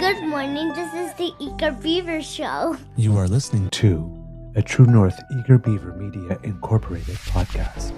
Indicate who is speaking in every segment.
Speaker 1: Good morning. This is the Eager Beaver Show.
Speaker 2: You are listening to a True North Eager Beaver Media Incorporated podcast.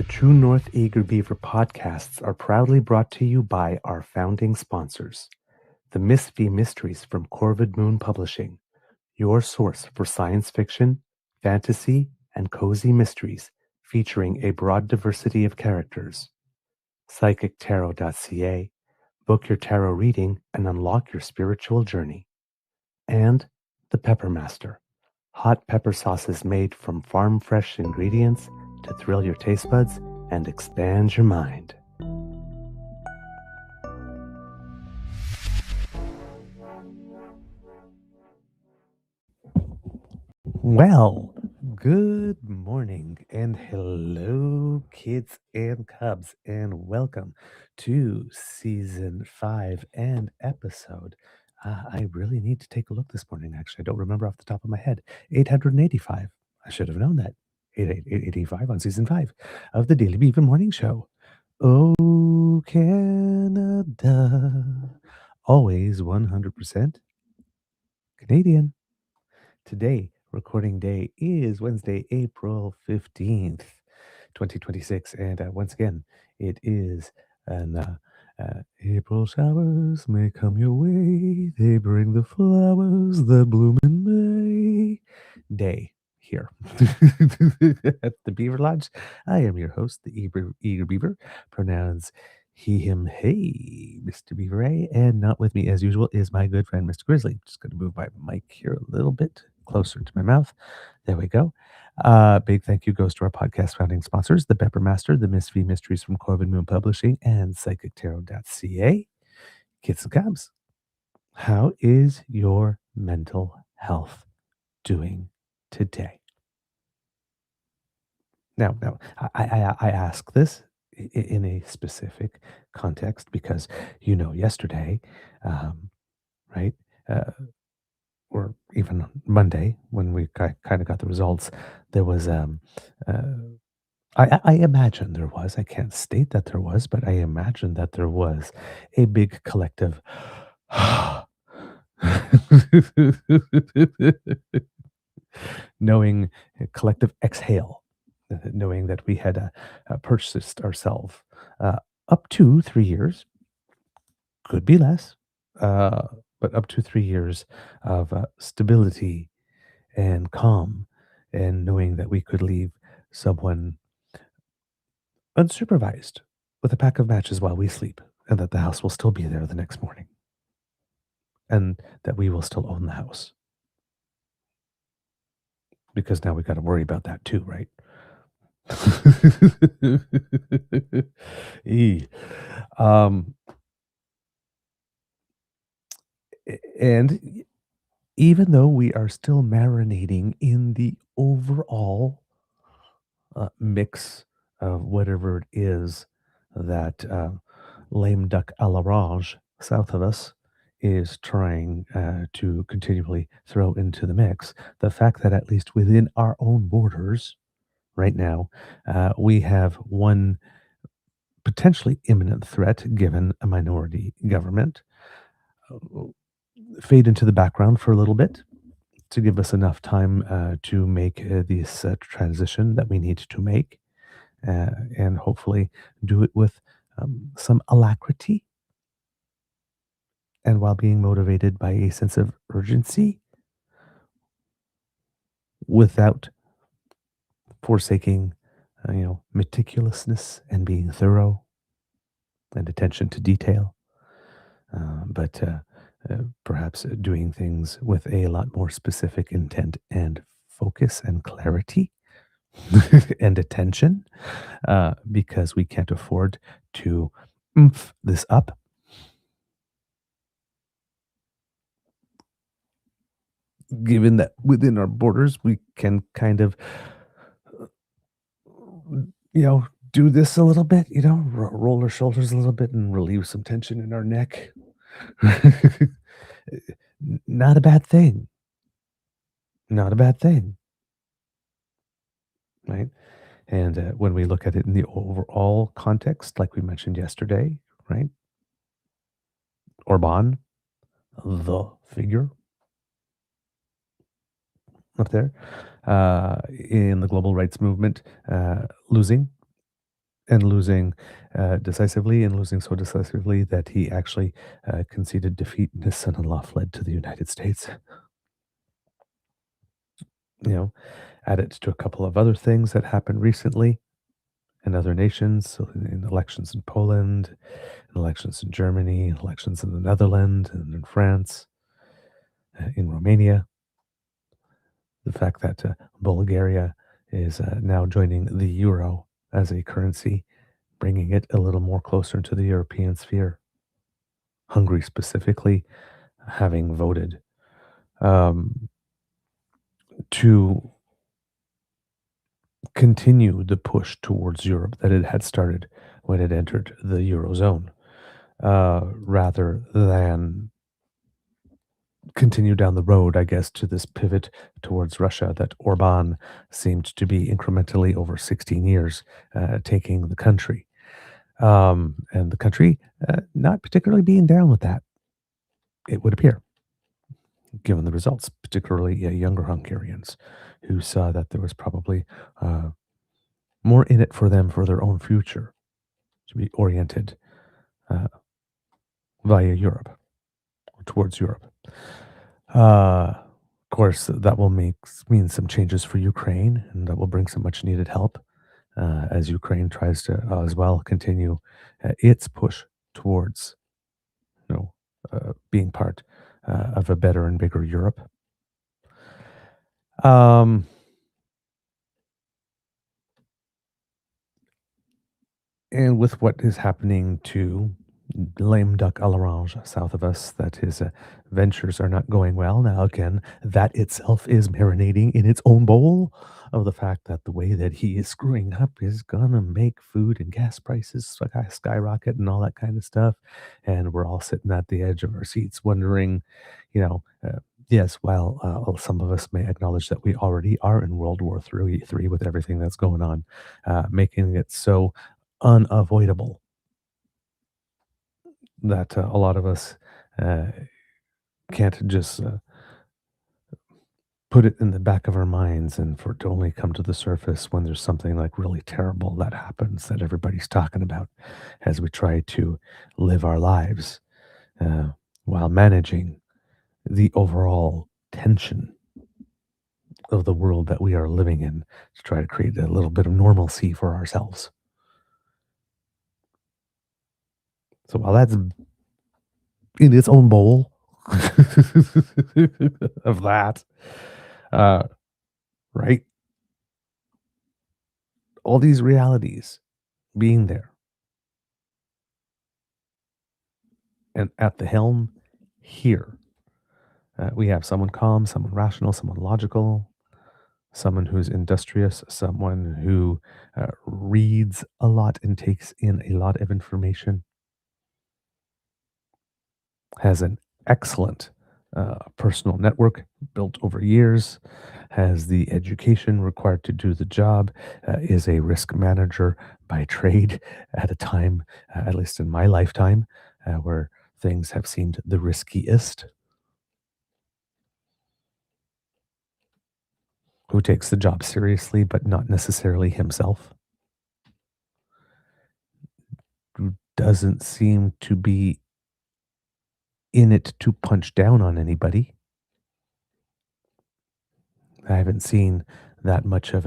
Speaker 2: True North Eager Beaver podcasts are proudly brought to you by our founding sponsors, the Miss V Mysteries from Corvid Moon Publishing, your source for science fiction, fantasy, and cozy mysteries featuring a broad diversity of characters. PsychicTarot.ca, book your tarot reading and unlock your spiritual journey. And the Pepper Master, hot pepper sauces made from farm-fresh ingredients to thrill your taste buds and expand your mind. Well, good morning and hello, kids and cubs, and welcome to season 5 and episode. I really need to take a look this morning, actually. I don't remember off the top of my head. 885. I should have known that. 885 on season 5 of the Daily Beaver Morning Show. Oh, Canada. Always 100% Canadian. Today, recording day is Wednesday, April 15th, 2026. And once again, it is an April showers may come your way. They bring the flowers that bloom in May day here at the Beaver Lodge. I am your host, the Eager Beaver, pronouns he, him, hey, Mr. Beaver A. And not with me, as usual, is my good friend, Mr. Grizzly. Just going to move my mic here a little bit closer to my mouth. There we go. Big thank you goes to our podcast founding sponsors, the Pepper Master, the Miss V Mysteries from Corvid Moon Publishing, and PsychicTarot.ca. Kids and cubs, how is your mental health doing today? Now, I ask this in a specific context because, yesterday, right, or even Monday when we kind of got the results, there was, I imagine there was, I can't state that there was, but I imagine that there was a big collective knowing a collective exhale, knowing that we had purchased ourselves up to 3 years, could be less, but up to 3 years of stability and calm, and knowing that we could leave someone unsupervised with a pack of matches while we sleep, and that the house will still be there the next morning, and that we will still own the house. Because now we got to worry about that too, right? And even though we are still marinating in the overall mix of whatever it is that lame duck à l'orange south of us is trying to continually throw into the mix, the fact that at least within our own borders right now, we have one potentially imminent threat given a minority government fade into the background for a little bit to give us enough time to make this transition that we need to make, and hopefully do it with some alacrity and while being motivated by a sense of urgency without forsaking, meticulousness and being thorough and attention to detail, but perhaps doing things with a lot more specific intent and focus and clarity and attention, because we can't afford to oomph this up. Given that within our borders, we can kind of, do this a little bit, roll our shoulders a little bit and relieve some tension in our neck. Not a bad thing. Not a bad thing, right? And when we look at it in the overall context, like we mentioned yesterday, right? Orban, the figure up there in the global rights movement, losing and losing decisively, and losing so decisively that he actually conceded defeat, and his son-in-law fled to the United States. Add it to a couple of other things that happened recently in other nations, so in elections in Poland, elections in Germany, elections in the Netherlands and in France, in Romania. The fact that Bulgaria is now joining the euro as a currency, bringing it a little more closer to the European sphere. Hungary specifically having voted to continue the push towards Europe that it had started when it entered the Eurozone, rather than continue down the road, I guess, to this pivot towards Russia that Orban seemed to be incrementally over 16 years taking the country. And the country not particularly being down with that, it would appear, given the results, particularly younger Hungarians who saw that there was probably more in it for them for their own future to be oriented via Europe, or towards Europe. Of course, that will mean some changes for Ukraine, and that will bring some much needed help as Ukraine tries to as well continue its push towards, being part of a better and bigger Europe. And with what is happening to lame duck à l'orange south of us, that his ventures are not going well. Now, again, that itself is marinating in its own bowl of the fact that the way that he is screwing up is going to make food and gas prices skyrocket and all that kind of stuff. And we're all sitting at the edge of our seats wondering, yes, while some of us may acknowledge that we already are in World War III with everything that's going on, making it so unavoidable that a lot of us can't just put it in the back of our minds and for it to only come to the surface when there's something like really terrible that happens that everybody's talking about as we try to live our lives while managing the overall tension of the world that we are living in to try to create a little bit of normalcy for ourselves. So while that's in its own bowl of that, right? All these realities being there and at the helm here. We have someone calm, someone rational, someone logical, someone who's industrious, someone who reads a lot and takes in a lot of information, has an excellent personal network built over years, has the education required to do the job, is a risk manager by trade at a time, at least in my lifetime, where things have seemed the riskiest, who takes the job seriously, but not necessarily himself, who doesn't seem to be in it to punch down on anybody. I haven't seen that much of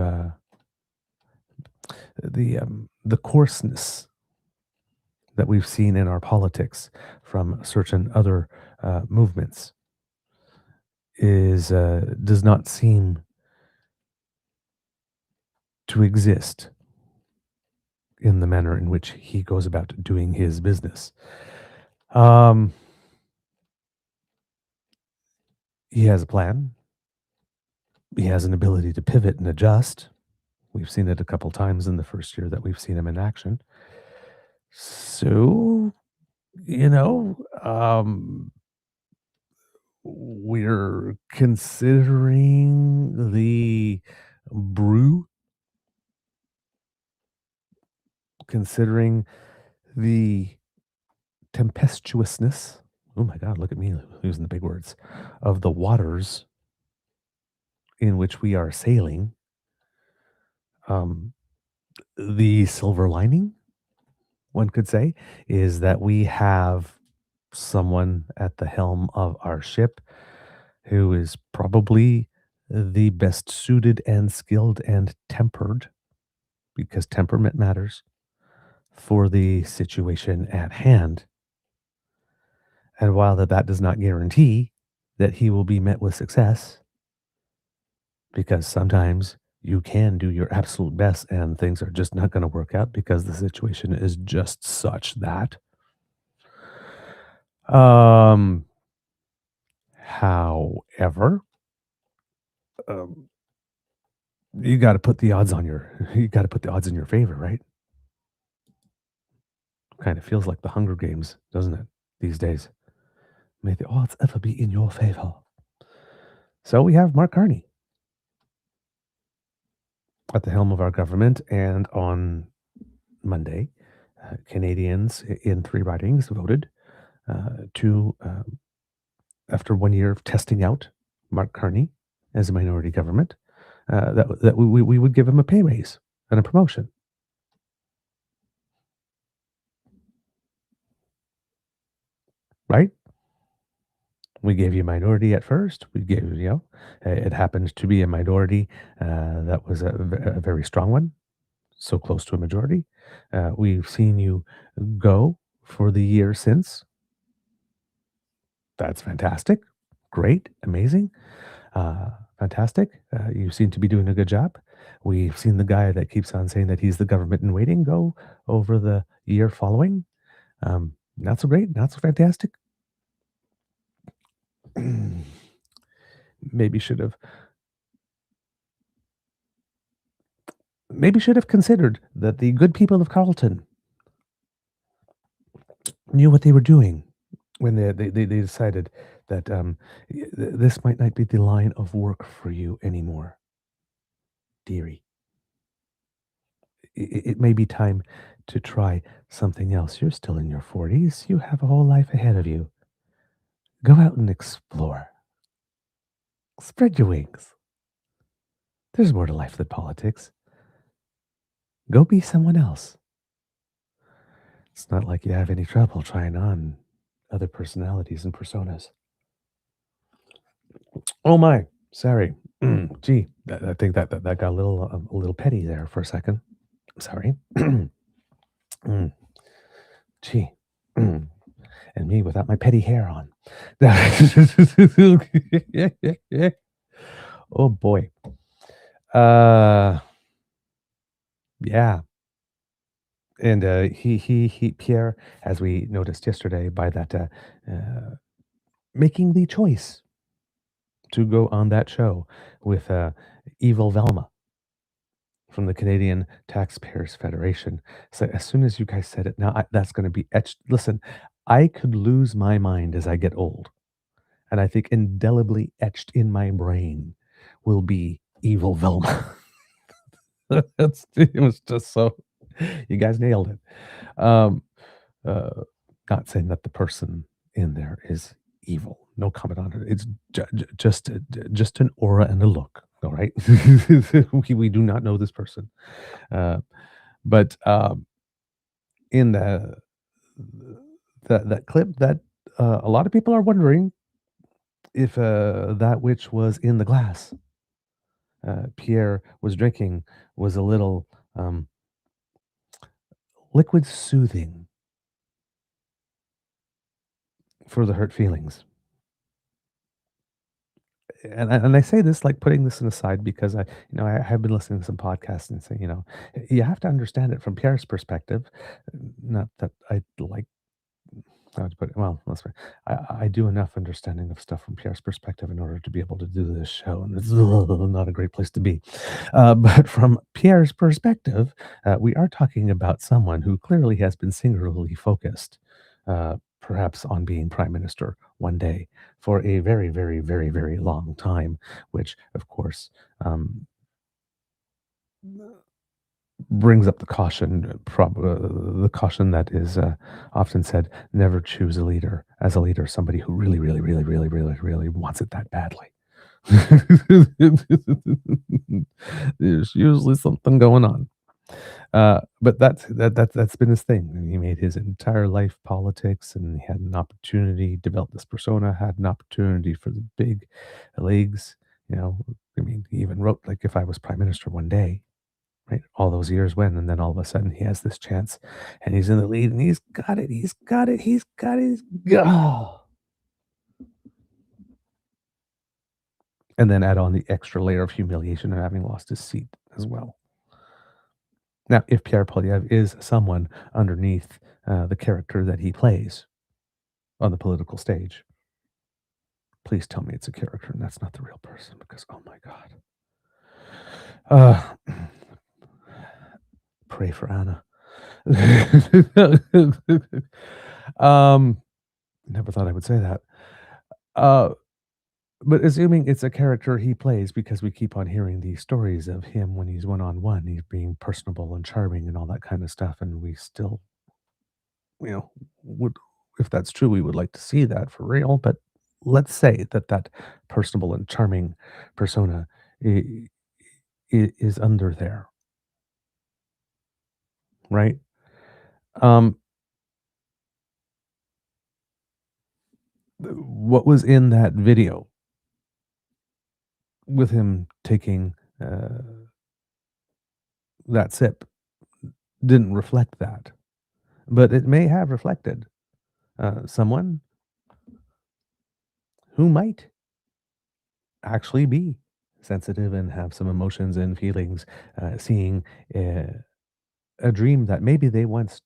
Speaker 2: the coarseness that we've seen in our politics from certain other movements does not seem to exist in the manner in which he goes about doing his business. He has a plan. He has an ability to pivot and adjust. We've seen it a couple times in the first year that we've seen him in action. So, you know, we're considering the brew, considering the tempestuousness. Oh my God, look at me using the big words of the waters in which we are sailing. The silver lining, one could say, is that we have someone at the helm of our ship who is probably the best suited and skilled and tempered, because temperament matters, for the situation at hand. And while that does not guarantee that he will be met with success, because sometimes you can do your absolute best and things are just not going to work out because the situation is just such that. However, um, you got to put the odds on you got to put the odds in your favor, right? Kind of feels like the Hunger Games, doesn't it, these days? May the odds ever be in your favor. So we have Mark Carney at the helm of our government, and on Monday, Canadians in 3 ridings voted to, after 1 year of testing out Mark Carney as a minority government, that we would give him a pay raise and a promotion. Right? We gave you a minority at first. We gave, it happened to be a minority that was a very strong one, so close to a majority. We've seen you go for the year since. That's fantastic. Great. Amazing. Fantastic. You seem to be doing a good job. We've seen the guy that keeps on saying that he's the government in waiting go over the year following. Not so great. Not so fantastic. maybe should have considered that the good people of Carleton knew what they were doing when they decided that this might not be the line of work for you anymore, dearie. It may be time to try something else. You're still in your 40s. You have a whole life ahead of you. Go out and explore. Spread your wings. There's more to life than politics. Go be someone else. It's not like you have any trouble trying on other personalities and personas. Oh my, sorry. Gee, I think that got a little petty there for a second. Sorry. Mm, Gee. And me without my petty hair on. Oh boy. Yeah. And he Pierre, as we noticed yesterday, by that making the choice to go on that show with Evil Velma from the Canadian Taxpayers Federation. So as soon as you guys said it, now that's going to be etched. Listen, I could lose my mind as I get old, and I think indelibly etched in my brain will be Evil Velma. It was just so. You guys nailed it. Um, uh, Not saying that the person in there is evil. No comment on it. It's just an aura and a look. All right, we do not know this person, but in that clip, that a lot of people are wondering if that which was in the glass Pierre was drinking was a little liquid soothing for the hurt feelings. and I say this like putting this aside because I have been listening to some podcasts and say, you have to understand it from Pierre's perspective. Not that I like how to put it. Well, let's I do enough understanding of stuff from Pierre's perspective in order to be able to do this show, and it's not a great place to be. But from Pierre's perspective, we are talking about someone who clearly has been singularly focused, perhaps on being prime minister one day for a very, very, very, very long time, which, of course, um, brings up the caution that is often said: never choose a leader as a leader, somebody who really, really, really, really, really, really wants it that badly. There's usually something going on. But that's been his thing. And he made his entire life politics, and he had an opportunity, developed this persona, had an opportunity for the big leagues. You know, I mean, he even wrote like, "If I was prime minister one day," right? All those years when, and then all of a sudden he has this chance, and he's in the lead, and he's got it, he's got it, he's got it. Oh. And then add on the extra layer of humiliation of having lost his seat as well. Now, if Pierre Poilievre is someone underneath the character that he plays on the political stage, please tell me it's a character and that's not the real person, because oh my god. Pray for Anna. um, Never thought I would say that. Uh, but assuming it's a character he plays, because we keep on hearing these stories of him when he's one on one, he's being personable and charming and all that kind of stuff, and we still, would, if that's true, we would like to see that for real. But let's say that that personable and charming persona is under there, right? Um, what was in that video with him taking that sip didn't reflect that, but it may have reflected someone who might actually be sensitive and have some emotions and feelings, seeing uh, a dream that maybe they once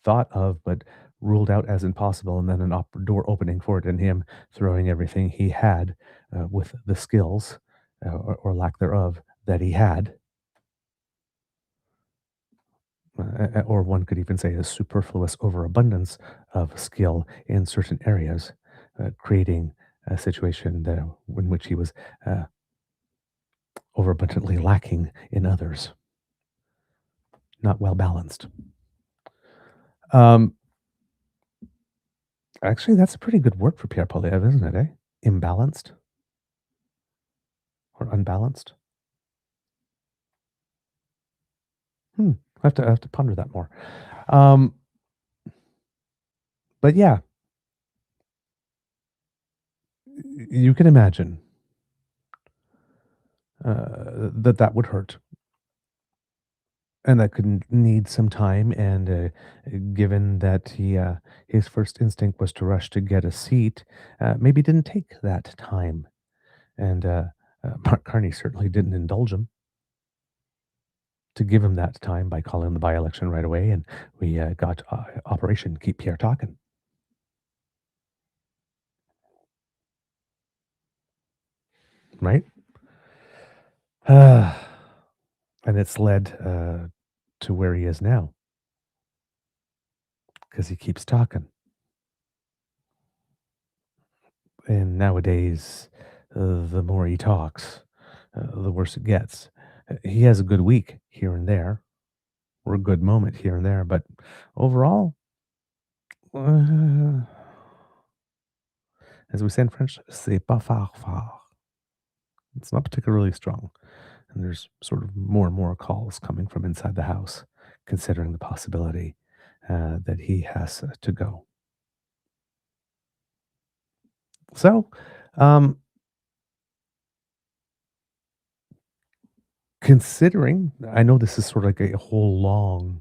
Speaker 2: thought of but ruled out as impossible, and then door opening for it, and him throwing everything he had with the skills or lack thereof that he had, or one could even say a superfluous overabundance of skill in certain areas, creating a situation in which he was overabundantly lacking in others, not well balanced. Um, Actually, that's a pretty good word for Pierre Poilievre, isn't it? Imbalanced or unbalanced. Hmm. I have to ponder that more. Um, but yeah, you can imagine that would hurt, and that could need some time. And given that his first instinct was to rush to get a seat, maybe didn't take that time. And Mark Carney certainly didn't indulge him to give him that time by calling the by-election right away, and we got Operation Keep Pierre Talking, right? And it's led to where he is now because he keeps talking. And nowadays, the more he talks, the worse it gets. He has a good week here and there, or a good moment here and there, but overall, uh, as we say in French, c'est pas fort fort. It's not particularly strong. And there's sort of more and more calls coming from inside the house, considering the possibility that he has to go. So, um, considering, I know this is sort of like a whole long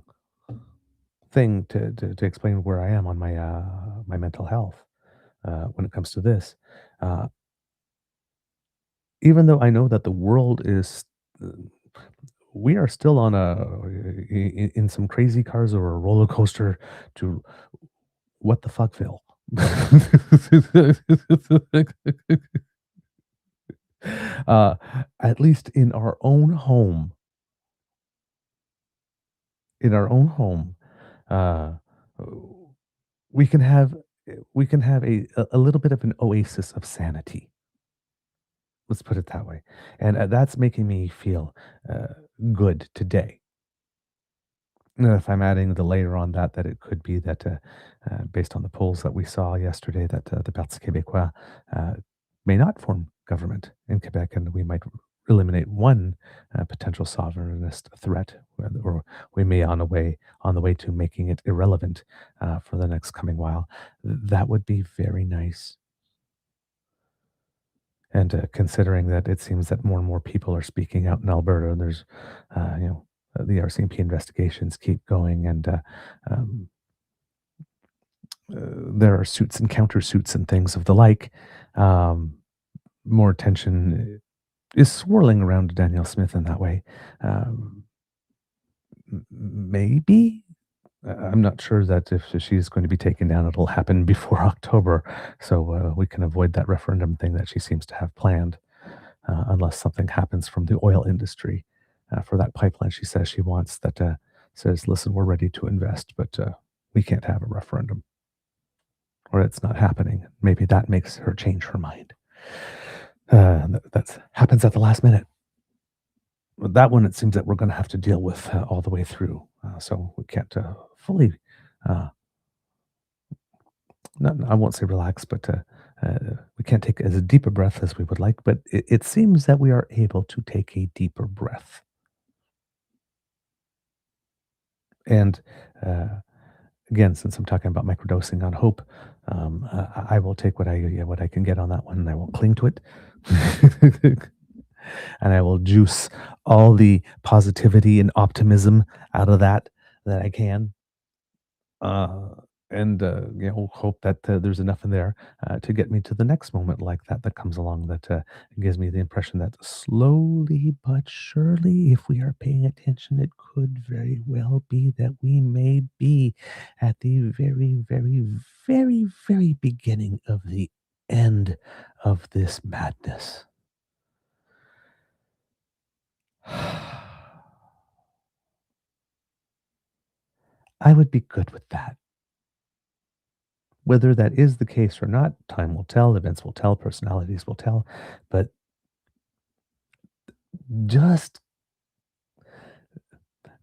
Speaker 2: thing to explain where I am on my mental health when it comes to this. Uh, even though I know that the world is, uh, we are still on in some crazy cars or a roller coaster to what the fuckville. uh, at least in our own home, uh, we can have a little bit of an oasis of sanity. Let's put it that way, and that's making me feel uh, good today. If I'm adding the layer on that, that it could be that, based on the polls that we saw yesterday, that the Parti Québécois may not form government in Quebec, and we might eliminate one potential sovereignist threat, or we may on the way to making it irrelevant for the next coming while. That would be very nice. And considering that it seems that more and more people are speaking out in Alberta, and there's, the RCMP investigations keep going, and um, there are suits and countersuits and things of the like. Um, More attention is swirling around Danielle Smith in that way. Um, Maybe. I'm not sure that if she's going to be taken down, it'll happen before October, so we can avoid that referendum thing that she seems to have planned. Unless something happens from the oil industry for that pipeline she says she wants, that says, listen, we're ready to invest, but we can't have a referendum, or it's not happening. Maybe that makes her change her mind. That happens at the last minute. But that one, it seems that we're going to have to deal with all the way through. So we can't fully, uh, not, I won't say relax, but we can't take as deep a breath as we would like. But it seems that we are able to take a deeper breath. And again, since I'm talking about microdosing on hope, I will take what I can get on that one, and I will cling to it, and I will juice all the positivity and optimism out of that I can, uh, and hope that there's enough in there to get me to the next moment like that comes along, that gives me the impression that slowly but surely, if we are paying attention, it could very well be that we may be at the very, very, very, very beginning of the end of this madness. I would be good with that. Whether that is the case or not, time will tell, events will tell, personalities will tell, but just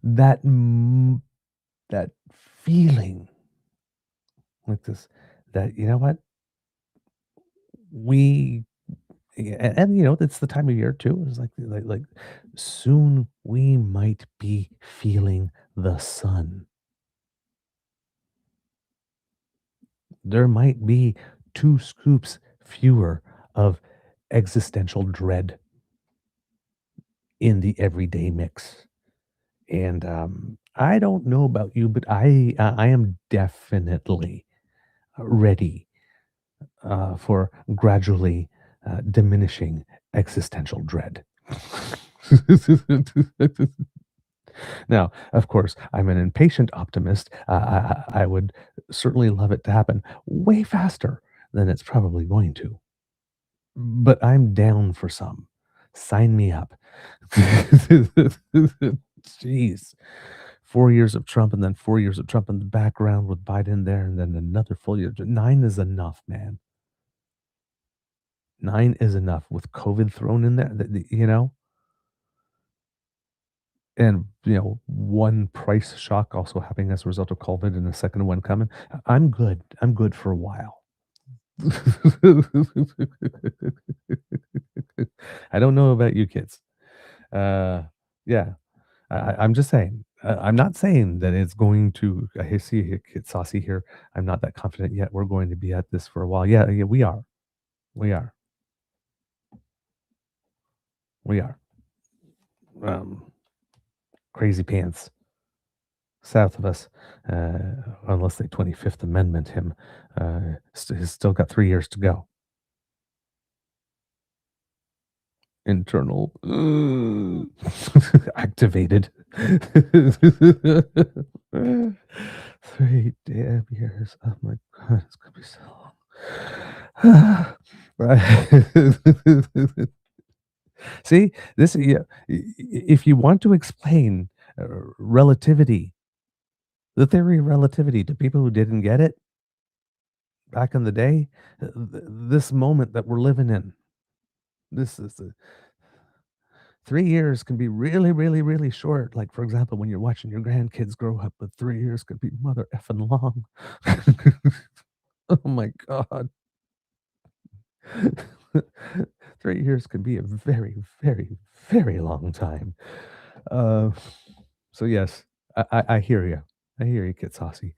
Speaker 2: that that feeling like this, that, you know what, we, and it's the time of year too. It's like soon we might be feeling the sun. There might be 2 scoops fewer of existential dread in the everyday mix. And I don't know about you, but I am definitely ready for gradually diminishing existential dread. Now, of course, I'm an impatient optimist. I would certainly love it to happen way faster than it's probably going to, but I'm down for some. Sign me up. Jeez. 4 years of Trump, and then 4 years of Trump in the background with Biden there, and then another full year. 9 is enough, man. 9 is enough with COVID thrown in there, and, one price shock also happening as a result of COVID, and a second one coming. I'm good. I'm good for a while. I don't know about you kids. Yeah, I'm just saying. I'm not saying that it's going to. I see a kid saucy here. I'm not that confident yet. We're going to be at this for a while. Yeah, yeah, we are. We are. We are. Um, Crazy pants south of us, unless they 25th Amendment him, has still got 3 years to go. internal activated. 3 damn years. Oh my god, it's gonna be so long. Right. See, this, yeah, if you want to explain relativity, the theory of relativity to people who didn't get it back in the day, this moment that we're living in, this is 3 years can be really, really, really short. Like, for example, when you're watching your grandkids grow up, but 3 years could be mother effing long. Oh my God. 3 years can be a very, very, very long time. Uh, so yes, I hear you. I hear you, Kit Saucy.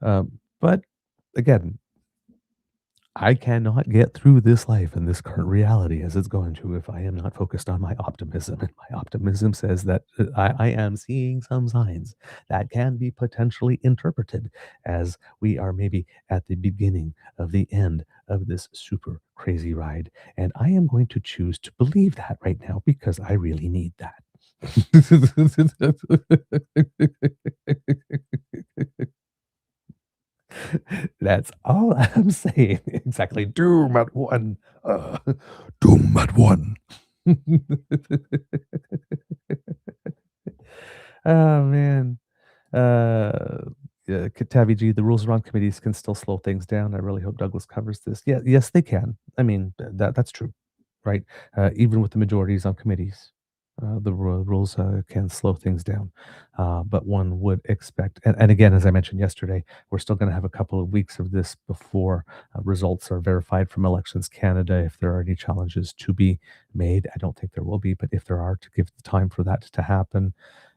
Speaker 2: But again, I cannot get through this life and this current reality as it's going to if I am not focused on my optimism. And my optimism says that I am seeing some signs that can be potentially interpreted as we are maybe at the beginning of the end of this super crazy ride. And I am going to choose to believe that right now because I really need that. That's all I'm saying. Exactly. Doom at one. Doom at one. Oh man. Yeah, Tavi G, the rules around committees can still slow things down. I really hope Douglas covers this. Yeah, yes, they can. I mean, that's true, right? Even with the majorities on committees, the rules can slow things down. But one would expect, and again, as I mentioned yesterday, we're still going to have a couple of weeks of this before results are verified from Elections Canada. If there are any challenges to be made, I don't think there will be, but if there are, to give the time for that to happen,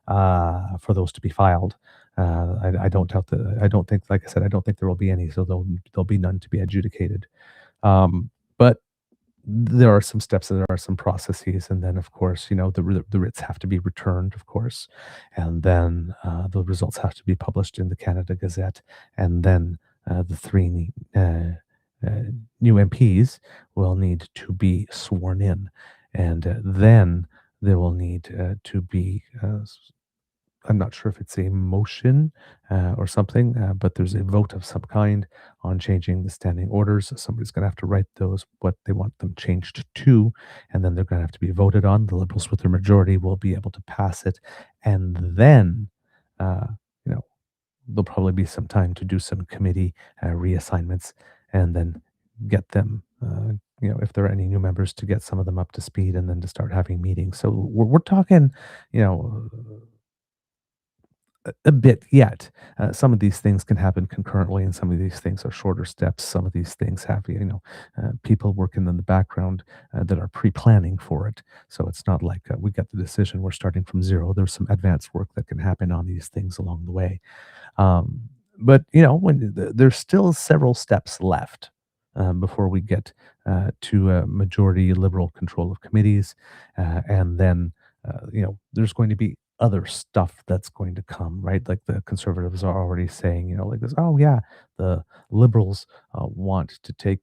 Speaker 2: for those to be filed. I don't doubt that. I don't think, like I said, I don't think there will be any, so there'll be none to be adjudicated. But there are some steps and there are some processes, and then of course, the writs have to be returned, of course, and then the results have to be published in the Canada Gazette, and then the three new MPs will need to be sworn in, and then there will need to be I'm not sure if it's a motion or something, but there's a vote of some kind on changing the standing orders. So somebody's going to have to write those, what they want them changed to, and then they're going to have to be voted on. The Liberals, with their majority, will be able to pass it. And then, uh, you know, there'll probably be some time to do some committee reassignments and then get them. If there are any new members, to get some of them up to speed and then to start having meetings. So we're talking, you know, a bit yet. Some of these things can happen concurrently, and some of these things are shorter steps. Some of these things have, people working in the background that are pre-planning for it. So it's not like we get the decision, we're starting from zero. There's some advanced work that can happen on these things along the way. But when there's still several steps left before we get to a majority liberal control of committees, and then there's going to be other stuff that's going to come, right? Like the conservatives are already saying, like this. Oh yeah, the liberals want to take,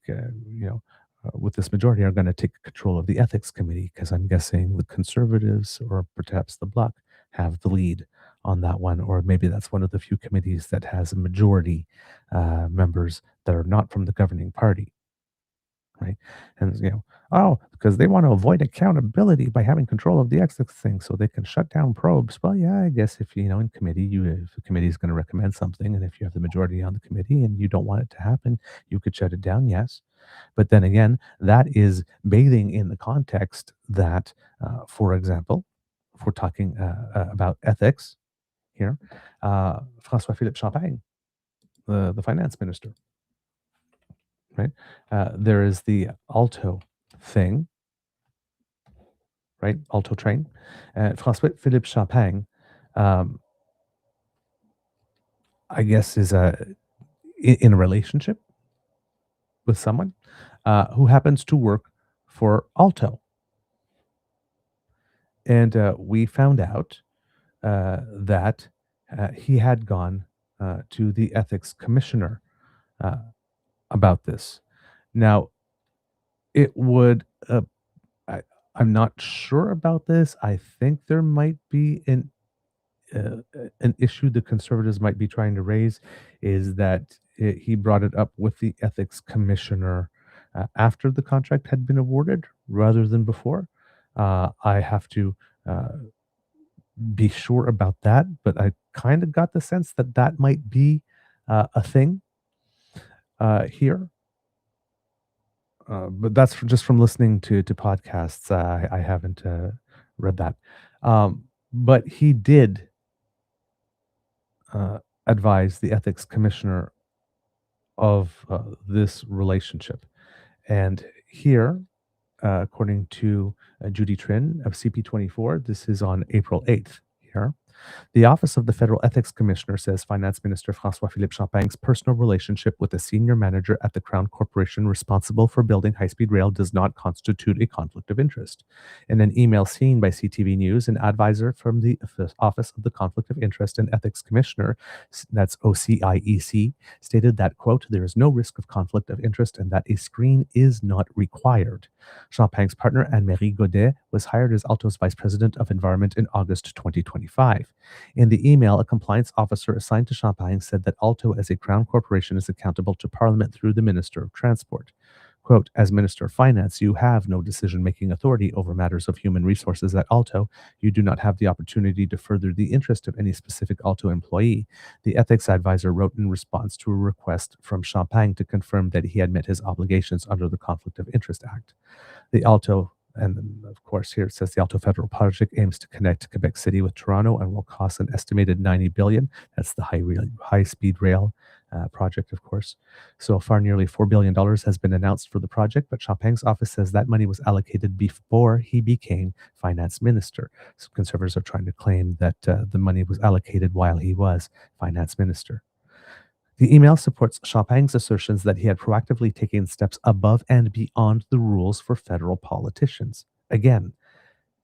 Speaker 2: with this majority, are going to take control of the ethics committee because I'm guessing the conservatives or perhaps the bloc have the lead on that one, or maybe that's one of the few committees that has a majority members that are not from the governing party, right? And because they want to avoid accountability by having control of the ethics thing, so they can shut down probes. Well, yeah, I guess if in committee, if the committee is going to recommend something, and if you have the majority on the committee and you don't want it to happen, you could shut it down. Yes, but then again, that is bathing in the context that, for example, if we're talking about ethics here, François-Philippe Champagne, the finance minister, right? There is the ALTO thing, right? ALTO train. François-Philippe Champagne, um, I guess, is in a relationship with someone who happens to work for ALTO. And we found out that he had gone to the ethics commissioner uh, about this. Now, it would, I, I'm not sure about this. I think there might be an issue the conservatives might be trying to raise is that he brought it up with the ethics commissioner after the contract had been awarded rather than before. I have to uh, be sure about that, but I kind of got the sense that that might be a thing here. But that's just from listening to podcasts. I haven't read that. But he did uh, advise the ethics commissioner of this relationship. And here, according to Judy Trin of CP24, this is on April 8th here. The Office of the Federal Ethics Commissioner says Finance Minister François-Philippe Champagne's personal relationship with a senior manager at the Crown Corporation responsible for building high-speed rail does not constitute a conflict of interest. In an email seen by CTV News, an advisor from the Office of the Conflict of Interest and Ethics Commissioner, that's OCIEC, stated that, quote, there is no risk of conflict of interest and that a screen is not required. Champagne's partner, Anne-Marie Godet, was hired as ALTO's Vice President of Environment in August 2025. In the email, a compliance officer assigned to Champagne said that ALTO as a Crown corporation is accountable to Parliament through the Minister of Transport. Quote, as Minister of Finance, you have no decision-making authority over matters of human resources at ALTO. You do not have the opportunity to further the interest of any specific ALTO employee. The ethics advisor wrote in response to a request from Champagne to confirm that he had met his obligations under the Conflict of Interest Act. The ALTO, and then of course here it says the ALTO federal project aims to connect Quebec City with Toronto and will cost an estimated 90 billion. That's the high-speed rail project, of course. So far, nearly $4 billion has been announced for the project, but Champagne's office says that money was allocated before he became finance minister. So conservatives are trying to claim that the money was allocated while he was finance minister. The email supports Champagne's assertions that he had proactively taken steps above and beyond the rules for federal politicians. Again,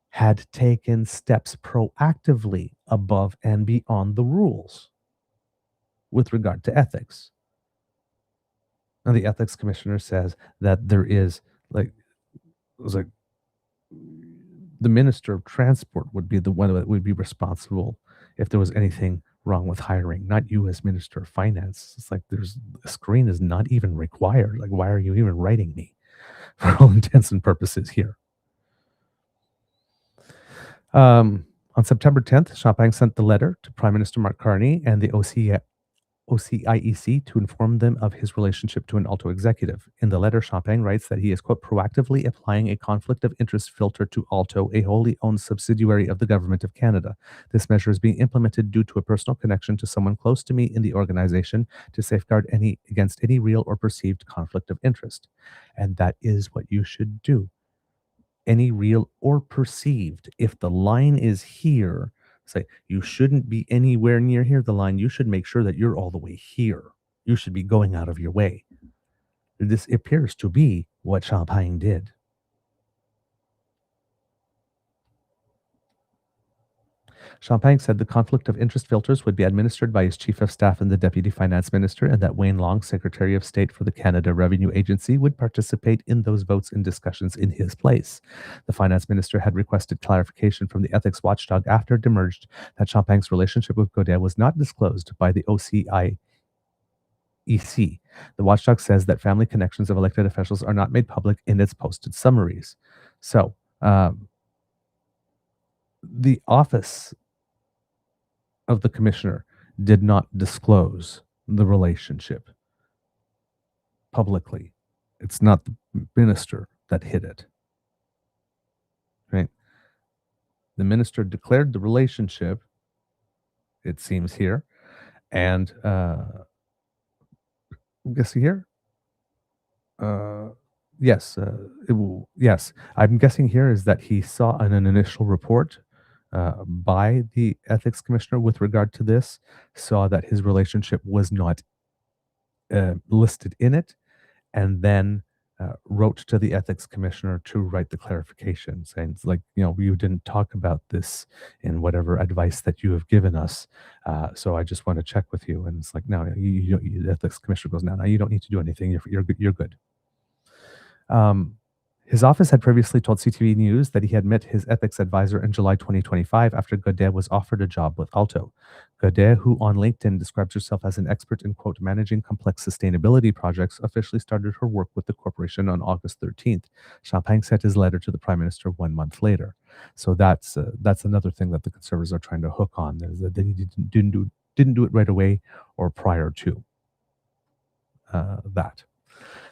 Speaker 2: had taken steps proactively above and beyond the rules with regard to ethics. And the ethics commissioner says that there is like the Minister of Transport would be the one that would be responsible if there was anything wrong with hiring, not you as Minister of Finance. It's like a screen is not even required. Like, why are you even writing me for all intents and purposes here? On September 10th, Champagne sent the letter to Prime Minister Mark Carney and the OCIEC to inform them of his relationship to an ALTO executive. In the letter, Champagne writes that he is, quote, proactively applying a conflict of interest filter to ALTO, a wholly owned subsidiary of the Government of Canada. This measure is being implemented due to a personal connection to someone close to me in the organization to safeguard against any real or perceived conflict of interest. And that is what you should do. Any real or perceived. If the line is here, say you shouldn't be anywhere near here, the line, you should make sure that you're all the way here. You should be going out of your way. This appears to be what Champagne did. Champagne said the conflict of interest filters would be administered by his chief of staff and the deputy finance minister, and that Wayne Long, Secretary of State for the Canada Revenue Agency, would participate in those votes and discussions in his place. The finance minister had requested clarification from the ethics watchdog after it emerged that Champagne's relationship with Godet was not disclosed by the OCIEC. The watchdog says that family connections of elected officials are not made public in its posted summaries. So, the office of the commissioner did not disclose the relationship publicly. It's not the minister that hid it. Right? The minister declared the relationship, it seems here, and I'm guessing here. Yes, yes. I'm guessing here is that he saw an initial report by the ethics commissioner with regard to this, saw that his relationship was not listed in it, and then wrote to the ethics commissioner to write the clarification, saying, it's like, you didn't talk about this in whatever advice that you have given us. So I just want to check with you. And it's like, no, the ethics commissioner goes, no, you don't need to do anything. You're good. You're good. His office had previously told CTV News that he had met his ethics advisor in July 2025 after Godet was offered a job with ALTO. Godet, who on LinkedIn describes herself as an expert in, quote, managing complex sustainability projects, officially started her work with the corporation on August 13th. Champagne sent his letter to the Prime Minister 1 month later. So that's another thing that the Conservatives are trying to hook on, is that he didn't do it right away or prior to that.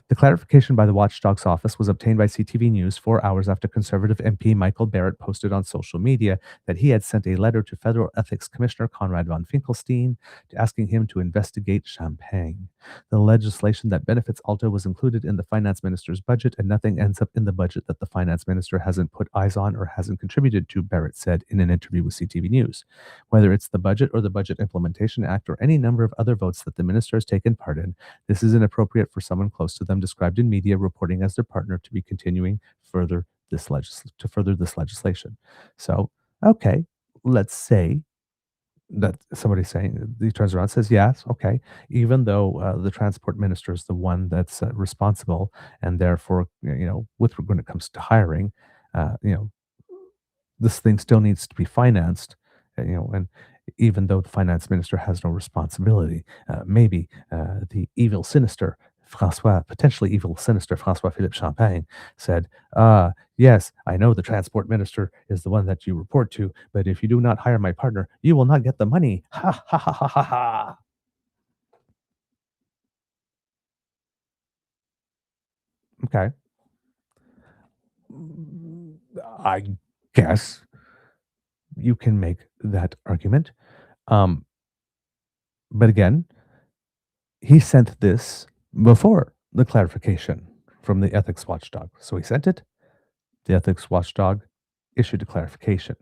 Speaker 2: The clarification by the watchdog's office was obtained by CTV News 4 hours after Conservative MP Michael Barrett posted on social media that he had sent a letter to Federal Ethics Commissioner Conrad von Finkelstein asking him to investigate Champagne. The legislation that benefits ALTO was included in the finance minister's budget, and nothing ends up in the budget that the finance minister hasn't put eyes on or hasn't contributed to, Barrett said in an interview with CTV News. Whether it's the budget or the Budget Implementation Act or any number of other votes that the minister has taken part in, this is inappropriate for someone close to them, described in media reporting as their partner, to be continuing further this legislation. So, okay, let's say that somebody's saying, he turns around and says, yes, okay, even though the transport minister is the one that's responsible, and therefore, when it comes to hiring, uh, you know, this thing still needs to be financed, and even though the finance minister has no responsibility, maybe the potentially evil, sinister François-Philippe Champagne said, yes, I know the transport minister is the one that you report to, but if you do not hire my partner, you will not get the money. Ha ha ha ha ha ha. Okay. I guess you can make that argument. Um, but again, he sent this before the clarification from the ethics watchdog. So he sent it. The ethics watchdog issued a clarification.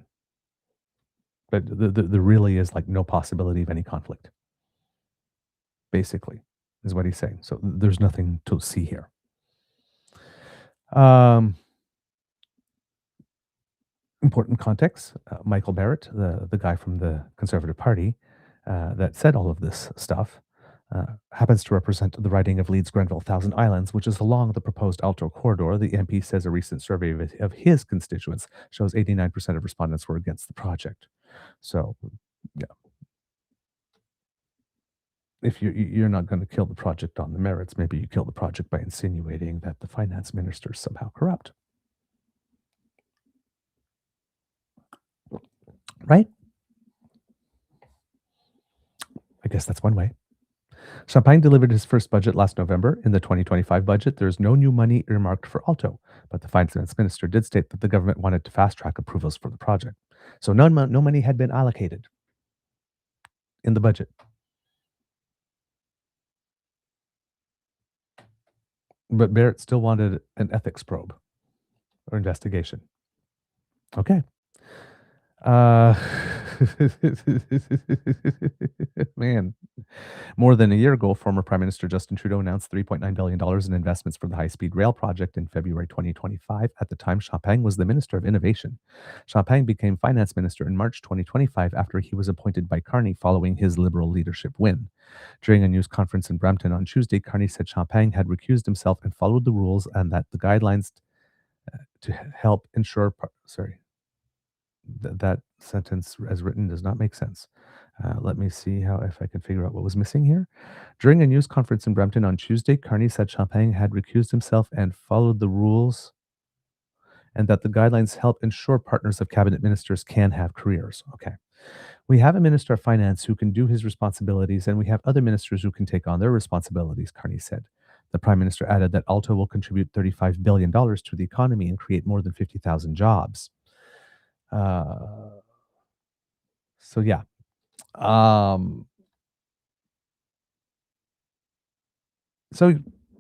Speaker 2: But there really is like no possibility of any conflict, basically, is what he's saying. So there's nothing to see here. Important context, Michael Barrett, the guy from the Conservative Party that said all of this stuff, happens to represent the riding of Leeds Grenville Thousand Islands, which is along the proposed ALTO corridor. The MP says a recent survey of his constituents shows 89% of respondents were against the project. So, yeah, if you're not going to kill the project on the merits, maybe you kill the project by insinuating that the finance minister is somehow corrupt. Right? I guess that's one way. Champagne delivered his first budget last November. In the 2025 budget, there is no new money earmarked for ALTO, but the finance minister did state that the government wanted to fast-track approvals for the project. So no money had been allocated in the budget. But Barrett still wanted an ethics probe or investigation. Okay. Man, more than a year ago, former Prime Minister Justin Trudeau announced $3.9 billion in investments for the high-speed rail project in February 2025. At the time, Champagne was the Minister of Innovation. Champagne became Finance Minister in March 2025 after he was appointed by Carney following his Liberal leadership win. During a news conference in Brampton on Tuesday, Carney said Champagne had recused himself and followed the rules, and that the guidelines to help ensure... that sentence as written does not make sense. Let me see if I can figure out what was missing here. During a news conference in Brampton on Tuesday, Carney said Champagne had recused himself and followed the rules, and that the guidelines help ensure partners of cabinet ministers can have careers. Okay. We have a minister of finance who can do his responsibilities, and we have other ministers who can take on their responsibilities, Carney said. The prime minister added that ALTO will contribute $35 billion to the economy and create more than 50,000 jobs. So yeah, so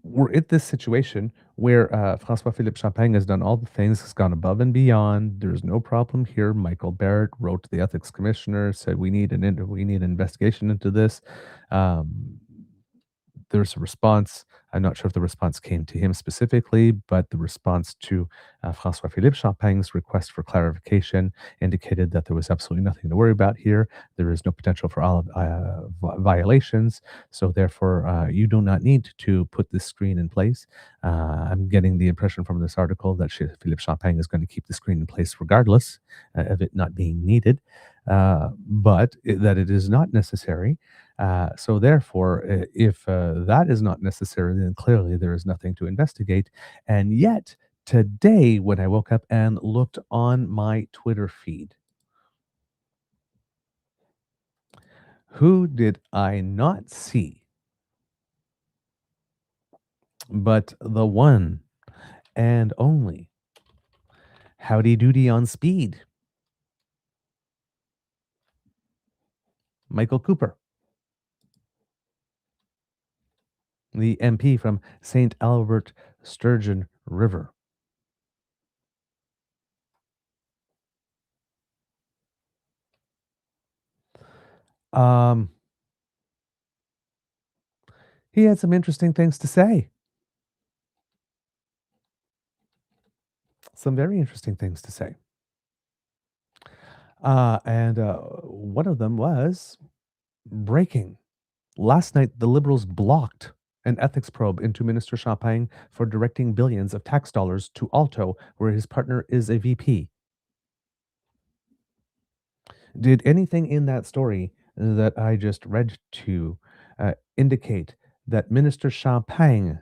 Speaker 2: we're at this situation where François-Philippe Champagne has done all the things, has gone above and beyond. There's no problem here. Michael Barrett wrote to the ethics commissioner, said we need an investigation into this. there's a response. I'm not sure if the response came to him specifically, but the response to François-Philippe Champagne's request for clarification indicated that there was absolutely nothing to worry about here. There is no potential for all violations. So therefore, you do not need to put this screen in place. I'm getting the impression from this article that Philippe Champagne is going to keep the screen in place regardless of it not being needed, that it is not necessary. So therefore, if that is not necessary, then clearly there is nothing to investigate. And yet, today, when I woke up and looked on my Twitter feed, who did I not see but the one and only Howdy Doody on speed, Michael Cooper, the MP from St. Albert Sturgeon River. Um, he had some interesting things to say. Some very interesting things to say. And one of them was breaking. Last night, the Liberals blocked an ethics probe into Minister Champagne for directing billions of tax dollars to ALTO, where his partner is a VP. Did anything in that story that I just read to you indicate that Minister Champagne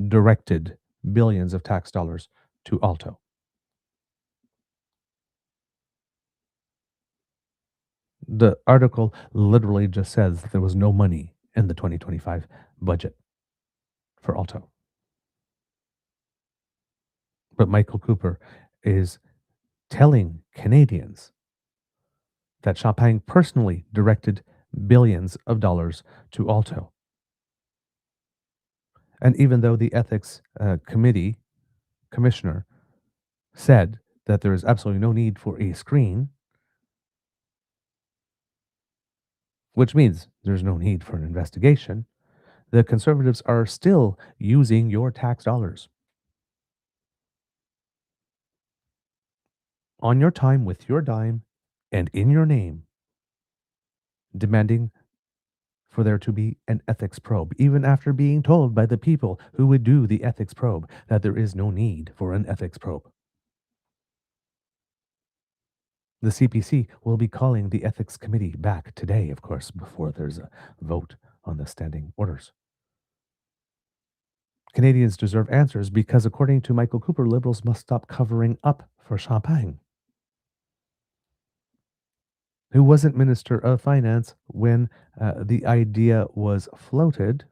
Speaker 2: directed billions of tax dollars to ALTO? The article literally just says that there was no money in the 2025 budget for ALTO. But Michael Cooper is telling Canadians that Champagne personally directed billions of dollars to ALTO. And even though the ethics committee commissioner said that there is absolutely no need for a screen, which means there's no need for an investigation, the Conservatives are still using your tax dollars on your time with your dime and in your name, demanding for there to be an ethics probe, even after being told by the people who would do the ethics probe that there is no need for an ethics probe. The CPC will be calling the ethics committee back today, of course, before there's a vote on the standing orders. Canadians deserve answers because, according to Michael Cooper, Liberals must stop covering up for Champagne, who wasn't Minister of Finance when the idea was floated,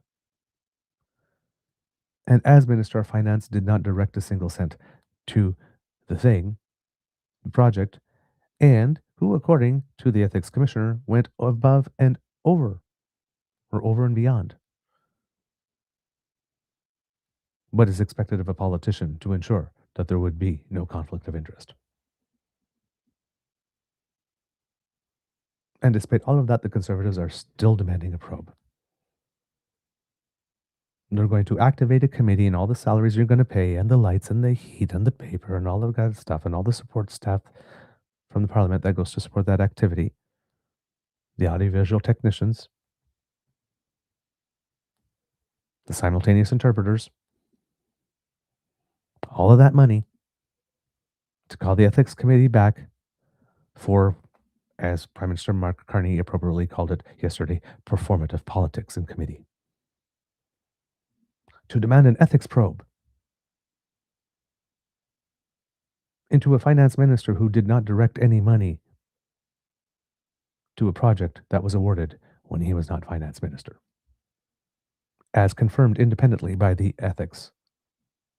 Speaker 2: and as Minister of Finance did not direct a single cent to the project, and who, according to the Ethics Commissioner, went above and over, or over and beyond what is expected of a politician to ensure that there would be no conflict of interest. And despite all of that, the Conservatives are still demanding a probe. They're going to activate a committee, and all the salaries you're going to pay, and the lights, and the heat, and the paper, and all of that stuff, and all the support staff from the Parliament that goes to support that activity, the audiovisual technicians, the simultaneous interpreters, all of that money to call the Ethics Committee back for, as Prime Minister Mark Carney appropriately called it yesterday, performative politics in committee. To demand an ethics probe into a finance minister who did not direct any money to a project that was awarded when he was not finance minister, as confirmed independently by the ethics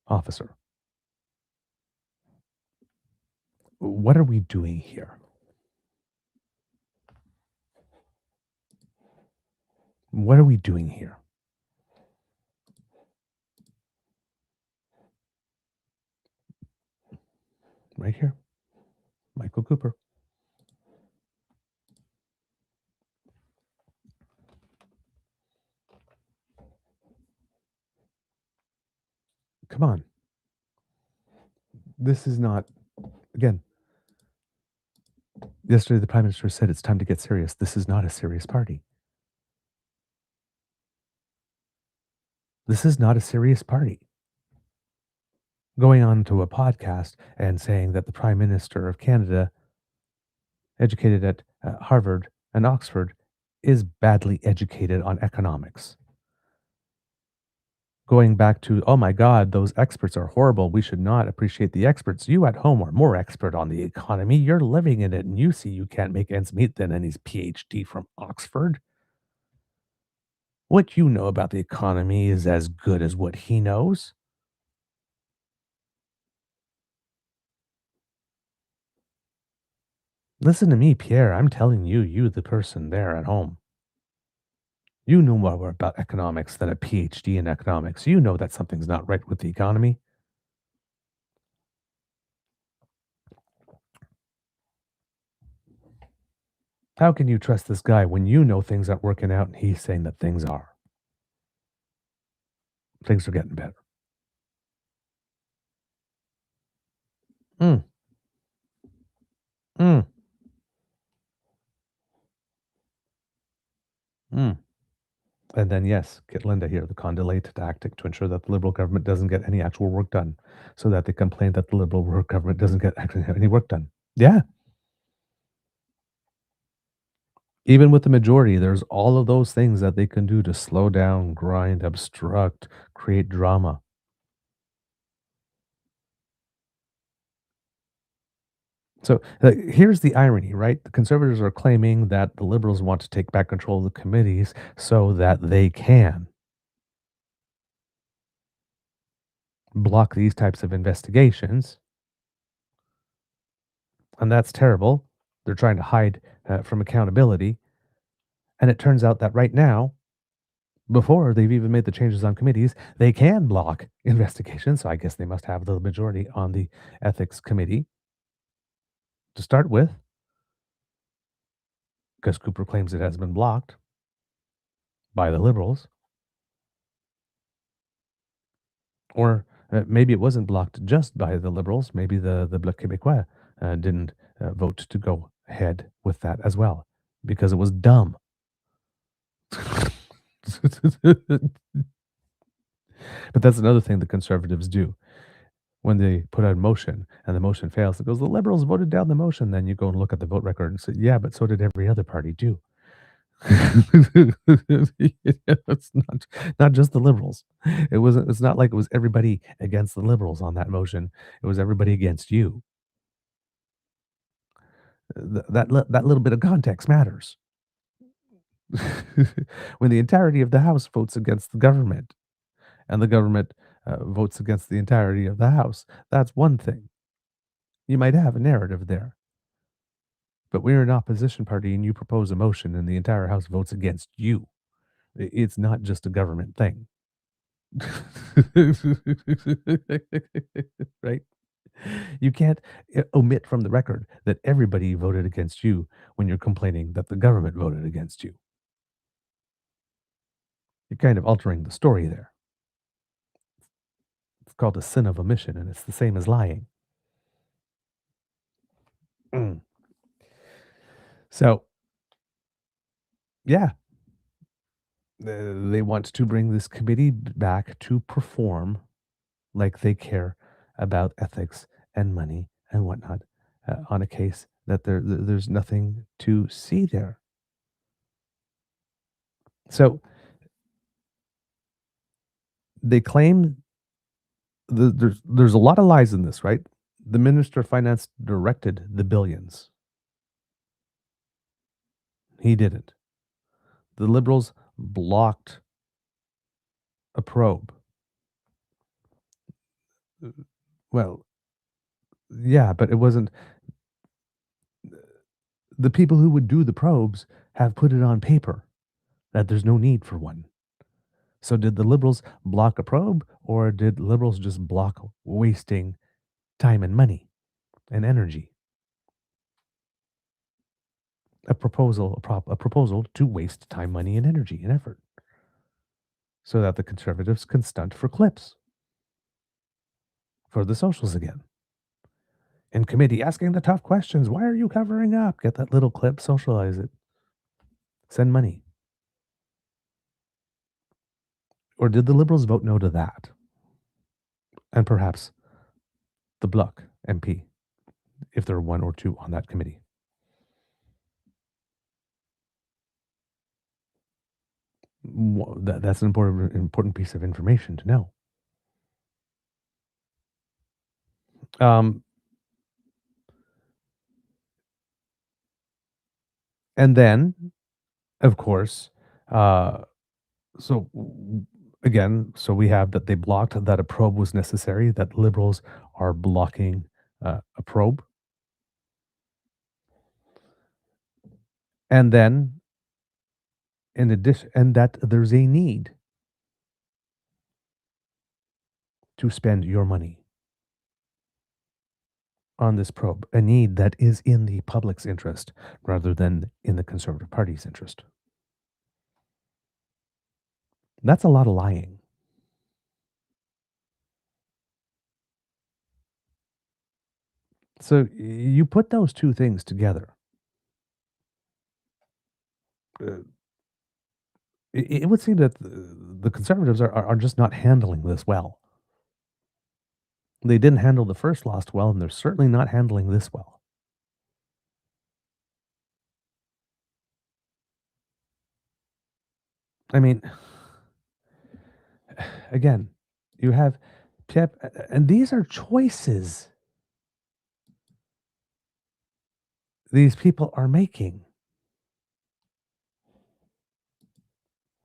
Speaker 2: officer. What are we doing here? What are we doing here? Right here. Michael Cooper. Come on. This is not, again, yesterday the Prime Minister said it's time to get serious. This is not a serious party. This is not a serious party. Going on to a podcast and saying that the Prime Minister of Canada, educated at Harvard and Oxford, is badly educated on economics. Going back to, oh my God, those experts are horrible. We should not appreciate the experts. You at home are more expert on the economy. You're living in it and you see you can't make ends meet than any PhD from Oxford. What you know about the economy is as good as what he knows. Listen to me, Pierre. I'm telling you, you, the person there at home. You know more about economics than a PhD in economics. You know that something's not right with the economy. How can you trust this guy when you know things aren't working out and he's saying that things are? Things are getting better. Mm, mm, mm. And then, yes, get Linda here, the condolate tactic to ensure that the Liberal government doesn't get any actual work done, so that they complain that the Liberal government doesn't get actually have any work done. Yeah. Even with the majority, there's all of those things that they can do to slow down, grind, obstruct, create drama. So here's the irony, right? The Conservatives are claiming that the Liberals want to take back control of the committees so that they can block these types of investigations. And that's terrible. They're trying to hide from accountability. And it turns out that right now, before they've even made the changes on committees, they can block investigations. So I guess they must have the majority on the ethics committee to start with, because Cooper claims it has been blocked by the Liberals. Or maybe it wasn't blocked just by the Liberals. Maybe the Bloc Québécois didn't vote to go ahead with that as well because it was dumb. But that's another thing the Conservatives do. When they put out a motion and the motion fails, it goes, the Liberals voted down the motion. Then you go and look at the vote record and say, yeah, but so did every other party too. It's not just the Liberals. It's not like it was everybody against the Liberals on that motion. It was everybody against you. That little bit of context matters. When the entirety of the House votes against the government and the government votes against the entirety of the House, that's one thing. You might have a narrative there. But we're an opposition party and you propose a motion and the entire House votes against you. It's not just a government thing. Right? You can't omit from the record that everybody voted against you when you're complaining that the government voted against you. You're kind of altering the story there. It's called a sin of omission, and it's the same as lying. Mm. So, yeah, they want to bring this committee back to perform like they care about ethics and money and whatnot on a case that there's nothing to see there. So they claim there's a lot of lies in this, right? The Minister of Finance directed the billions. He didn't. The Liberals blocked a probe. Well, yeah, but it wasn't. The people who would do the probes have put it on paper that there's no need for one. So did the Liberals block a probe, or did Liberals just block wasting time and money and energy? A proposal to waste time, money, and energy and effort, so that the Conservatives can stunt for clips. for the socials again. In committee, asking the tough questions. Why are you covering up? Get that little clip, socialize it. Send money. Or did the Liberals vote no to that? And perhaps the Bloc MP, if there are one or two on that committee. That's an important piece of information to know. And then, of course, so again, so we have that they blocked that a probe was necessary, that Liberals are blocking a probe. And then, in addition, and that there's a need to spend your money on this probe, a need that is in the public's interest rather than in the Conservative Party's interest. That's a lot of lying. So you put those two things together. It would seem that the Conservatives are just not handling this well. They didn't handle the first lost well, and they're certainly not handling this well. I mean, again, you have Pierre, and these are choices these people are making.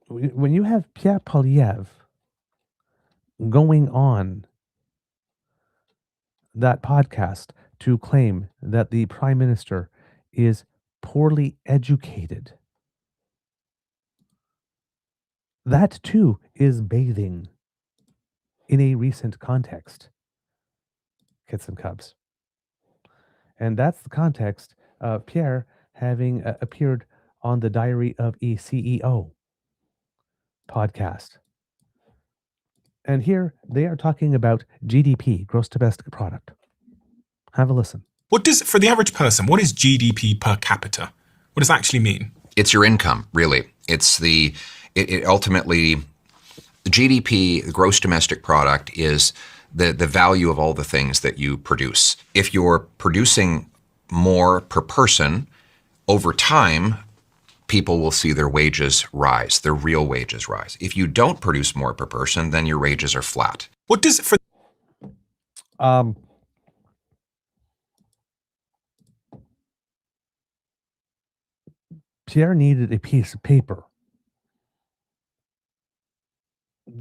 Speaker 2: When you have Pierre Poilievre going on that podcast to claim that the Prime Minister is poorly educated, that too is bathing in a recent context, kits and cubs. And that's the context of Pierre having appeared on the Diary of a CEO podcast. And here they are talking about GDP, gross domestic product. Have a listen.
Speaker 3: For the average person, what is GDP per capita? What does that actually mean?
Speaker 4: It's your income, really. It's it ultimately, the GDP, the gross domestic product, is the value of all the things that you produce. If you're producing more per person, over time, people will see their wages rise, their real wages rise. If you don't produce more per person, then your wages are flat.
Speaker 3: What does it for?
Speaker 2: Pierre needed a piece of paper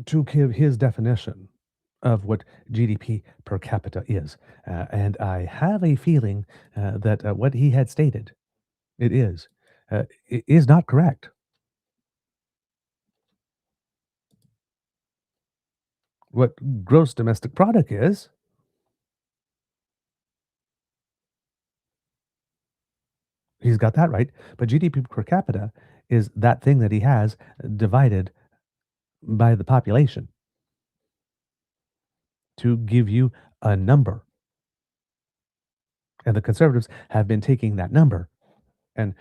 Speaker 2: to give his definition of what GDP per capita is. And I have a feeling that what he had stated, it is not correct. What gross domestic product is, he's got that right. But GDP per capita is that thing that he has divided by the population to give you a number. And the Conservatives have been taking that number and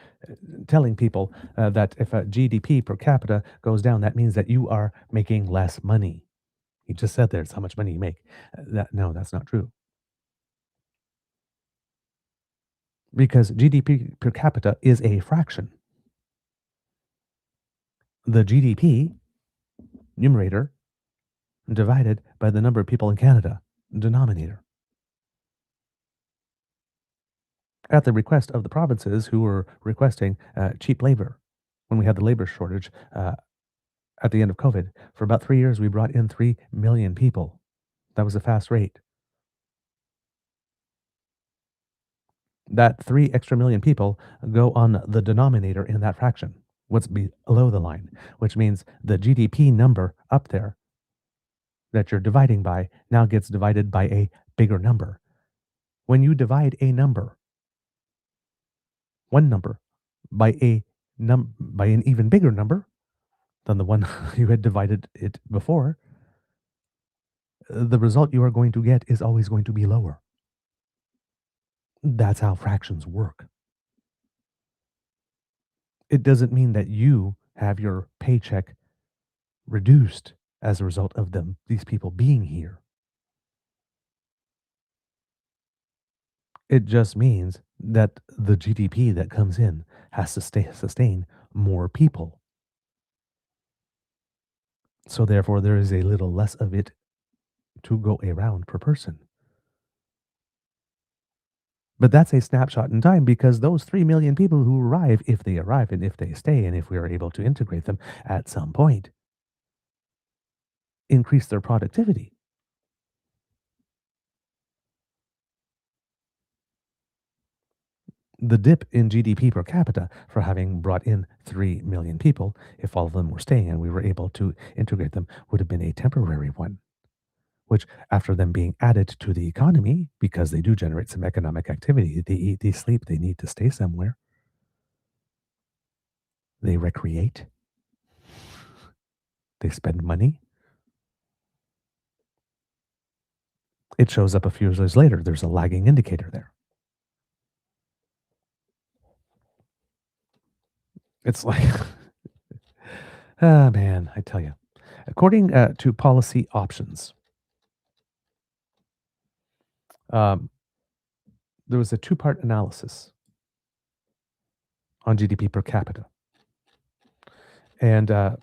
Speaker 2: telling people that if a GDP per capita goes down, that means that you are making less money. He just said there's how much money you make. No, that's not true. Because GDP per capita is a fraction. The GDP numerator divided by the number of people in Canada, denominator. At the request of the provinces who were requesting cheap labor when we had the labor shortage at the end of COVID. For about 3 years, we brought in 3 million people. That was a fast rate. That 3 extra million people go on the denominator in that fraction, what's below the line, which means the GDP number up there that you're dividing by now gets divided by a bigger number. When you divide a number, one number, by an even bigger number than the one you had divided it before, the result you are going to get is always going to be lower. That's how fractions work. It doesn't mean that you have your paycheck reduced as a result of these people being here. It just means that the GDP that comes in has to sustain more people. So therefore, there is a little less of it to go around per person. But that's a snapshot in time because those 3 million people who arrive, if they arrive and if they stay, and if we are able to integrate them at some point, increase their productivity. The dip in GDP per capita for having brought in 3 million people, if all of them were staying and we were able to integrate them, would have been a temporary one, which after them being added to the economy, because they do generate some economic activity, they eat, they sleep, they need to stay somewhere. They recreate. They spend money. It shows up a few years later. There's a lagging indicator there. It's like, ah, man, I tell you. According to policy options, there was a two-part analysis on GDP per capita. And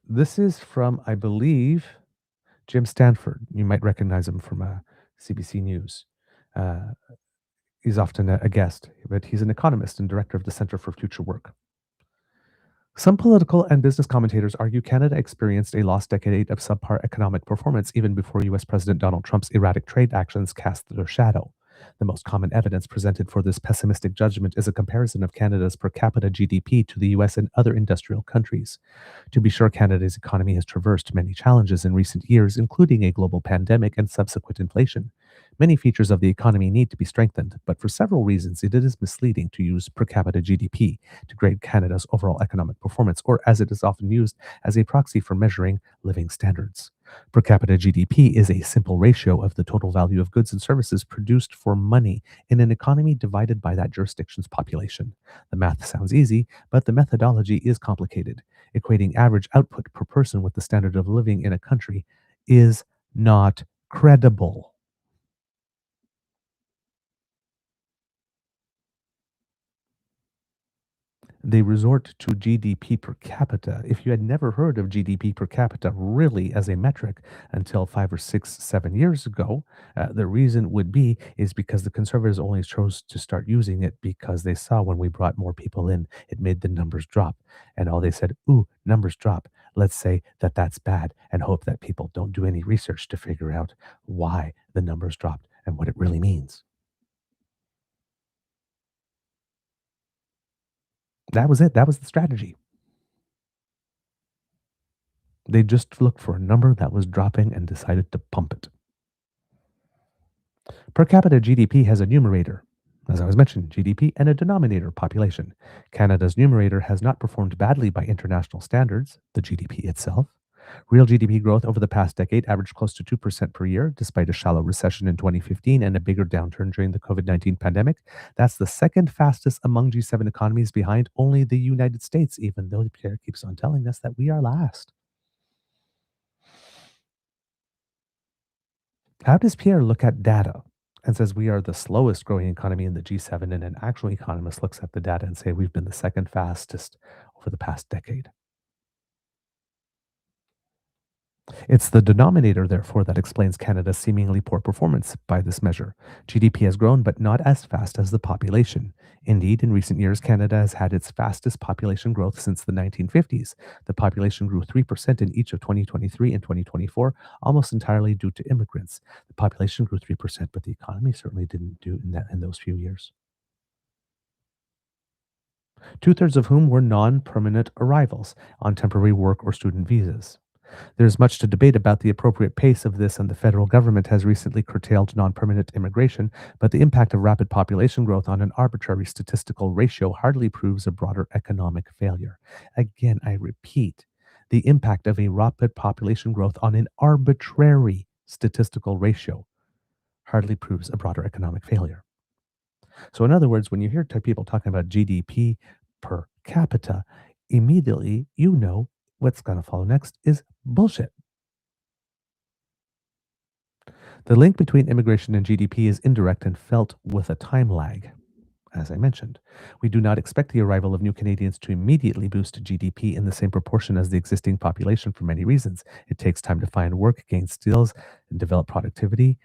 Speaker 2: this is from, I believe, Jim Stanford. You might recognize him from CBC News. He's often a guest, but he's an economist and director of the Center for Future Work. Some political and business commentators argue Canada experienced a lost decade of subpar economic performance even before U.S. President Donald Trump's erratic trade actions cast their shadow. The most common evidence presented for this pessimistic judgment is a comparison of Canada's per capita GDP to the US and other industrial countries. To be sure, Canada's economy has traversed many challenges in recent years, including a global pandemic and subsequent inflation. Many features of the economy need to be strengthened, but for several reasons it is misleading to use per capita GDP to grade Canada's overall economic performance, or as it is often used as a proxy for measuring living standards. Per capita GDP is a simple ratio of the total value of goods and services produced for money in an economy divided by that jurisdiction's population. The math sounds easy, but the methodology is complicated. Equating average output per person with the standard of living in a country is not credible. They resort to GDP per capita. If you had never heard of GDP per capita really as a metric until 5 or 6, 7 years ago, the reason would be is because the Conservatives only chose to start using it because they saw when we brought more people in, it made the numbers drop. And all they said, ooh, numbers drop. Let's say that that's bad and hope that people don't do any research to figure out why the numbers dropped and what it really means. That was it. That was the strategy. They just looked for a number that was dropping and decided to pump it. Per capita GDP has a numerator, as I was mentioning, GDP, and a denominator, population. Canada's numerator has not performed badly by international standards, the GDP itself. Real GDP growth over the past decade averaged close to 2% per year, despite a shallow recession in 2015 and a bigger downturn during the COVID-19 pandemic. That's the second fastest among G7 economies, behind only the United States, even though Pierre keeps on telling us that we are last. How does Pierre look at data and says we are the slowest growing economy in the G7, and an actual economist looks at the data and say we've been the second fastest over the past decade? It's the denominator, therefore, that explains Canada's seemingly poor performance by this measure. GDP has grown, but not as fast as the population. Indeed, in recent years, Canada has had its fastest population growth since the 1950s. The population grew 3% in each of 2023 and 2024, almost entirely due to immigrants. The population grew 3%, but the economy certainly didn't do in those few years. Two-thirds of whom were non-permanent arrivals on temporary work or student visas. There's much to debate about the appropriate pace of this, and the federal government has recently curtailed non-permanent immigration, but the impact of rapid population growth on an arbitrary statistical ratio hardly proves a broader economic failure. Again, I repeat, the impact of a rapid population growth on an arbitrary statistical ratio hardly proves a broader economic failure. So in other words, when you hear people talking about GDP per capita, immediately you know what's going to follow next is bullshit. The link between immigration and GDP is indirect and felt with a time lag. As I mentioned, we do not expect the arrival of new Canadians to immediately boost GDP in the same proportion as the existing population for many reasons. It takes time to find work, gain skills, and develop productivity,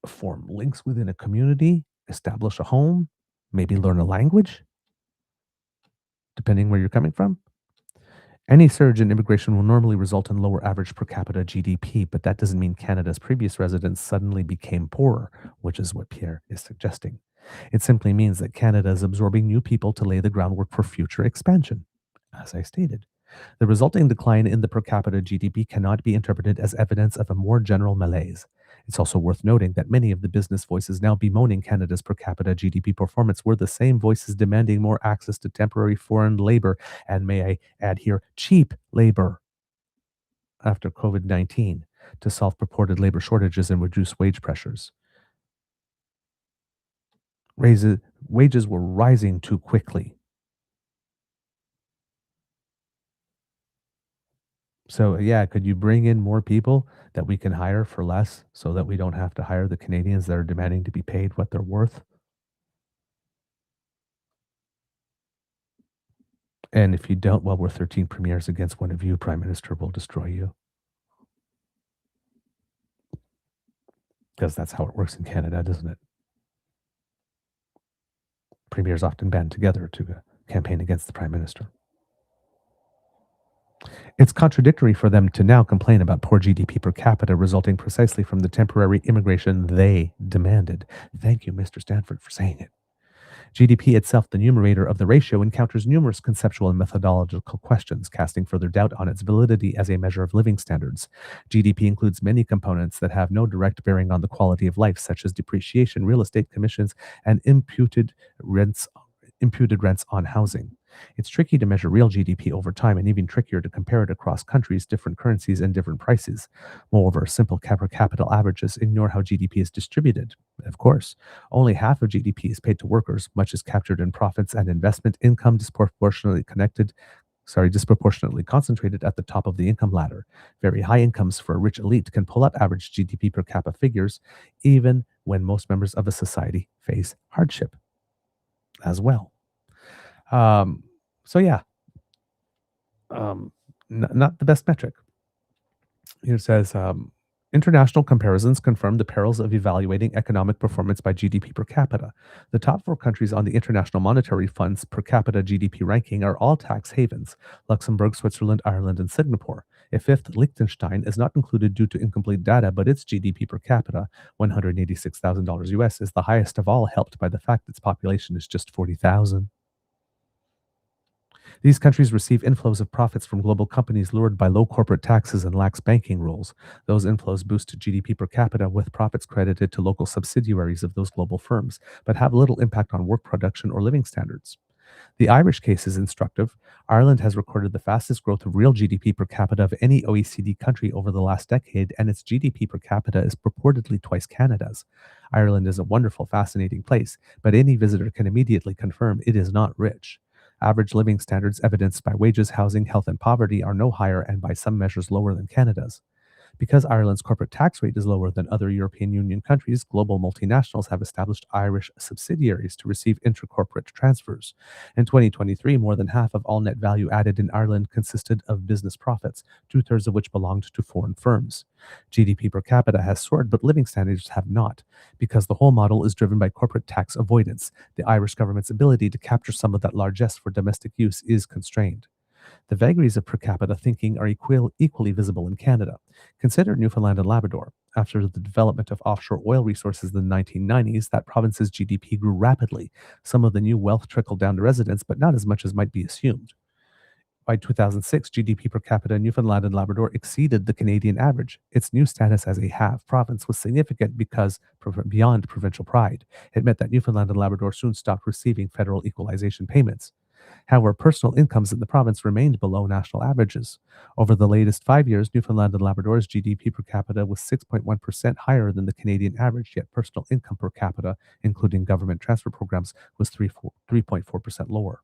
Speaker 2: form links within a community, establish a home, maybe learn a language, depending where you're coming from. Any surge in immigration will normally result in lower average per capita GDP, but that doesn't mean Canada's previous residents suddenly became poorer, which is what Pierre is suggesting. It simply means that Canada is absorbing new people to lay the groundwork for future expansion, as I stated. The resulting decline in the per capita GDP cannot be interpreted as evidence of a more general malaise. It's also worth noting that many of the business voices now bemoaning Canada's per capita GDP performance were the same voices demanding more access to temporary foreign labor, and may I add here, cheap labor, after COVID-19 to solve purported labor shortages and reduce wage pressures. Wages were rising too quickly. So, yeah, could you bring in more people that we can hire for less so that we don't have to hire the Canadians that are demanding to be paid what they're worth? And if you don't, well, we're 13 premiers against one of you, Prime Minister, will destroy you. Because that's how it works in Canada, doesn't it? Premiers often band together to campaign against the Prime Minister. It's contradictory for them to now complain about poor GDP per capita resulting precisely from the temporary immigration they demanded. Thank you, Mr. Stanford, for saying it. GDP itself, the numerator of the ratio, encounters numerous conceptual and methodological questions, casting further doubt on its validity as a measure of living standards. GDP includes many components that have no direct bearing on the quality of life, such as depreciation, real estate commissions, and imputed rents on housing. It's tricky to measure real GDP over time, and even trickier to compare it across countries, different currencies, and different prices. Moreover, simple per capita averages ignore how GDP is distributed. Of course, only half of GDP is paid to workers, much is captured in profits and investment income disproportionately concentrated at the top of the income ladder. Very high incomes for a rich elite can pull up average GDP per capita figures, even when most members of a society face hardship as well. So yeah, not the best metric. Here it says, international comparisons confirm the perils of evaluating economic performance by GDP per capita. The top 4 countries on the International Monetary Fund's per capita GDP ranking are all tax havens: Luxembourg, Switzerland, Ireland, and Singapore. A fifth, Liechtenstein, is not included due to incomplete data, but its GDP per capita, $186,000 US, is the highest of all, helped by the fact its population is just 40,000. These countries receive inflows of profits from global companies lured by low corporate taxes and lax banking rules. Those inflows boost GDP per capita, with profits credited to local subsidiaries of those global firms, but have little impact on work production or living standards. The Irish case is instructive. Ireland has recorded the fastest growth of real GDP per capita of any OECD country over the last decade, and its GDP per capita is purportedly twice Canada's. Ireland is a wonderful, fascinating place, but any visitor can immediately confirm it is not rich. Average living standards evidenced by wages, housing, health, and poverty are no higher and by some measures lower than Canada's. Because Ireland's corporate tax rate is lower than other European Union countries, global multinationals have established Irish subsidiaries to receive intra-corporate transfers. In 2023, more than half of all net value added in Ireland consisted of business profits, 2/3 of which belonged to foreign firms. GDP per capita has soared, but living standards have not, because the whole model is driven by corporate tax avoidance. The Irish government's ability to capture some of that largesse for domestic use is constrained. The vagaries of per capita thinking are equally visible in Canada. Consider Newfoundland and Labrador. After the development of offshore oil resources in the 1990s, that province's GDP grew rapidly. Some of the new wealth trickled down to residents, but not as much as might be assumed. By 2006, GDP per capita in Newfoundland and Labrador exceeded the Canadian average. Its new status as a half province was significant because, beyond provincial pride, it meant that Newfoundland and Labrador soon stopped receiving federal equalization payments. However, personal incomes in the province remained below national averages. Over the latest 5 years, Newfoundland and Labrador's GDP per capita was 6.1% higher than the Canadian average, yet personal income per capita, including government transfer programs, was 3.4% lower.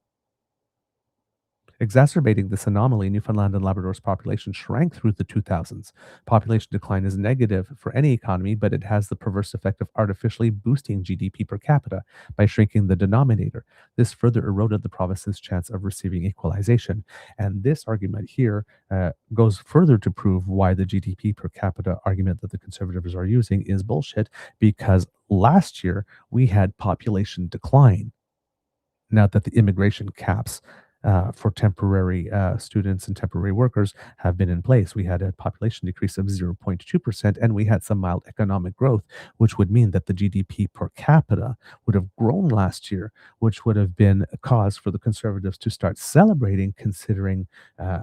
Speaker 2: Exacerbating this anomaly, Newfoundland and Labrador's population shrank through the 2000s. Population decline is negative for any economy, but it has the perverse effect of artificially boosting GDP per capita by shrinking the denominator. This further eroded the province's chance of receiving equalization. And this argument here goes further to prove why the GDP per capita argument that the Conservatives are using is bullshit, because last year we had population decline. Now that the immigration caps for temporary students and temporary workers have been in place, we had a population decrease of 0.2%, and we had some mild economic growth, which would mean that the GDP per capita would have grown last year, which would have been a cause for the Conservatives to start celebrating, considering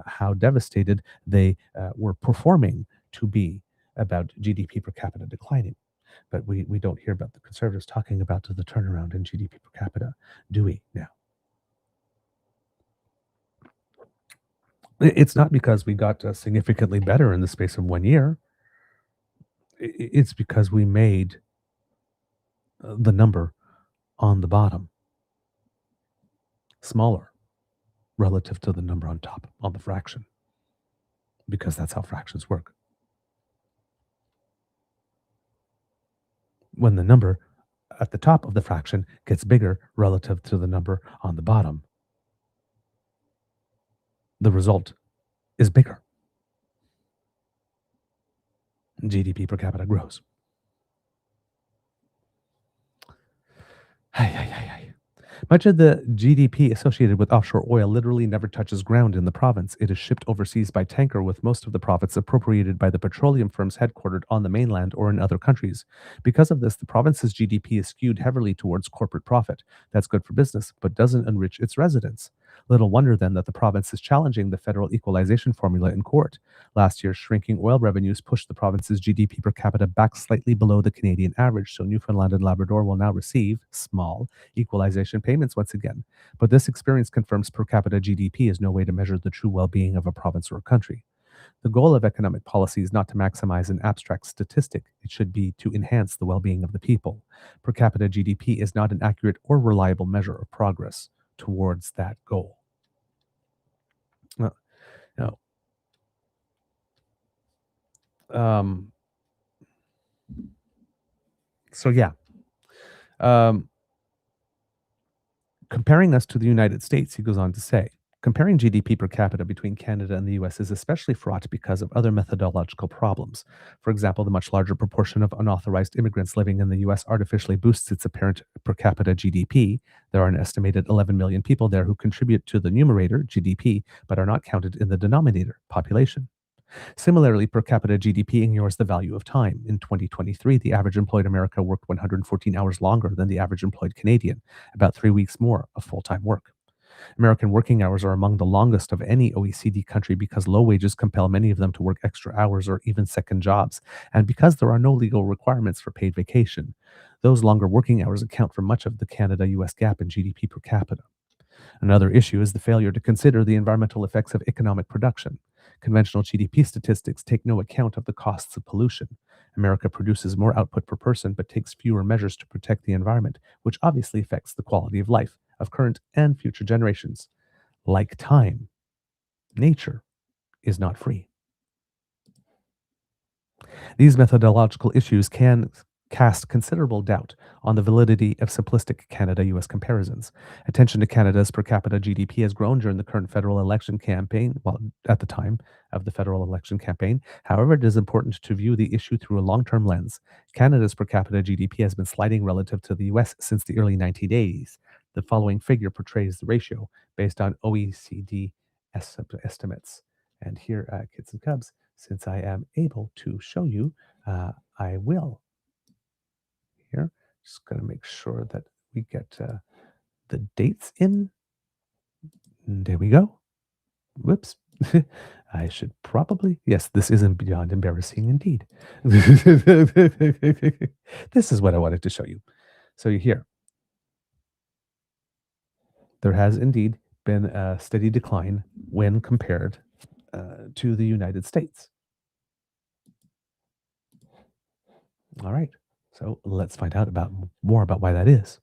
Speaker 2: how devastated they were performing to be about GDP per capita declining. But we don't hear about the Conservatives talking about the turnaround in GDP per capita, do we now? It's not because we got significantly better in the space of 1 year. It's because we made the number on the bottom smaller relative to the number on top, on the fraction, because that's how fractions work. When the number at the top of the fraction gets bigger relative to the number on the bottom, the result is bigger. GDP per capita grows. Much of the GDP associated with offshore oil literally never touches ground in the province. It is shipped overseas by tanker, with most of the profits appropriated by the petroleum firms headquartered on the mainland or in other countries. Because of this, the province's GDP is skewed heavily towards corporate profit. That's good for business, but doesn't enrich its residents. Little wonder then that the province is challenging the federal equalization formula in court. Last year's shrinking oil revenues pushed the province's GDP per capita back slightly below the Canadian average, so Newfoundland and Labrador will now receive small equalization payments once again. But this experience confirms per capita GDP is no way to measure the true well-being of a province or a country. The goal of economic policy is not to maximize an abstract statistic. It should be to enhance the well-being of the people. Per capita GDP is not an accurate or reliable measure of progress towards that goal. Comparing us to the United States, he goes on to say, comparing GDP per capita between Canada and the US is especially fraught because of other methodological problems. For example, the much larger proportion of unauthorized immigrants living in the US artificially boosts its apparent per capita GDP. There are an estimated 11 million people there who contribute to the numerator, GDP, but are not counted in the denominator, population. Similarly, per capita GDP ignores the value of time. In 2023, the average employed American worked 114 hours longer than the average employed Canadian, about 3 weeks more of full-time work. American working hours are among the longest of any OECD country because low wages compel many of them to work extra hours or even second jobs, and because there are no legal requirements for paid vacation. Those longer working hours account for much of the Canada-US gap in GDP per capita. Another issue is the failure to consider the environmental effects of economic production. Conventional GDP statistics take no account of the costs of pollution. America produces more output per person but takes fewer measures to protect the environment, which obviously affects the quality of life of current and future generations. Like time, nature is not free. These methodological issues can cast considerable doubt on the validity of simplistic Canada-US comparisons. Attention to Canada's per capita GDP has grown during the current federal election campaign, at the time of the federal election campaign. However, it is important to view the issue through a long-term lens. Canada's per capita GDP has been sliding relative to the US since the early 1980s. The following figure portrays the ratio based on OECD estimates. And here, kids and cubs, since I am able to show you, I will. Here, just going to make sure that we get the dates in. There we go. Whoops. I should probably, yes, this isn't beyond embarrassing indeed. This is what I wanted to show you. So here, there has indeed been a steady decline when compared to the United States. All right, so let's find out more about why that is.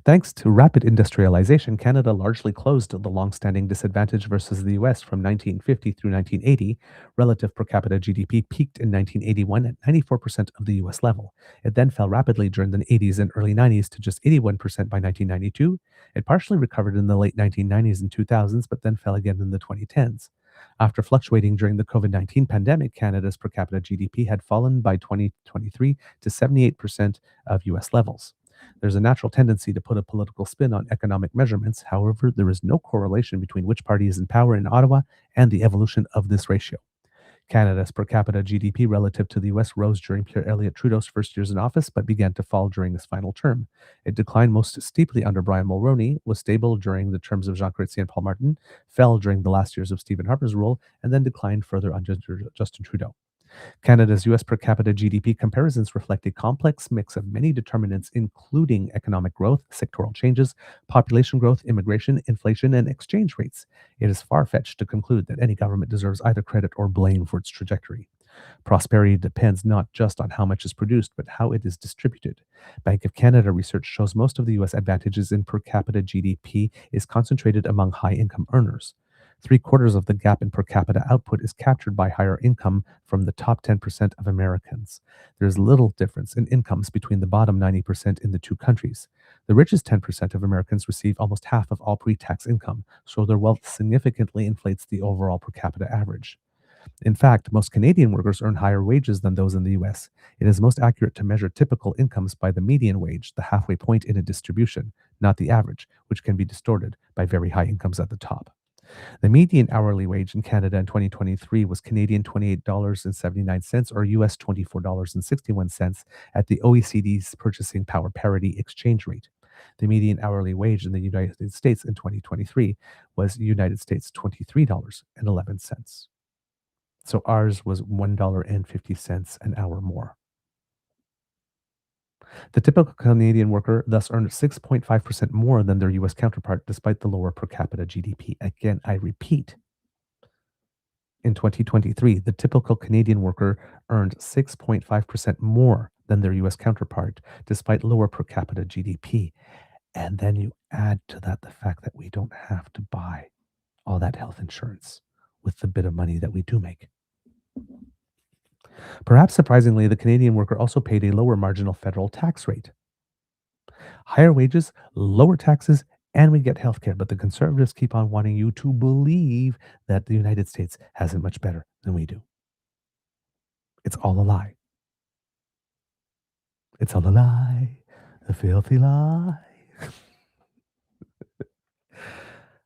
Speaker 2: Thanks to rapid industrialization, Canada largely closed the long-standing disadvantage versus the US from 1950 through 1980. Relative per capita GDP peaked in 1981 at 94% of the US level. It then fell rapidly during the 80s and early 90s to just 81% by 1992. It partially recovered in the late 1990s and 2000s, but then fell again in the 2010s. After fluctuating during the COVID-19 pandemic, Canada's per capita GDP had fallen by 2023 to 78% of US levels. There's a natural tendency to put a political spin on economic measurements. However, there is no correlation between which party is in power in Ottawa and the evolution of this ratio. Canada's per capita GDP relative to the US rose during Pierre Elliott Trudeau's first years in office, but began to fall during his final term. It declined most steeply under Brian Mulroney, was stable during the terms of Jean Chrétien and Paul Martin, fell during the last years of Stephen Harper's rule, and then declined further under Justin Trudeau. Canada's US per capita GDP comparisons reflect a complex mix of many determinants, including economic growth, sectoral changes, population growth, immigration, inflation, and exchange rates. It is far-fetched to conclude that any government deserves either credit or blame for its trajectory. Prosperity depends not just on how much is produced, but how it is distributed. Bank of Canada research shows most of the US advantages in per capita GDP is concentrated among high-income earners. 3/4 of the gap in per capita output is captured by higher income from the top 10% of Americans. There is little difference in incomes between the bottom 90% in the two countries. The richest 10% of Americans receive almost half of all pre-tax income, so their wealth significantly inflates the overall per capita average. In fact, most Canadian workers earn higher wages than those in the US. It is most accurate to measure typical incomes by the median wage, the halfway point in a distribution, not the average, which can be distorted by very high incomes at the top. The median hourly wage in Canada in 2023 was Canadian $28.79 or US $24.61 at the OECD's purchasing power parity exchange rate. The median hourly wage in the United States in 2023 was United States $23.11. So ours was $1.50 an hour more. The typical Canadian worker thus earned 6.5% more than their US counterpart despite the lower per capita GDP. Again, I repeat, in 2023, the typical Canadian worker earned 6.5% more than their US counterpart despite lower per capita GDP. And then you add to that the fact that we don't have to buy all that health insurance with the bit of money that we do make. Perhaps surprisingly, the Canadian worker also paid a lower marginal federal tax rate. Higher wages, lower taxes, and we get healthcare. But the conservatives keep on wanting you to believe that the United States has it much better than we do. It's all a lie. It's all a lie, a filthy lie.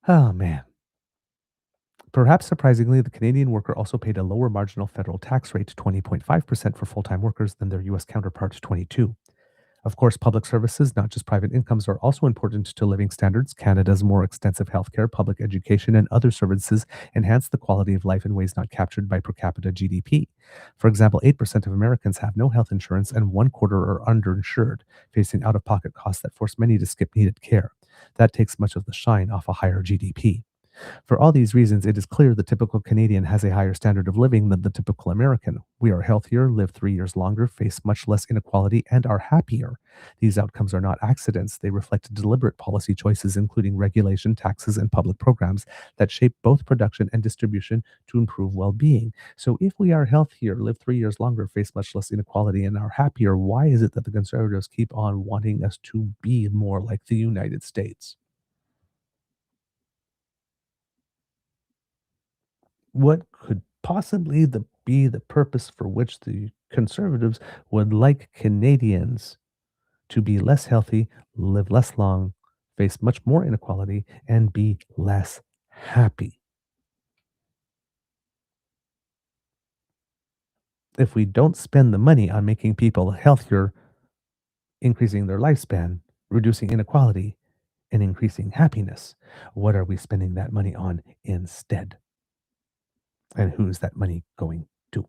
Speaker 2: Oh, man. Perhaps surprisingly, the Canadian worker also paid a lower marginal federal tax rate, 20.5% for full-time workers, than their US counterparts, 22%. Of course, public services, not just private incomes, are also important to living standards. Canada's more extensive healthcare, public education, and other services enhance the quality of life in ways not captured by per capita GDP. For example, 8% of Americans have no health insurance and 1/4 are underinsured, facing out-of-pocket costs that force many to skip needed care. That takes much of the shine off a higher GDP. For all these reasons, it is clear the typical Canadian has a higher standard of living than the typical American. We are healthier, live 3 years longer, face much less inequality, and are happier. These outcomes are not accidents. They reflect deliberate policy choices, including regulation, taxes, and public programs that shape both production and distribution to improve well-being. So if we are healthier, live 3 years longer, face much less inequality, and are happier, why is it that the conservatives keep on wanting us to be more like the United States? What could possibly be the purpose for which the conservatives would like Canadians to be less healthy, live less long, face much more inequality, and be less happy? If we don't spend the money on making people healthier, increasing their lifespan, reducing inequality, and increasing happiness, what are we spending that money on instead? And who is that money going to?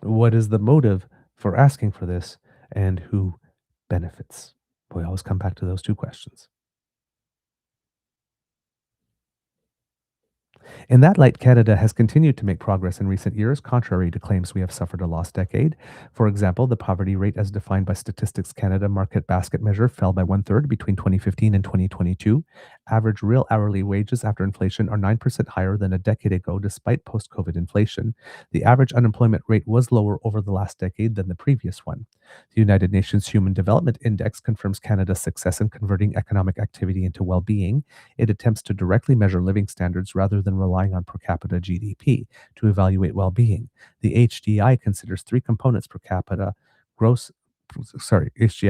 Speaker 2: What is the motive for asking for this, and who benefits? We always come back to those two questions. In that light, Canada has continued to make progress in recent years, contrary to claims we have suffered a lost decade. For example, the poverty rate as defined by Statistics Canada market basket measure fell by 1/3 between 2015 and 2022. Average real hourly wages after inflation are 9% higher than a decade ago, despite post-COVID inflation. The average unemployment rate was lower over the last decade than the previous one. The United Nations Human Development Index confirms Canada's success in converting economic activity into well-being. It attempts to directly measure living standards rather than relying on per capita GDP to evaluate well-being. The HDI considers three components: HDI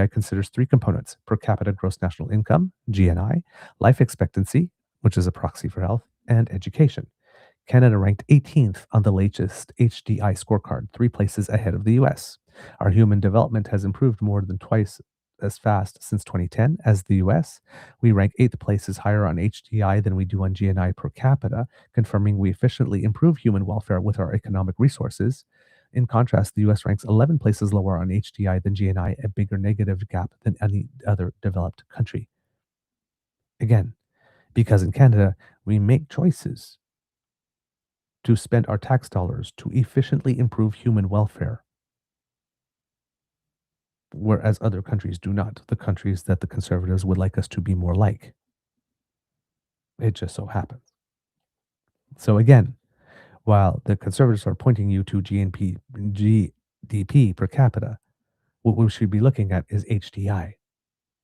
Speaker 2: considers three components: per capita gross national income, GNI, life expectancy, which is a proxy for health, and education. Canada ranked 18th on the latest HDI scorecard, 3 places ahead of the US. Our human development has improved more than twice as fast since 2010 as the US. We rank 8th places higher on HDI than we do on GNI per capita, confirming we efficiently improve human welfare with our economic resources. In contrast, the US ranks 11 places lower on HDI than GNI, a bigger negative gap than any other developed country. Again, because in Canada, we make choices to spend our tax dollars to efficiently improve human welfare, whereas other countries do not, the countries that the Conservatives would like us to be more like. It just so happens. So again, while the Conservatives are pointing you to GDP per capita, what we should be looking at is HDI.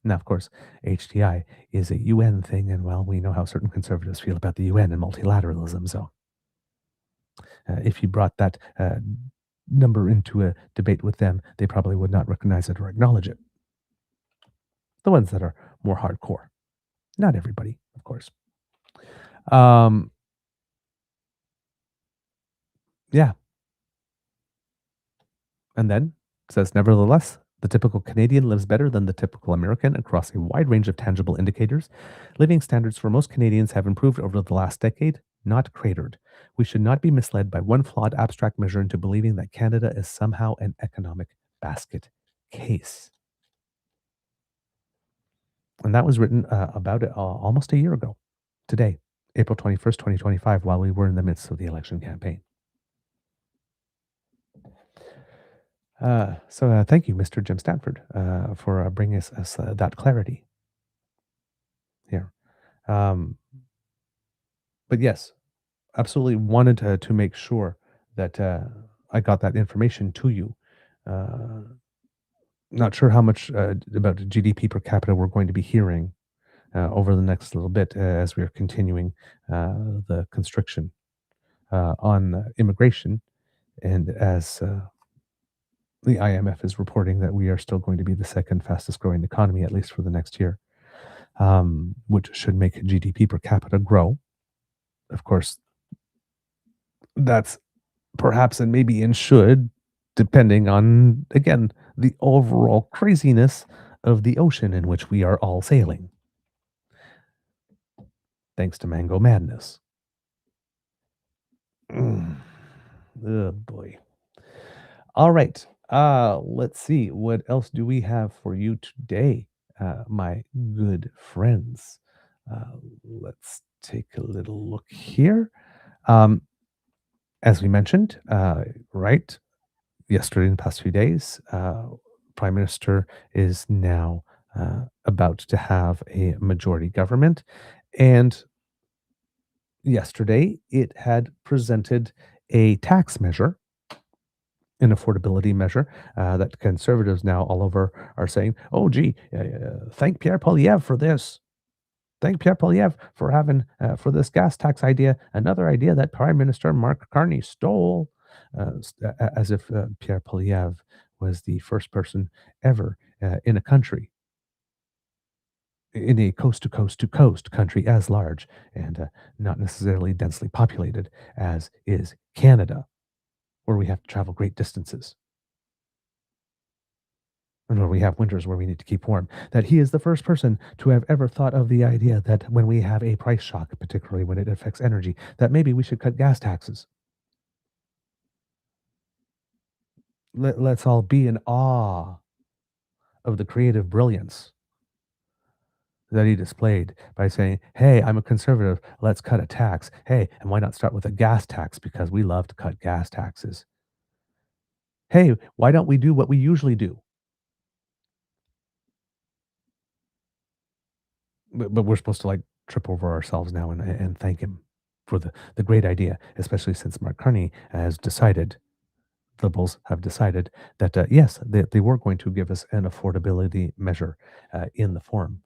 Speaker 2: Now, of course, HDI is a UN thing, and well, we know how certain Conservatives feel about the UN and multilateralism, so if you brought that number into a debate with them, they probably would not recognize it or acknowledge it. The ones that are more hardcore. Not everybody, of course. Yeah. And then it says, nevertheless, the typical Canadian lives better than the typical American across a wide range of tangible indicators. Living standards for most Canadians have improved over the last decade, not cratered. We should not be misled by one flawed abstract measure into believing that Canada is somehow an economic basket case. And that was written about it almost a year ago, today, April 21st, 2025, while we were in the midst of the election campaign. So thank you, Mr. Jim Stanford, for bringing us that clarity here. But yes, absolutely wanted to make sure that I got that information to you. Not sure how much about GDP per capita we're going to be hearing over the next little bit as we are continuing the constriction on immigration, and as the IMF is reporting that we are still going to be the second fastest growing economy, at least for the next year, which should make GDP per capita grow. Of course, that's perhaps and maybe and should, depending on, again, the overall craziness of the ocean in which we are all sailing. Thanks to Mango Madness. Oh boy. All right. Let's see. What else do we have for you today, my good friends? Let's take a little look here. As we mentioned, right, yesterday in the past few days, Prime Minister is now about to have a majority government. And yesterday, it had presented a tax measure, an affordability measure that Conservatives now all over are saying, oh, gee, thank Pierre Poilievre for this. Thank Pierre Poilievre for having, for this gas tax idea, another idea that Prime Minister Mark Carney stole, as if Pierre Poilievre was the first person ever in a country, in a coast to coast to coast country as large and not necessarily densely populated as is Canada, where we have to travel great distances, and where we have winters where we need to keep warm, that he is the first person to have ever thought of the idea that when we have a price shock, particularly when it affects energy, that maybe we should cut gas taxes. Let's all be in awe of the creative brilliance that he displayed by saying, hey, I'm a conservative, let's cut a tax. Hey, and why not start with a gas tax because we love to cut gas taxes. Hey, why don't we do what we usually do? But we're supposed to like trip over ourselves now and thank him for the great idea, especially since Mark Carney has decided, Liberals have decided that, yes, they were going to give us an affordability measure in the form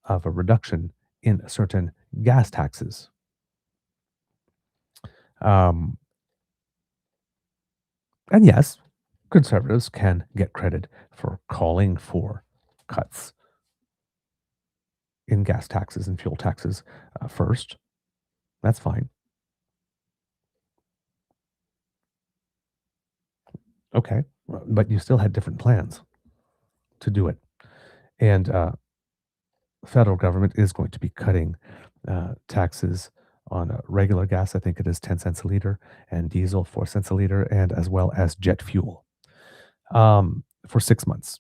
Speaker 2: of a reduction in certain gas taxes. Um, and yes, conservatives can get credit for calling for cuts in gas taxes and fuel taxes first. That's fine. Okay. But you still had different plans to do it. And federal government is going to be cutting taxes on regular gas. I think it is 10 cents a liter, and diesel 4 cents a liter, and as well as jet fuel for 6 months.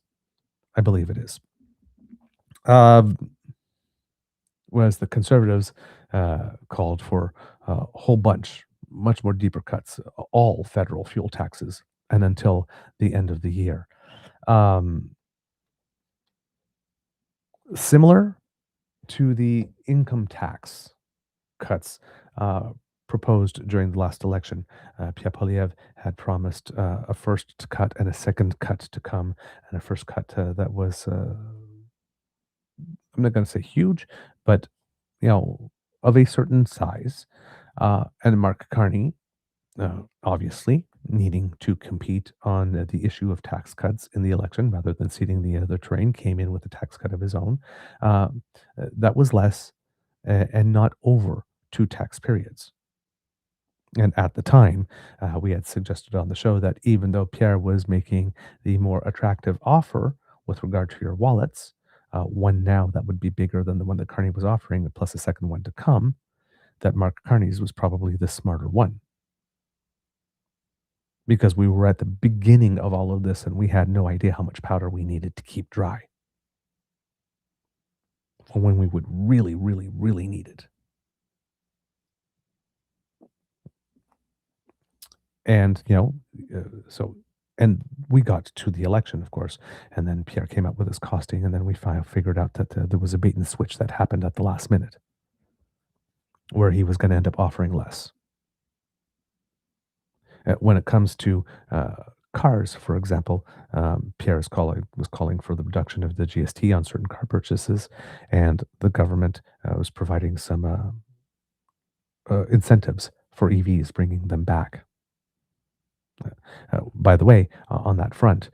Speaker 2: I believe it is. Whereas the conservatives called for a whole bunch, much more deeper cuts, all federal fuel taxes, and until the end of the year. Similar to the income tax cuts proposed during the last election. Pierre had promised a first cut and a second cut to come, and a first cut that was, I'm not going to say huge, but of a certain size. And Mark Carney, obviously needing to compete on the issue of tax cuts in the election rather than ceding the other train, came in with a tax cut of his own. That was less and not over 2 tax periods. And at the time, we had suggested on the show that even though Pierre was making the more attractive offer with regard to your wallets, one now that would be bigger than the one that Carney was offering, plus a second one to come, that Mark Carney's was probably the smarter one. Because we were at the beginning of all of this and we had no idea how much powder we needed to keep dry. For when we would really, really, really need it. And, and we got to the election, of course, and then Pierre came up with his costing, and then we figured out that there was a bait and switch that happened at the last minute, where he was going to end up offering less. When it comes to cars, for example, Pierre was calling for the reduction of the GST on certain car purchases, and the government was providing some incentives for EVs, bringing them back. By the way, on that front,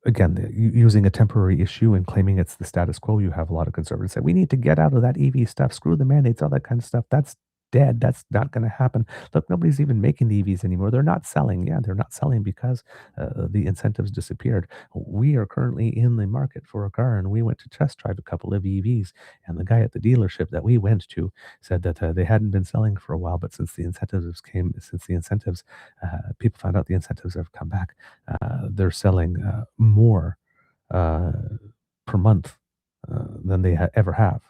Speaker 2: again, using a temporary issue and claiming it's the status quo, you have a lot of conservatives say, we need to get out of that EV stuff, screw the mandates, all that kind of stuff. That's dead. That's not going to happen. Look, nobody's even making the EVs anymore. They're not selling. Yeah, they're not selling because the incentives disappeared. We are currently in the market for a car, and we went to test drive a couple of EVs, and the guy at the dealership that we went to said that they hadn't been selling for a while, but since the incentives people found out the incentives have come back, they're selling more per month than they ever have.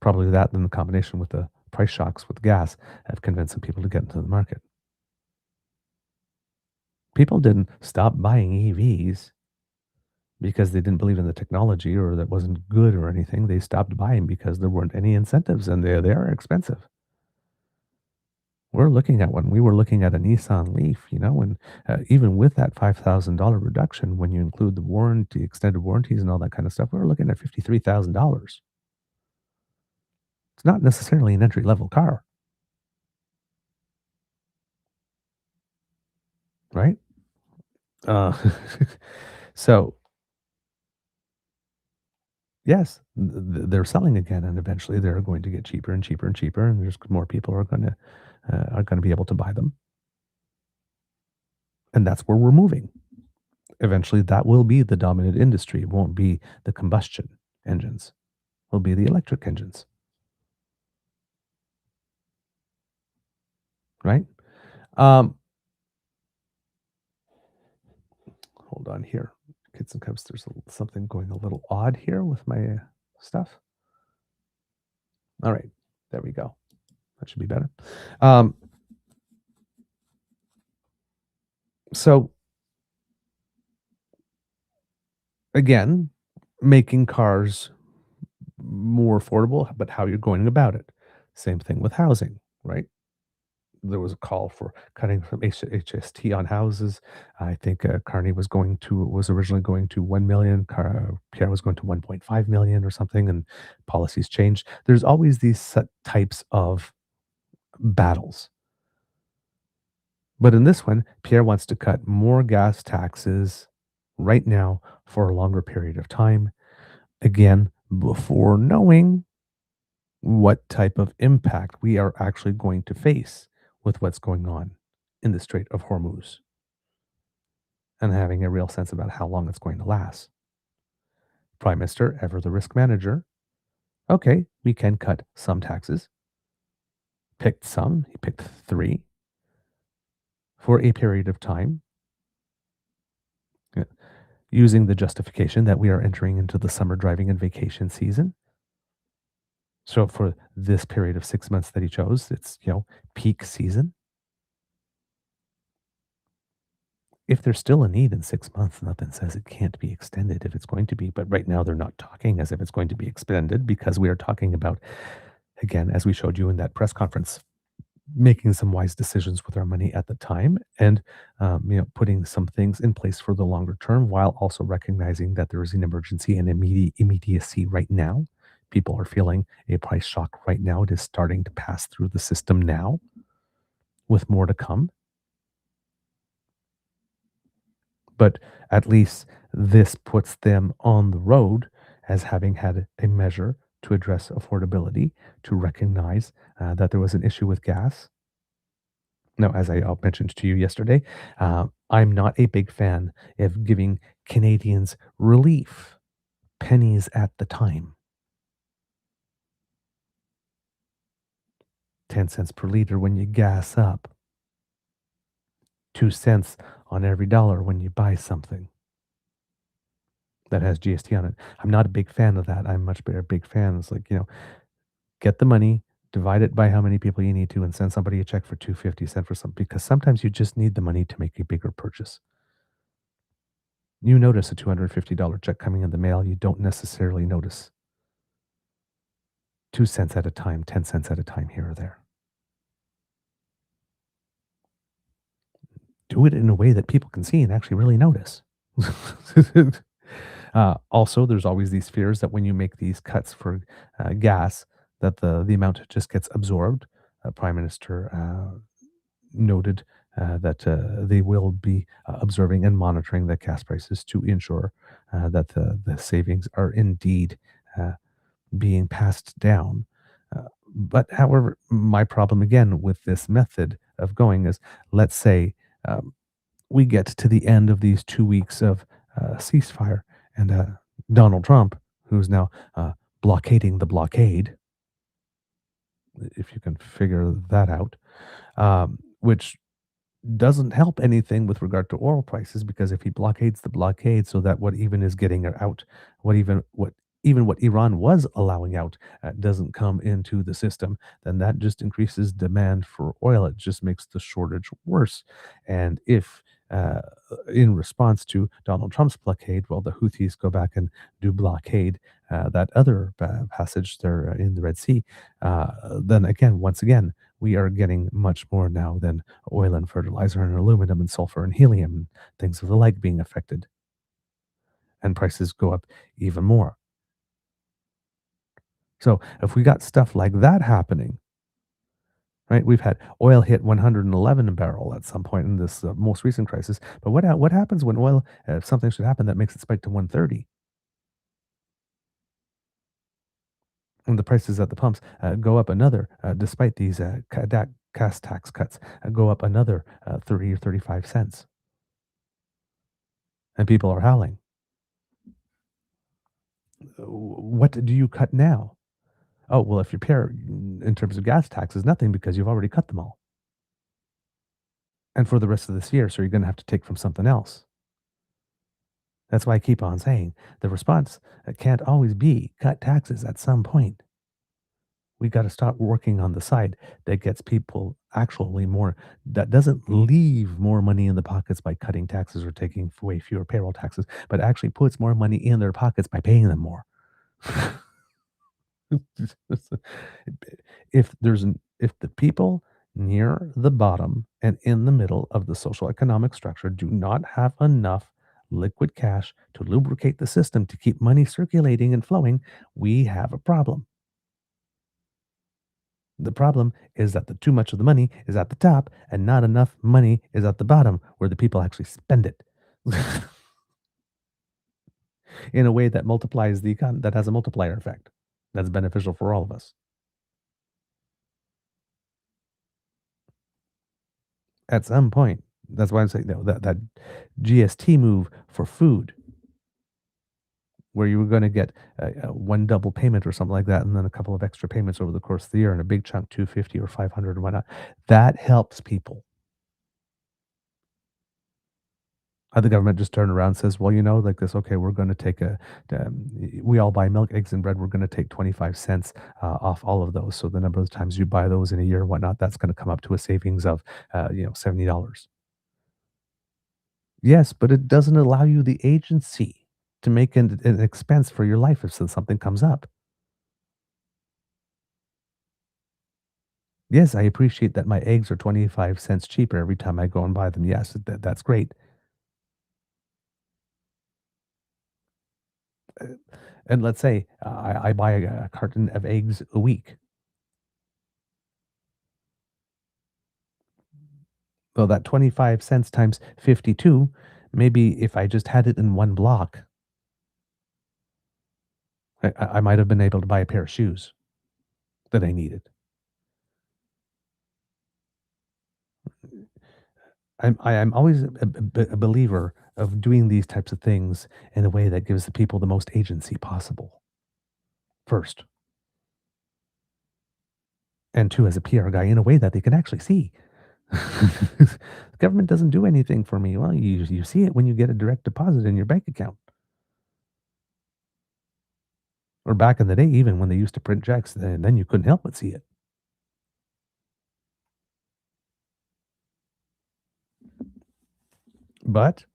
Speaker 2: Probably that, then the combination with the price shocks with gas, have convinced some people to get into the market. People didn't stop buying EVs because they didn't believe in the technology or that wasn't good or anything. They stopped buying because there weren't any incentives, and they are expensive. We're looking at one. We were looking at a Nissan Leaf, and even with that $5,000 reduction, when you include the warranty, extended warranties, and all that kind of stuff, we were looking at $53,000. It's not necessarily an entry-level car, right? So, yes, they're selling again, and eventually they're going to get cheaper and cheaper and cheaper, and there's more people are going to be able to buy them, and that's where we're moving. Eventually, that will be the dominant industry. It won't be the combustion engines; it'll be the electric engines, right? Hold on here. kids and cubs, there's something going a little odd here with my stuff. All right, there we go. That should be better. So again, making cars more affordable, but how you're going about it. Same thing with housing, right? There was a call for cutting from HST on houses. I think Carney was originally going to 1 million. Pierre was going to 1.5 million or something, and policies changed. There's always these set types of battles. But in this one, Pierre wants to cut more gas taxes right now for a longer period of time. Again, before knowing what type of impact we are actually going to face with what's going on in the Strait of Hormuz and having a real sense about how long it's going to last. Prime Minister, ever the risk manager, okay, we can cut some taxes. Picked some, he picked 3 for a period of time, using the justification that we are entering into the summer driving and vacation season. So for this period of 6 months that he chose, it's, peak season. If there's still a need in 6 months, nothing says it can't be extended if it's going to be. But right now they're not talking as if it's going to be extended because we are talking about, again, as we showed you in that press conference, making some wise decisions with our money at the time and, putting some things in place for the longer term while also recognizing that there is an emergency and immediacy right now. People are feeling a price shock right now. It is starting to pass through the system now with more to come. But at least this puts them on the road as having had a measure to address affordability, to recognize that there was an issue with gas. Now, as I mentioned to you yesterday, I'm not a big fan of giving Canadians relief, pennies at the time. 10 cents per liter when you gas up. 2 cents on every dollar when you buy something that has GST on it. I'm not a big fan of that. I'm much better big fan. It's like, get the money, divide it by how many people you need to, and send somebody a check for $2.50, send for something, because sometimes you just need the money to make a bigger purchase. You notice a $250 check coming in the mail, you don't necessarily notice 2 cents at a time, 10 cents at a time here or there. Do it in a way that people can see and actually really notice. Also, there's always these fears that when you make these cuts for gas, that the amount just gets absorbed. Prime Minister noted that they will be observing and monitoring the gas prices to ensure that the savings are indeed being passed down. But however, my problem again with this method of going is, let's say we get to the end of these 2 weeks of ceasefire and Donald Trump, who's now blockading the blockade, if you can figure that out, which doesn't help anything with regard to oil prices, because if he blockades the blockade so that what even is getting out, what Iran was allowing out doesn't come into the system, then that just increases demand for oil. It just makes the shortage worse. And if in response to Donald Trump's blockade, well, the Houthis go back and do blockade that other passage there in the Red Sea, then again, once again, we are getting much more now than oil and fertilizer and aluminum and sulfur and helium and things of the like being affected. And prices go up even more. So if we got stuff like that happening, right? We've had oil hit 111 a barrel at some point in this most recent crisis. But what happens when oil, if something should happen that makes it spike to 130? And the prices at the pumps go up another, despite these gas tax cuts, go up another 30 or 35 cents. And people are howling. What do you cut now? Oh, well, if your pair in terms of gas tax is nothing because you've already cut them all. And for the rest of this year, so you're going to have to take from something else. That's why I keep on saying the response can't always be cut taxes at some point. We got to start working on the side that gets people actually more, that doesn't leave more money in the pockets by cutting taxes or taking away fewer payroll taxes, but actually puts more money in their pockets by paying them more. If the people near the bottom and in the middle of the social economic structure do not have enough liquid cash to lubricate the system to keep money circulating and flowing, we have a problem. The problem is that too much of the money is at the top and not enough money is at the bottom where the people actually spend it in a way that multiplies the that has a multiplier effect that's beneficial for all of us. At some point, that's why I'm saying that GST move for food, where you were going to get one double payment or something like that, and then a couple of extra payments over the course of the year, and a big chunk, 250 or 500 or whatnot. That helps people. The government just turned around and says, well, like this, okay, we're going to take we all buy milk, eggs, and bread. We're going to take 25 cents off all of those. So the number of times you buy those in a year and whatnot, that's going to come up to a savings of, $70. Yes, but it doesn't allow you the agency to make an expense for your life if something comes up. Yes, I appreciate that my eggs are 25 cents cheaper every time I go and buy them. Yes, that's great. And let's say I buy a carton of eggs a week. Well, that 25 cents times 52, maybe if I just had it in one block, I might have been able to buy a pair of shoes that I needed. I am always a believer of doing these types of things in a way that gives the people the most agency possible. First, and two, as a PR guy, in a way that they can actually see. The government doesn't do anything for me. Well, you see it when you get a direct deposit in your bank account. Or back in the day, even when they used to print checks, then you couldn't help but see it. But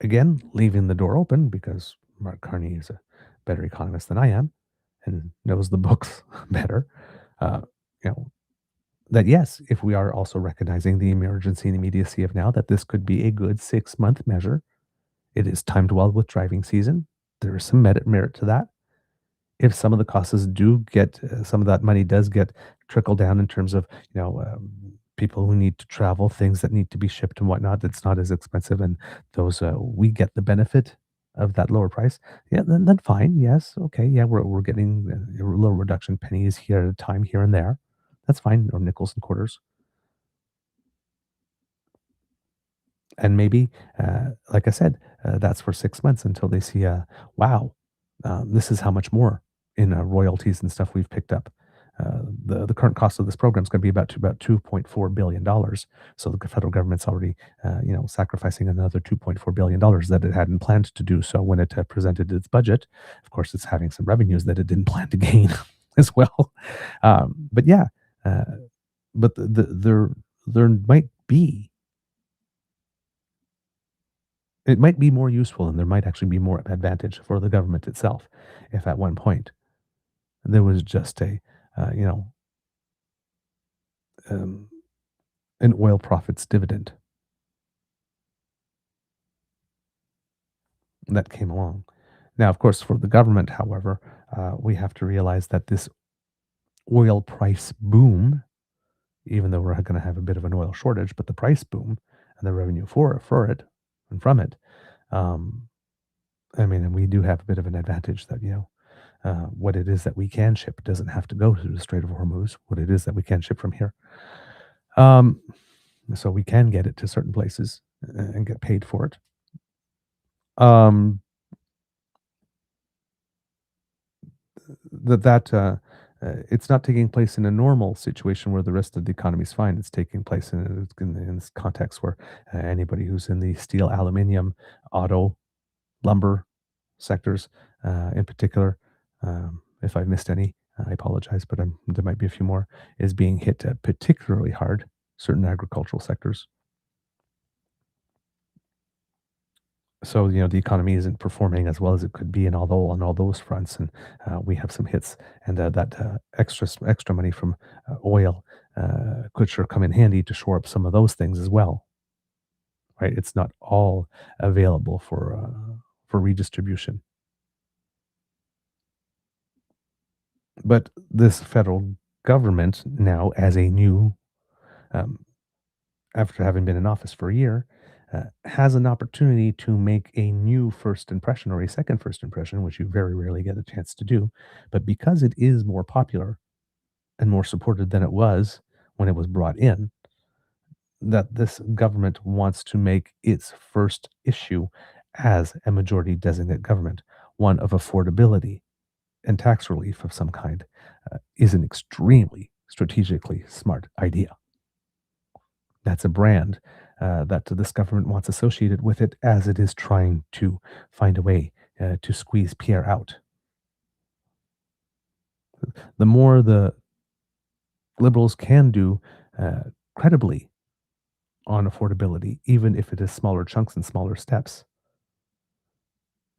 Speaker 2: again, leaving the door open because Mark Carney is a better economist than I am and knows the books better. Uh, you know, that yes, if we are also recognizing the emergency and immediacy of now, that this could be a good 6-month measure. It is timed well with driving season. There is some merit to that. If some of the costs do get, some of that money does get trickled down in terms of, people who need to travel, things that need to be shipped and whatnot, that's not as expensive, and those we get the benefit of that lower price. Yeah, then fine. Yes, okay. Yeah, we're getting a little reduction, pennies here at a time, here and there. That's fine, or nickels and quarters. And maybe, like I said, that's for 6 months until they see, wow, this is how much more in royalties and stuff we've picked up. The current cost of this program is going to be about $2.4 billion. So the federal government's already, sacrificing another $2.4 billion that it hadn't planned to do. So when it presented its budget, of course, it's having some revenues that it didn't plan to gain as well. But yeah, but there might be. It might be more useful, and there might actually be more advantage for the government itself if at one point there was just um, an oil profits dividend that came along. Now, of course, for the government, however, we have to realize that this oil price boom, even though we're going to have a bit of an oil shortage, but the price boom and the revenue for it and from it, and we do have a bit of an advantage that, what it is that we can ship doesn't have to go through the Strait of Hormuz, what it is that we can ship from here. So we can get it to certain places and get paid for it. It's not taking place in a normal situation where the rest of the economy is fine. It's taking place in this context where anybody who's in the steel, aluminum, auto, lumber sectors in particular. If I've missed any, I apologize, but there might be a few more, is being hit particularly hard, certain agricultural sectors. So, the economy isn't performing as well as it could be on all those fronts, and we have some hits, and that extra money from oil could sure come in handy to shore up some of those things as well, right? It's not all available for redistribution. But this federal government now, as a new, um, after having been in office for a year, has an opportunity to make a new first impression or a second first impression, which you very rarely get a chance to do. But because it is more popular and more supported than it was when it was brought in, that this government wants to make its first issue as a majority designate government one of affordability and tax relief of some kind, is an extremely strategically smart idea. That's a brand that this government wants associated with it as it is trying to find a way to squeeze Pierre out. The more the Liberals can do credibly on affordability, even if it is smaller chunks and smaller steps,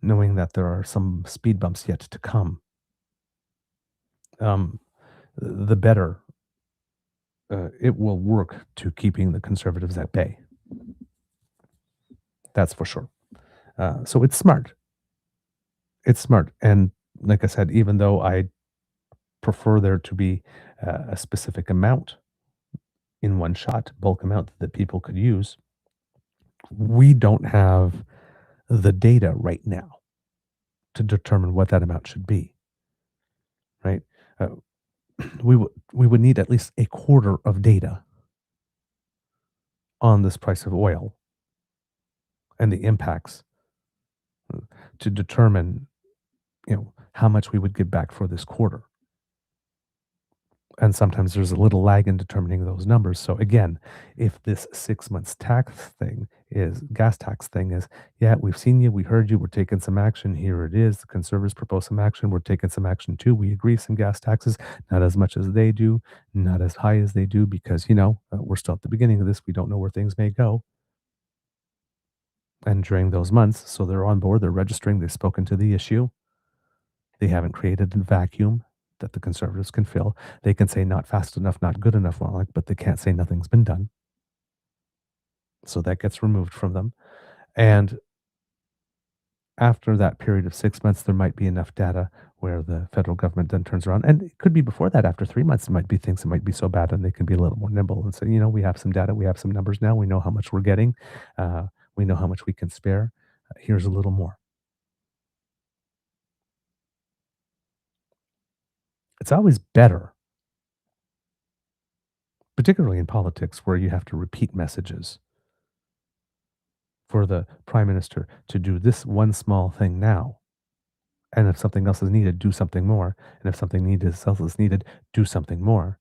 Speaker 2: knowing that there are some speed bumps yet to come, the better it will work to keeping the Conservatives at bay. That's for sure. So it's smart. It's smart. And like I said, even though I prefer there to be a specific amount in one shot, bulk amount that people could use, we don't have the data right now to determine what that amount should be, right? We would need at least a quarter of data on this price of oil and the impacts to determine, how much we would give back for this quarter. And sometimes there's a little lag in determining those numbers. So again, if this 6 months gas tax thing is, yeah, we've seen you, we heard you, we're taking some action, here it is, the Conservatives propose some action, we're taking some action too, we agree some gas taxes, not as much as they do, not as high as they do, because, we're still at the beginning of this, we don't know where things may go. And during those months, so they're on board, they're registering, they've spoken to the issue, they haven't created a vacuum that the Conservatives can fill. They can say not fast enough, not good enough, but they can't say nothing's been done. So that gets removed from them. And after that period of 6 months, there might be enough data where the federal government then turns around. And it could be before that, after 3 months, there might be things that might be so bad and they can be a little more nimble and say, we have some data, we have some numbers now, we know how much we're getting, we know how much we can spare. Here's a little more. It's always better, particularly in politics, where you have to repeat messages, for the prime minister to do this one small thing now. And if something else is needed, do something more. And if something else is needed, do something more.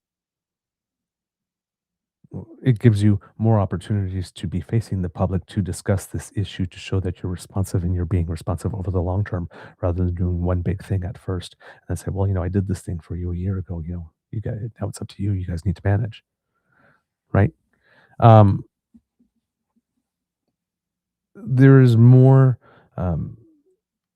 Speaker 2: It gives you more opportunities to be facing the public to discuss this issue, to show that you're responsive and you're being responsive over the long term, rather than doing one big thing at first and then say, well, I did this thing for you a year ago. You guys, now it's up to you. You guys need to manage, right? There is more.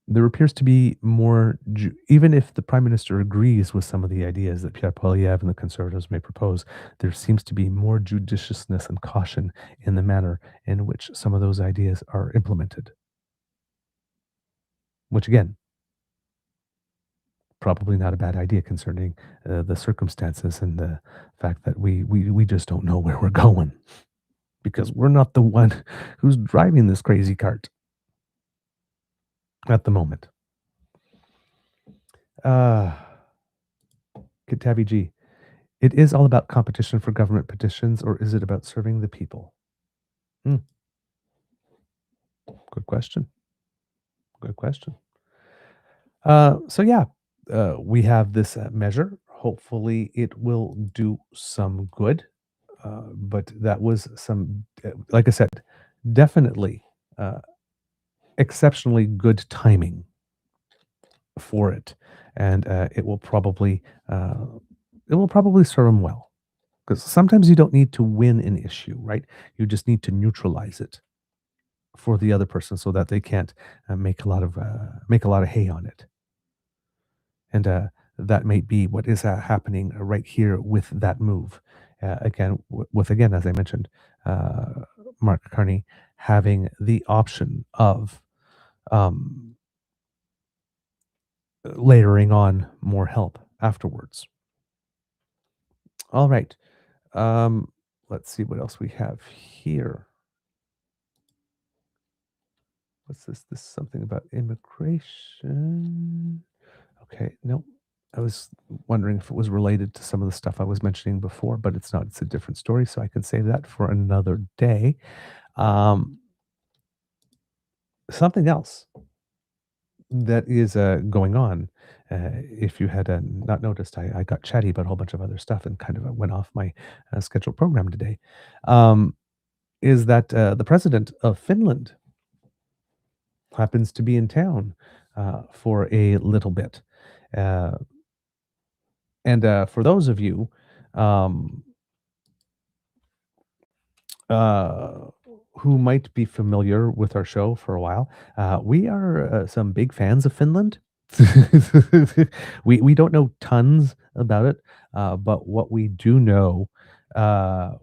Speaker 2: There appears to be more, even if the prime minister agrees with some of the ideas that Pierre Poilievre and the Conservatives may propose, there seems to be more judiciousness and caution in the manner in which some of those ideas are implemented. Which, again, probably not a bad idea concerning the circumstances and the fact that we just don't know where we're going, because we're not the one who's driving this crazy cart at the moment. Kitabi G. It is all about competition for government petitions, or is it about serving the people? Good question. Good question. So yeah, we have this measure. Hopefully it will do some good. But that was some, like I said, definitely exceptionally good timing for it, and it will probably serve him well. Because sometimes you don't need to win an issue, right? You just need to neutralize it for the other person so that they can't make a lot of hay on it. And that may be what is happening right here with that move. Again, as I mentioned, Mark Carney having the option of um, layering on more help afterwards. All right. Let's see what else we have here. What's this? This is something about immigration. Okay, no. I was wondering if it was related to some of the stuff I was mentioning before, but it's not. It's a different story, so I can save that for another day. Something else that is going on. If you had not noticed, I got chatty about a whole bunch of other stuff and kind of went off my scheduled program today. Is that the President of Finland happens to be in town for a little bit. And for those of you who might be familiar with our show for a while, we are some big fans of Finland. We don't know tons about it, but what we do know,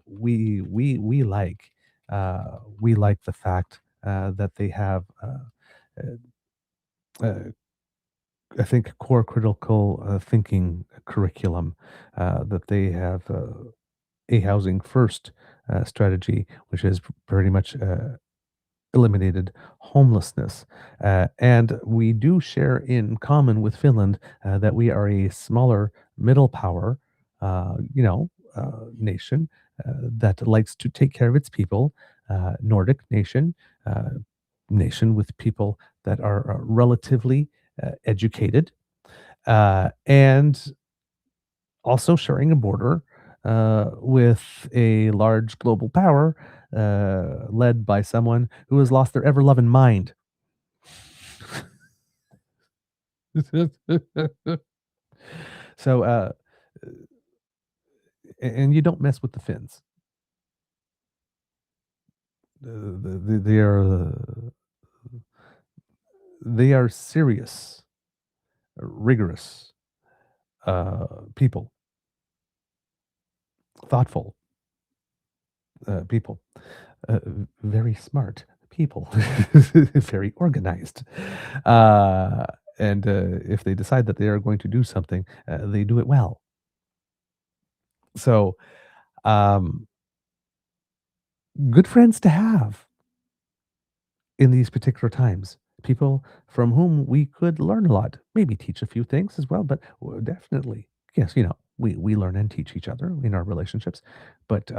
Speaker 2: we like the fact that they have I think core critical thinking curriculum, that they have a housing first strategy, which has pretty much eliminated homelessness. And we do share in common with Finland that we are a smaller middle power, nation that likes to take care of its people, Nordic nation, nation with people that are relatively educated, and also sharing a border with a large global power led by someone who has lost their ever loving mind. So, and you don't mess with the Finns. They are serious, rigorous people, thoughtful people, very smart people, very organized. And if they decide that they are going to do something, they do it well. So, good friends to have in these particular times. People from whom we could learn a lot, maybe teach a few things as well, but definitely, yes, we learn and teach each other in our relationships, but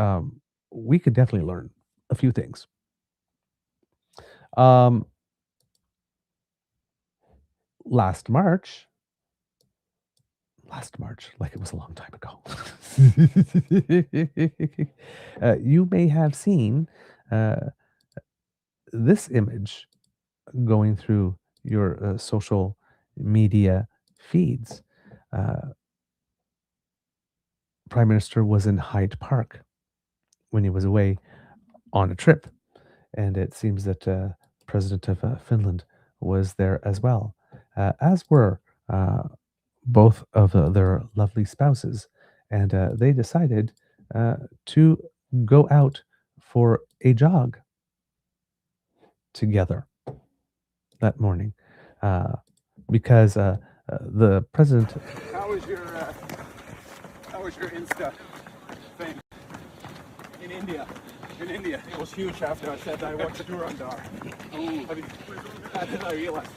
Speaker 2: we could definitely learn a few things. Last March, like it was a long time ago, you may have seen this image going through your social media feeds. Prime Minister was in Hyde Park when he was away on a trip, and it seems that President of Finland was there as well, as were both of their lovely spouses, and they decided to go out for a jog together that morning, because the president.
Speaker 5: How was your Insta thing in India? In India, it was huge after I said I watched Durandar. How did I realize?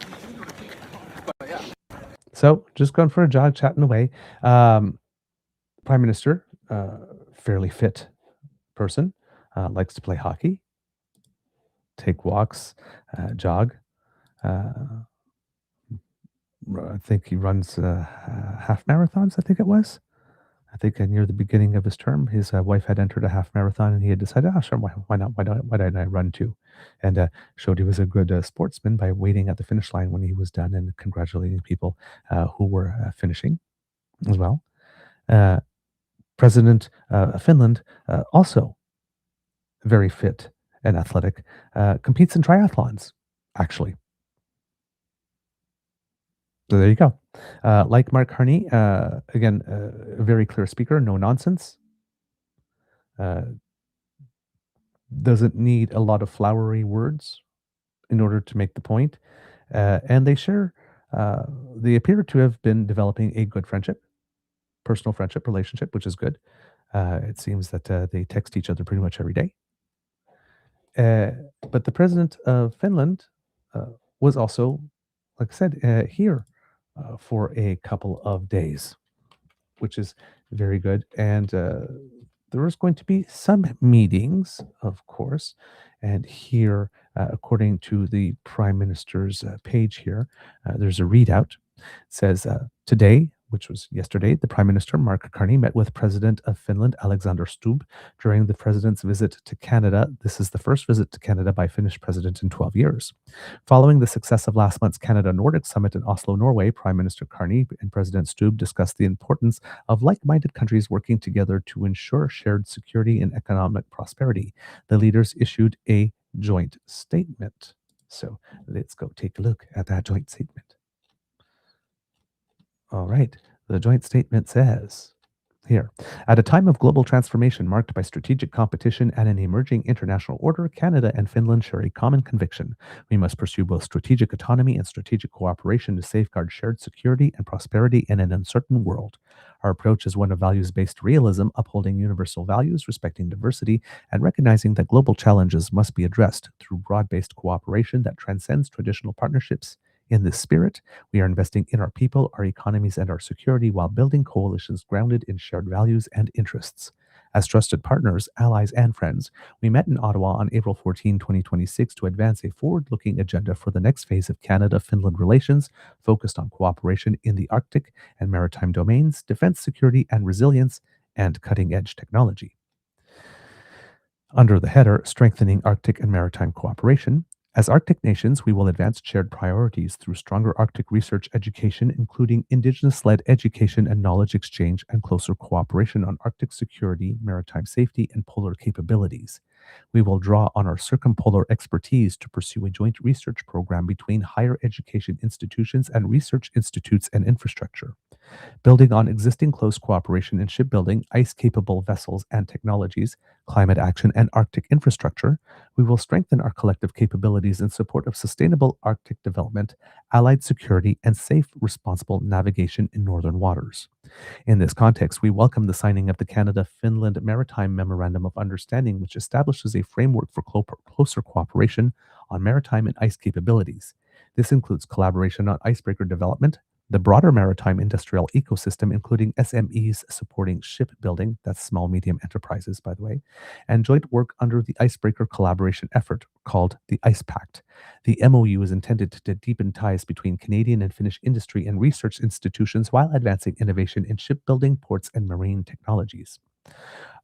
Speaker 5: But yeah.
Speaker 2: So just going for a jog, chatting away. Prime Minister, fairly fit person, likes to play hockey, take walks, jog. I think he runs half marathons, I think it was. I think near the beginning of his term, his wife had entered a half marathon, and he had decided, sure, why not? Why didn't I run too? And showed he was a good sportsman by waiting at the finish line when he was done and congratulating people who were finishing as well. President of Finland, also very fit and athletic, competes in triathlons, actually. So there you go. Like Mark Carney, again, a very clear speaker, no nonsense. Doesn't need a lot of flowery words in order to make the point. And they appear to have been developing a good friendship, personal friendship, relationship, which is good. It seems that they text each other pretty much every day. But the president of Finland was also, like I said, here for a couple of days, which is very good. And there is going to be some meetings, of course. And here, according to the Prime Minister's page here, there's a readout. It says, today, which was yesterday, the Prime Minister Mark Carney met with President of Finland Alexander Stubb during the president's visit to Canada. This is the first visit to Canada by a Finnish president in 12 years. Following the success of last month's Canada-Nordic Summit in Oslo, Norway, Prime Minister Carney and President Stubb discussed the importance of like-minded countries working together to ensure shared security and economic prosperity. The leaders issued a joint statement. So let's go take a look at that joint statement. All right. The joint statement says here, at a time of global transformation marked by strategic competition and an emerging international order, Canada and Finland share a common conviction. We must pursue both strategic autonomy and strategic cooperation to safeguard shared security and prosperity in an uncertain world. Our approach is one of values-based realism, upholding universal values, respecting diversity, and recognizing that global challenges must be addressed through broad-based cooperation that transcends traditional partnerships. In this spirit, we are investing in our people, our economies, and our security while building coalitions grounded in shared values and interests. As trusted partners, allies, and friends, we met in Ottawa on April 14, 2026 to advance a forward-looking agenda for the next phase of Canada-Finland relations focused on cooperation in the Arctic and maritime domains, defense, security, and resilience, and cutting-edge technology. Under the header, Strengthening Arctic and Maritime Cooperation, as Arctic nations, we will advance shared priorities through stronger Arctic research education, including Indigenous-led education and knowledge exchange, and closer cooperation on Arctic security, maritime safety, and polar capabilities. We will draw on our circumpolar expertise to pursue a joint research program between higher education institutions and research institutes and infrastructure. Building on existing close cooperation in shipbuilding, ice-capable vessels and technologies, climate action, and Arctic infrastructure, we will strengthen our collective capabilities in support of sustainable Arctic development, allied security, and safe, responsible navigation in northern waters. In this context, we welcome the signing of the Canada-Finland Maritime Memorandum of Understanding, which establishes a framework for closer cooperation on maritime and ice capabilities. This includes collaboration on icebreaker development, the broader maritime industrial ecosystem, including SMEs supporting shipbuilding, that's small, medium enterprises, by the way, and joint work under the icebreaker collaboration effort called the Ice Pact. The MOU is intended to deepen ties between Canadian and Finnish industry and research institutions while advancing innovation in shipbuilding, ports, and marine technologies.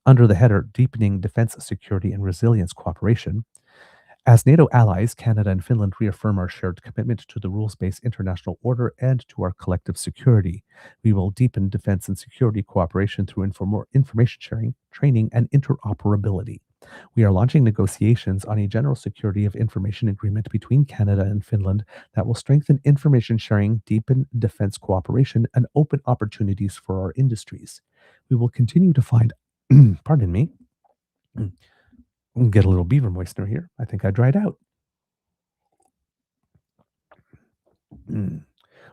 Speaker 2: Under the header, Deepening Defense, Security, and Resilience Cooperation, as NATO allies, Canada and Finland reaffirm our shared commitment to the rules-based international order and to our collective security. We will deepen defense and security cooperation through information sharing, training, and interoperability. We are launching negotiations on a general security of information agreement between Canada and Finland that will strengthen information sharing, deepen defense cooperation, and open opportunities for our industries. We will continue to find, pardon me, get a little beaver moistener here. I think I dried out.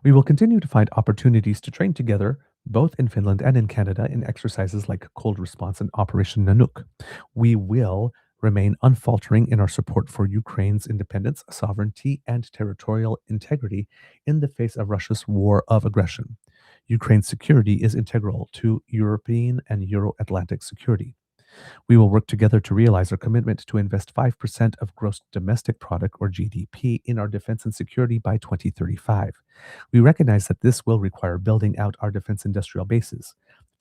Speaker 2: We will continue to find opportunities to train together, both in Finland and in Canada, in exercises like Cold Response and Operation Nanook. We will remain unfaltering in our support for Ukraine's independence, sovereignty, and territorial integrity in the face of Russia's war of aggression. Ukraine's security is integral to European and Euro-Atlantic security. We will work together to realize our commitment to invest 5% of gross domestic product, or GDP, in our defense and security by 2035. We recognize that this will require building out our defense industrial bases.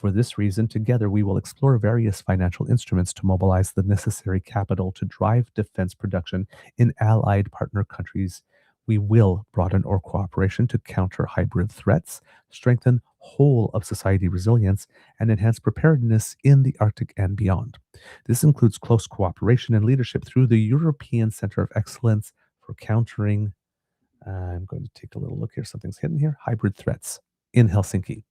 Speaker 2: For this reason, together we will explore various financial instruments to mobilize the necessary capital to drive defense production in allied partner countries. We will broaden our cooperation to counter hybrid threats, strengthen whole of society resilience, and enhance preparedness in the Arctic and beyond. This includes close cooperation and leadership through the European Center of Excellence for countering, I'm going to take a little look here, something's hidden here, hybrid threats in Helsinki.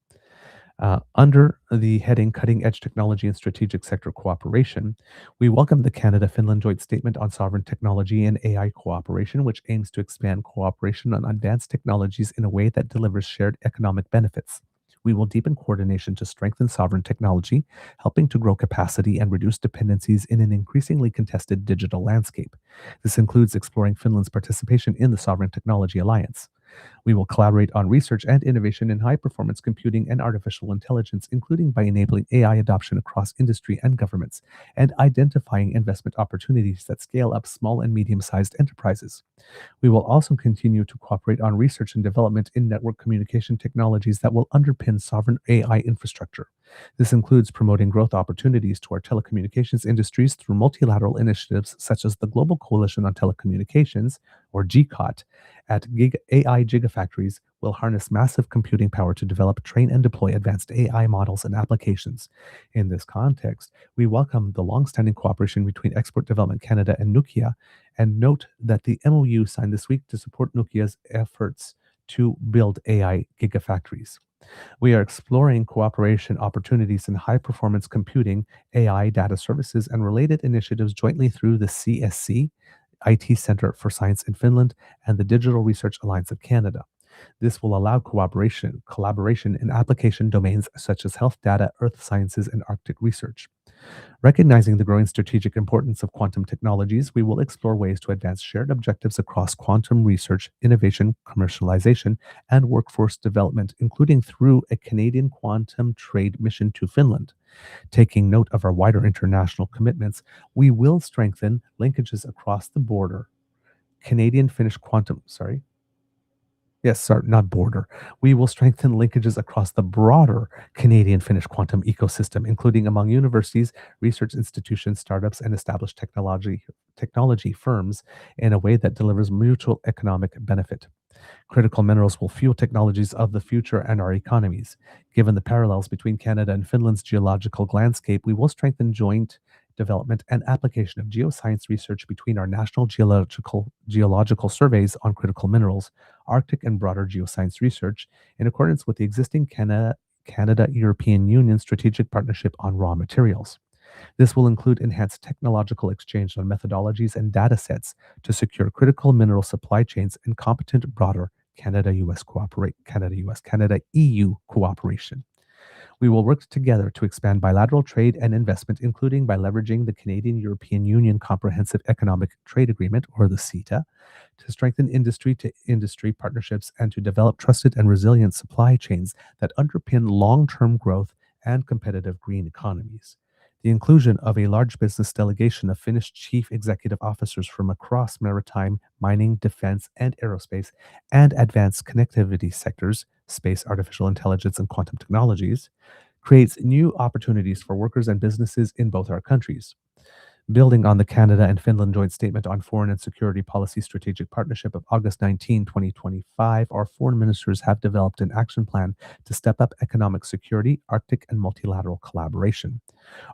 Speaker 2: Under the heading Cutting Edge Technology and Strategic Sector Cooperation, we welcome the Canada-Finland Joint Statement on Sovereign Technology and AI Cooperation, which aims to expand cooperation on advanced technologies in a way that delivers shared economic benefits. We will deepen coordination to strengthen sovereign technology, helping to grow capacity and reduce dependencies in an increasingly contested digital landscape. This includes exploring Finland's participation in the Sovereign Technology Alliance. We will collaborate on research and innovation in high-performance computing and artificial intelligence, including by enabling AI adoption across industry and governments, and identifying investment opportunities that scale up small and medium-sized enterprises. We will also continue to cooperate on research and development in network communication technologies that will underpin sovereign AI infrastructure. This includes promoting growth opportunities to our telecommunications industries through multilateral initiatives such as the Global Coalition on Telecommunications, or GCOT, at AI gigafactories will harness massive computing power to develop, train, and deploy advanced AI models and applications. In this context, we welcome the long-standing cooperation between Export Development Canada and Nokia, and note that the MOU signed this week to support Nokia's efforts to build AI gigafactories. We are exploring cooperation opportunities in high-performance computing, AI data services, and related initiatives jointly through the CSC, IT Center for Science in Finland, and the Digital Research Alliance of Canada. This will allow collaboration in application domains such as health data, earth sciences, and Arctic research. Recognizing the growing strategic importance of quantum technologies, we will explore ways to advance shared objectives across quantum research, innovation, commercialization, and workforce development, including through a Canadian quantum trade mission to Finland. Taking note of our wider international commitments, we will strengthen linkages across the border. We will strengthen linkages across the broader Canadian-Finnish quantum ecosystem, including among universities, research institutions, startups, and established technology firms in a way that delivers mutual economic benefit. Critical minerals will fuel technologies of the future and our economies. Given the parallels between Canada and Finland's geological landscape, we will strengthen joint development and application of geoscience research between our national geological surveys on critical minerals, Arctic and broader geoscience research, in accordance with the existing Canada-European Union strategic partnership on raw materials. This will include enhanced technological exchange on methodologies and data sets to secure critical mineral supply chains and competent broader Canada-EU cooperation. We will work together to expand bilateral trade and investment, including by leveraging the Canadian-European Union Comprehensive Economic Trade Agreement, or the CETA, to strengthen industry-to-industry partnerships and to develop trusted and resilient supply chains that underpin long-term growth and competitive green economies. The inclusion of a large business delegation of Finnish chief executive officers from across maritime, mining, defense, and aerospace, and advanced connectivity sectors, space, artificial intelligence, and quantum technologies, creates new opportunities for workers and businesses in both our countries. Building on the Canada and Finland Joint Statement on Foreign and Security Policy Strategic Partnership of August 19, 2025, our foreign ministers have developed an action plan to step up economic security, Arctic, and multilateral collaboration.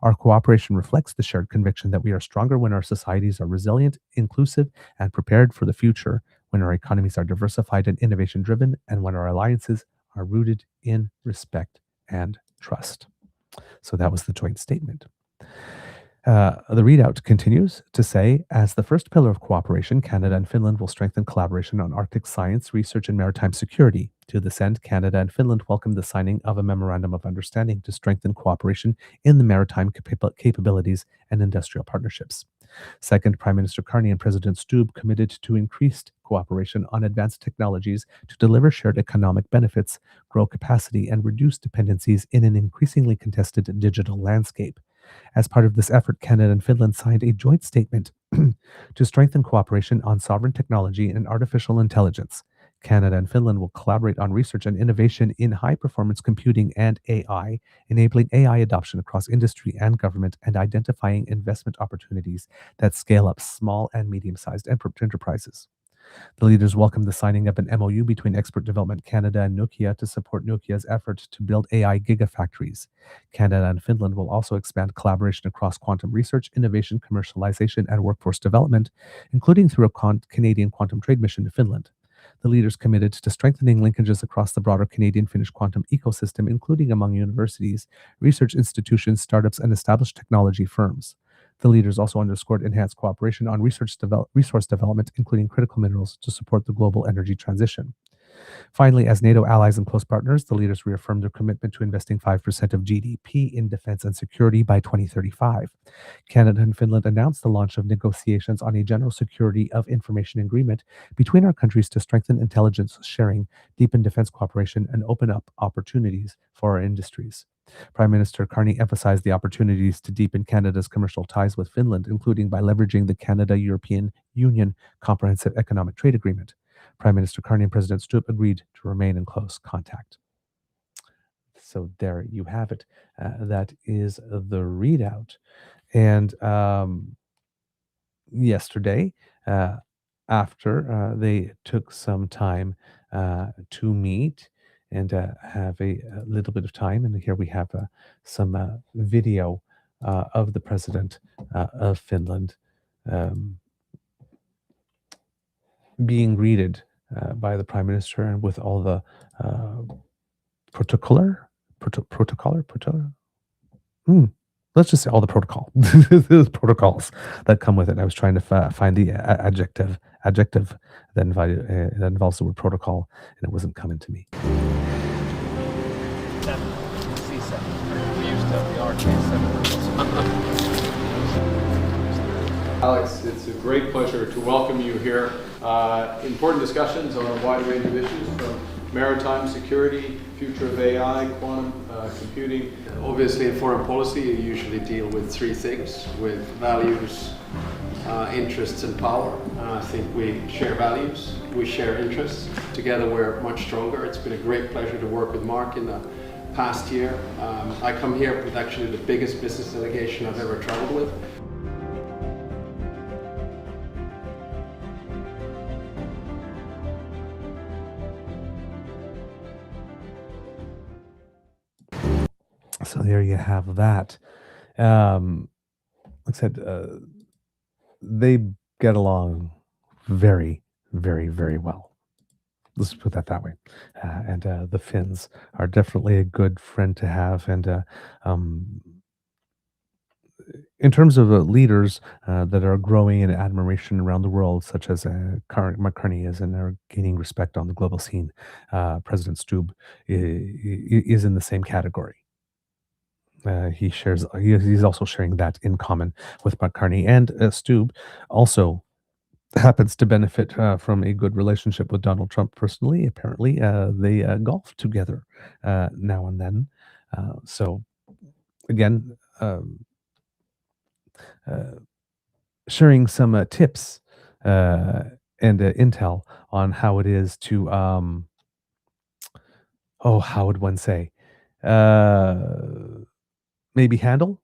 Speaker 2: Our cooperation reflects the shared conviction that we are stronger when our societies are resilient, inclusive, and prepared for the future, when our economies are diversified and innovation-driven, and when our alliances are rooted in respect and trust. So that was the joint statement. The readout continues to say, as the first pillar of cooperation, Canada and Finland will strengthen collaboration on Arctic science, research, and maritime security. To this end, Canada and Finland welcome the signing of a memorandum of understanding to strengthen cooperation in the maritime capabilities and industrial partnerships. Second, Prime Minister Carney and President Stubb committed to increased cooperation on advanced technologies to deliver shared economic benefits, grow capacity, and reduce dependencies in an increasingly contested digital landscape. As part of this effort, Canada and Finland signed a joint statement to strengthen cooperation on sovereign technology and artificial intelligence. Canada and Finland will collaborate on research and innovation in high-performance computing and AI, enabling AI adoption across industry and government and identifying investment opportunities that scale up small and medium-sized enterprises. The leaders welcomed the signing of an MOU between Expert Development Canada and Nokia to support Nokia's efforts to build AI gigafactories. Canada and Finland will also expand collaboration across quantum research, innovation, commercialization, and workforce development, including through a Canadian quantum trade mission to Finland. The leaders committed to strengthening linkages across the broader Canadian-Finnish quantum ecosystem, including among universities, research institutions, startups, and established technology firms. The leaders also underscored enhanced cooperation on resource development, including critical minerals, to support the global energy transition. Finally, as NATO allies and close partners, the leaders reaffirmed their commitment to investing 5% of GDP in defense and security by 2035. Canada and Finland announced the launch of negotiations on a general security of information agreement between our countries to strengthen intelligence sharing, deepen defense cooperation, and open up opportunities for our industries. Prime Minister Carney emphasized the opportunities to deepen Canada's commercial ties with Finland, including by leveraging the Canada-European Union Comprehensive Economic Trade Agreement. Prime Minister Carney and President Stubb agreed to remain in close contact. So there you have it. That is the readout. And yesterday, after they took some time to meet and have a little bit of time, and here we have some video of the President of Finland being greeted by the Prime Minister and with all the let's just say all the protocols that come with it. I was trying to find the adjective that involves the word protocol, and it wasn't coming to me.
Speaker 5: Alex, it's a great pleasure to welcome you here. Important discussions on a wide range of issues, from maritime security, future of AI, quantum computing.
Speaker 6: Obviously, in foreign policy, you usually deal with three things: with values, interests, and power. I think we share values, we share interests. Together, we're much stronger. It's been a great pleasure to work with Mark in the past year. I come here with actually the biggest business delegation I've ever traveled with.
Speaker 2: So there you have that. Like I said, they get along very, very, very well. Let's put that way. And the Finns are definitely a good friend to have. And in terms of leaders that are growing in admiration around the world, such as Mark Carney is and are gaining respect on the global scene, President Stubb is in the same category. He's also sharing that in common with Mark Carney, and Stubb also happens to benefit from a good relationship with Donald Trump personally. Apparently, they golf together now and then. So again, sharing some tips and intel on how it is to how would one say, maybe handle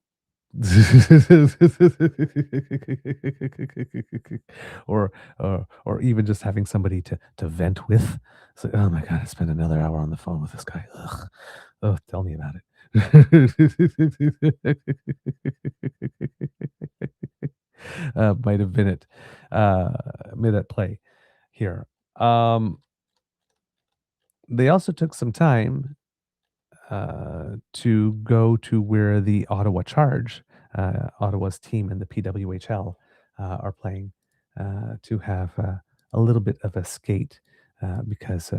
Speaker 2: or even just having somebody to vent with. So, oh my God, I spent another hour on the phone with this guy. Ugh. Oh, tell me about it. Might have been it. Made that play here. They also took some time to go to where the Ottawa Charge, Ottawa's team in the PWHL, are playing, to have a little bit of a skate, because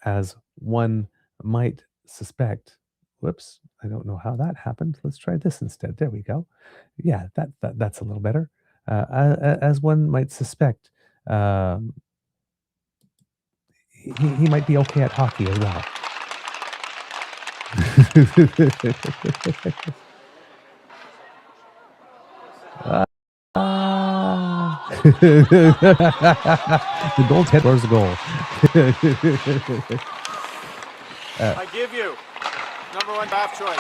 Speaker 2: as one might suspect, whoops, I don't know how that happened. Let's try this instead. There we go. Yeah, that's a little better. As one might suspect, he might be okay at hockey as well. The goaltender scores the goal.
Speaker 5: I give you number one draft choice.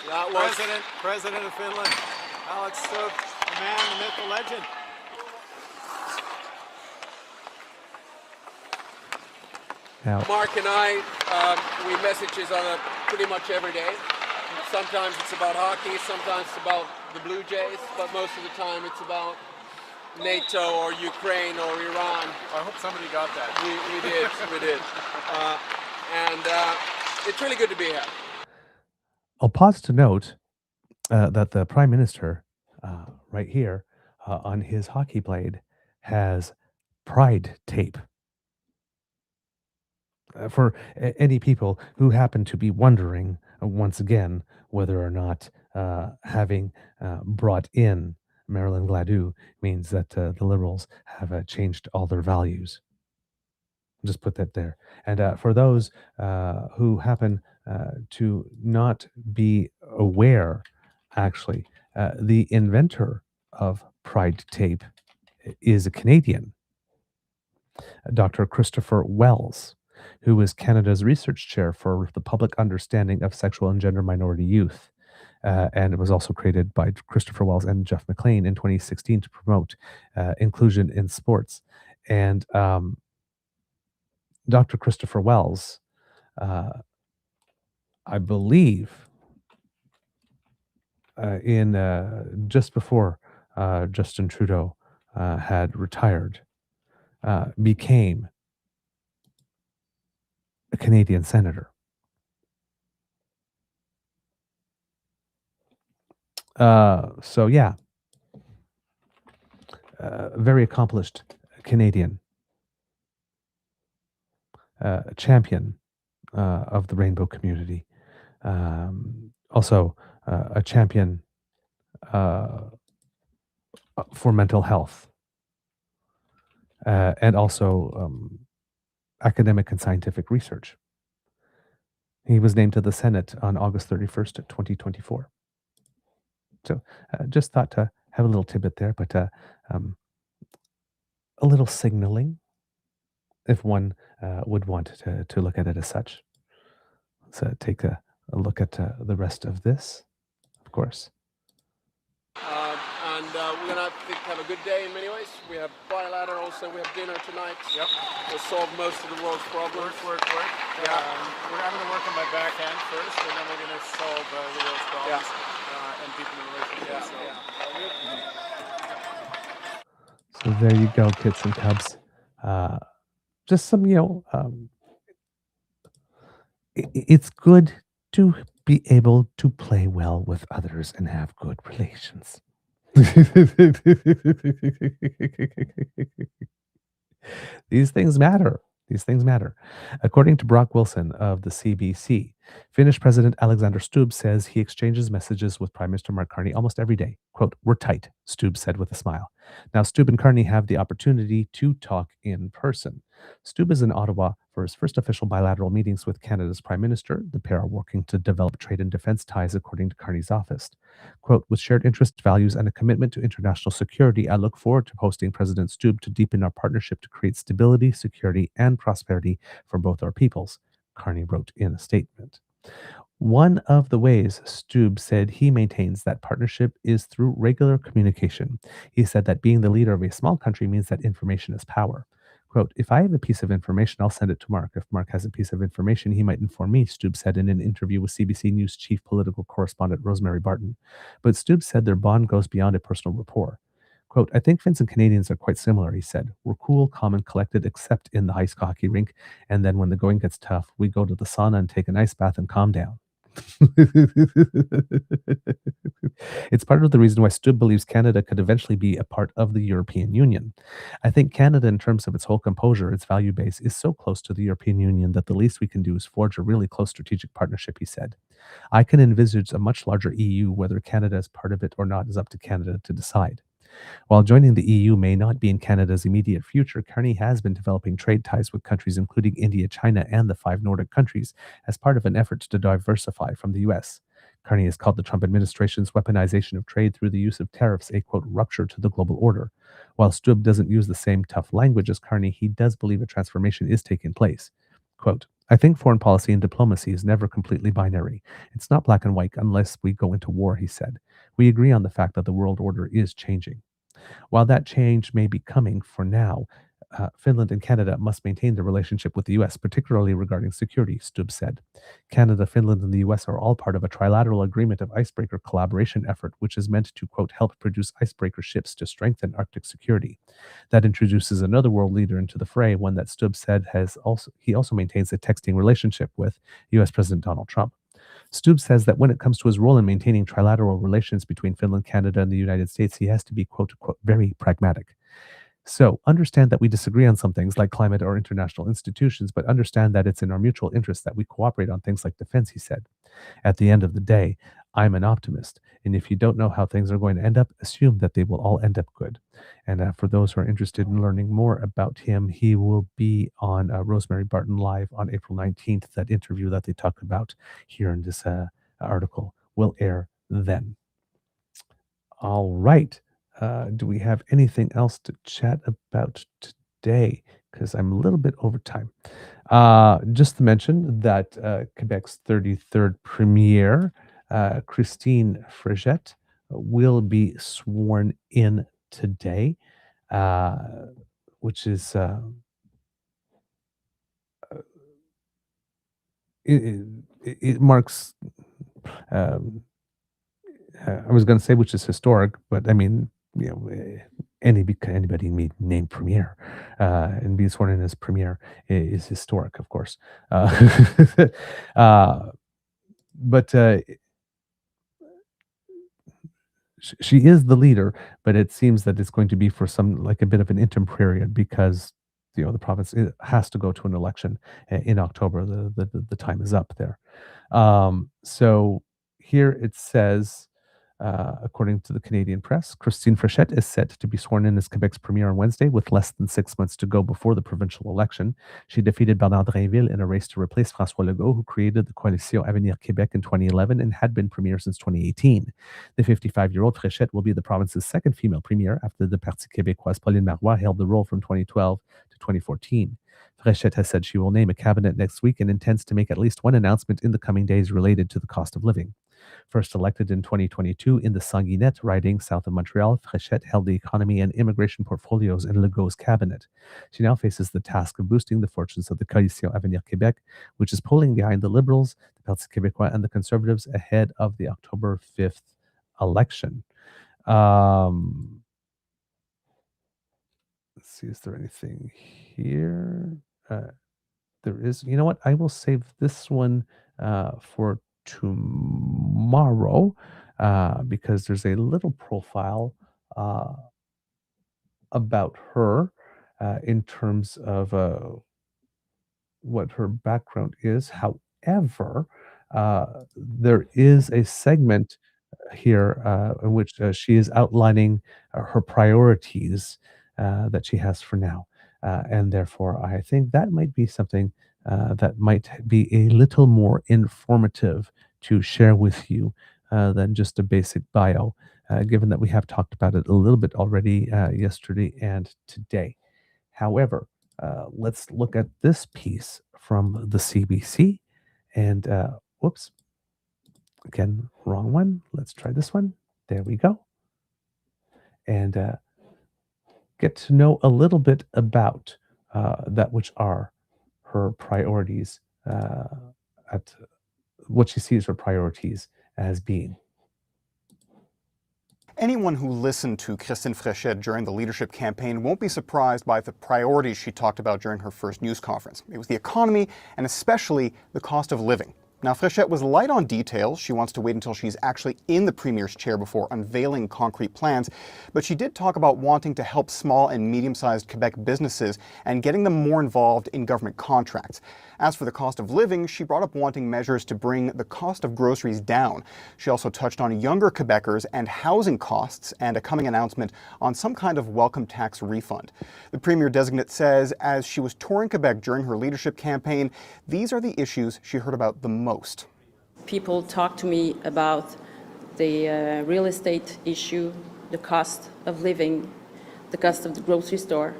Speaker 6: That was
Speaker 5: President of Finland, Alex Stubb, the man, the myth, the legend.
Speaker 2: Now,
Speaker 6: Mark and I, we message each other pretty much every day. Sometimes it's about hockey, sometimes it's about the Blue Jays, but most of the time it's about NATO or Ukraine or Iran.
Speaker 5: I hope somebody got that.
Speaker 6: We did. And it's really good to be here.
Speaker 2: I'll pause to note that the Prime Minister, right here, on his hockey blade, has pride tape. For any people who happen to be wondering, once again, whether or not having brought in Marilyn Gladue means that the Liberals have changed all their values. Just put that there. And for those who happen to not be aware, actually, the inventor of Pride Tape is a Canadian, Dr. Christopher Wells, who is Canada's research chair for the public understanding of sexual and gender minority youth. And it was also created by Christopher Wells and Jeff McLean in 2016 to promote inclusion in sports. And Dr. Christopher Wells, I believe, in just before Justin Trudeau had retired, became a Canadian senator. So yeah, very accomplished Canadian champion of the rainbow community. Also a champion for mental health, and also academic and scientific research. He was named to the Senate on August 31st, 2024. So just thought to have a little tidbit there, but a little signaling, if one would want to look at it as such. Let's take a look at the rest of this, of course.
Speaker 6: And we're going to have a good day in many ways. We have bilateral, so we have dinner tonight.
Speaker 5: Yep.
Speaker 6: We'll solve most of the world's problems.
Speaker 5: Work.
Speaker 6: Yeah.
Speaker 5: I'm going to work on my backhand first, and then we're going to solve the world's problems and people in relationships.
Speaker 2: So there you go, kids and cubs. Just some, it's good to be able to play well with others and have good relations. These things matter. These things matter. According to Brock Wilson of the CBC, Finnish President Alexander Stubb says he exchanges messages with Prime Minister Mark Carney almost every day. Quote, "We're tight," Stubb said with a smile. Now, Stubb and Carney have the opportunity to talk in person. Stubb is in Ottawa for his first official bilateral meetings with Canada's Prime Minister. The pair are working to develop trade and defense ties, according to Carney's office. Quote, "With shared interests, values, and a commitment to international security, I look forward to hosting President Stubb to deepen our partnership to create stability, security, and prosperity for both our peoples," Carney wrote in a statement. One of the ways Stubb said he maintains that partnership is through regular communication. He said that being the leader of a small country means that information is power. Quote, "If I have a piece of information, I'll send it to Mark. If Mark has a piece of information, he might inform me," Stubb said in an interview with CBC News chief political correspondent Rosemary Barton. But Stubb said their bond goes beyond a personal rapport. Quote, "I think Finns and Canadians are quite similar," he said. "We're cool, calm, and collected, except in the ice hockey rink. And then when the going gets tough, we go to the sauna and take an ice bath and calm down." It's part of the reason why Stubb believes Canada could eventually be a part of the European Union. "I think Canada, in terms of its whole composure, its value base, is so close to the European Union that the least we can do is forge a really close strategic partnership," he said. "I can envisage a much larger EU. Whether Canada is part of it or not is up to Canada to decide." While joining the EU may not be in Canada's immediate future, Carney has been developing trade ties with countries including India, China, and the 5 Nordic countries as part of an effort to diversify from the US. Carney has called the Trump administration's weaponization of trade through the use of tariffs a, quote, rupture to the global order. While Stubb doesn't use the same tough language as Carney, he does believe a transformation is taking place. Quote, I think foreign policy and diplomacy is never completely binary. It's not black and white unless we go into war, he said. We agree on the fact that the world order is changing. While that change may be coming for now, Finland and Canada must maintain their relationship with the U.S., particularly regarding security, Stubb said. Canada, Finland, and the U.S. are all part of a trilateral agreement of icebreaker collaboration effort, which is meant to, quote, help produce icebreaker ships to strengthen Arctic security. That introduces another world leader into the fray, one that Stubb said he also maintains a texting relationship with U.S. President Donald Trump. Stubb says that when it comes to his role in maintaining trilateral relations between Finland, Canada, and the United States, he has to be, quote, unquote, very pragmatic. So understand that we disagree on some things like climate or international institutions, but understand that it's in our mutual interest that we cooperate on things like defense, he said. At the end of the day, I'm an optimist. And if you don't know how things are going to end up, assume that they will all end up good. And for those who are interested in learning more about him, he will be on Rosemary Barton Live on April 19th. That interview that they talk about here in this article will air then. All right. Do we have anything else to chat about today? Because I'm a little bit over time. Just to mention that Quebec's 33rd Premier, Christine Frechette, will be sworn in today, which is it marks. I was going to say which is historic, but I mean, you know, anybody named Premier and being sworn in as Premier is historic, of course. But she is the leader, but it seems that it's going to be for some like a bit of an interim period because the province has to go to an election in October. The time is up there. So here it says. According to the Canadian press, Christine Frechette is set to be sworn in as Quebec's premier on Wednesday with less than 6 months to go before the provincial election. She defeated Bernard Drainville in a race to replace François Legault, who created the Coalition Avenir Québec in 2011 and had been premier since 2018. The 55-year-old Frechette will be the province's second female premier after the Parti québécois Pauline Marois held the role from 2012 to 2014. Frechette has said she will name a cabinet next week and intends to make at least one announcement in the coming days related to the cost of living. First elected in 2022 in the Sanguinette riding south of Montreal, Frechette held the economy and immigration portfolios in Legault's cabinet. She now faces the task of boosting the fortunes of the Coalition Avenir Québec, which is polling behind the Liberals, the Parti québécois, and the Conservatives ahead of the October 5th election. Let's see, is there anything here? There is. You know what? I will save this one for tomorrow because there's a little profile about her in terms of what her background is. However, there is a segment here in which she is outlining her priorities that she has for now. And therefore, I think that might be something that might be a little more informative to share with you than just a basic bio, given that we have talked about it a little bit already yesterday and today. However, let's look at this piece from the CBC. And whoops, again, wrong one. Let's try this one. There we go. And get to know a little bit about that which are her priorities, at what she sees her priorities as being.
Speaker 7: Anyone who listened to Christine Frechette during the leadership campaign won't be surprised by the priorities she talked about during her first news conference. It was the economy and especially the cost of living. Now, Frechette was light on details. She wants to wait until she's actually in the premier's chair before unveiling concrete plans. But she did talk about wanting to help small and medium-sized Quebec businesses and getting them more involved in government contracts. As for the cost of living, she brought up wanting measures to bring the cost of groceries down. She also touched on younger Quebecers and housing costs and a coming announcement on some kind of welcome tax refund. The premier-designate says as she was touring Quebec during her leadership campaign, these are the issues she heard about the most.
Speaker 8: people talk to me about the real estate issue, the cost of living, the cost of the grocery store.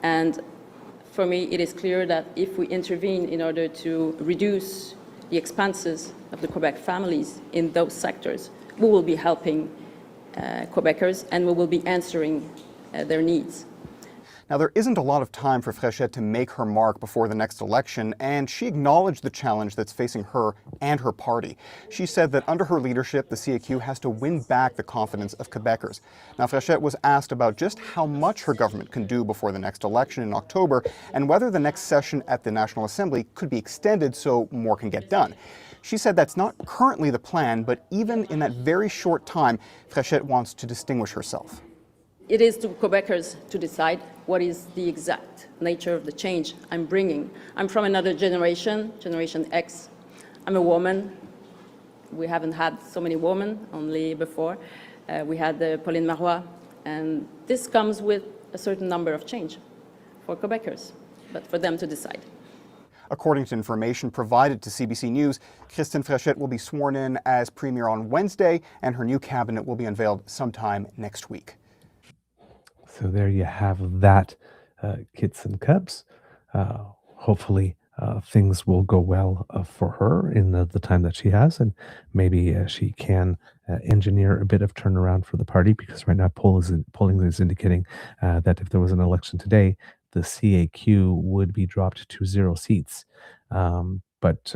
Speaker 8: And for me, it is clear that if we intervene in order to reduce the expenses of the Quebec families in those sectors, we will be helping Quebecers and we will be answering their needs.
Speaker 7: Now, there isn't a lot of time for Fréchette to make her mark before the next election, and she acknowledged the challenge that's facing her and her party. She said that under her leadership, the CAQ has to win back the confidence of Quebecers. Now, Fréchette was asked about just how much her government can do before the next election in October, and whether the next session at the National Assembly could be extended so more can get done. She said that's not currently the plan, but even in that very short time, Fréchette wants to distinguish herself.
Speaker 8: It is to Quebecers to decide what is the exact nature of the change I'm bringing. I'm from another generation, Generation X. I'm a woman. We haven't had so many women, only before. We had Pauline Marois, and this comes with a certain number of change for Quebecers, but for them to decide.
Speaker 7: According to information provided to CBC News, Christine Fréchette will be sworn in as Premier on Wednesday, and her new cabinet will be unveiled sometime next week.
Speaker 2: So there you have that, kids and cubs. Hopefully things will go well for her in the time that she has, and maybe she can engineer a bit of turnaround for the party, because right now polling is indicating that if there was an election today, the CAQ would be dropped to 0 seats. But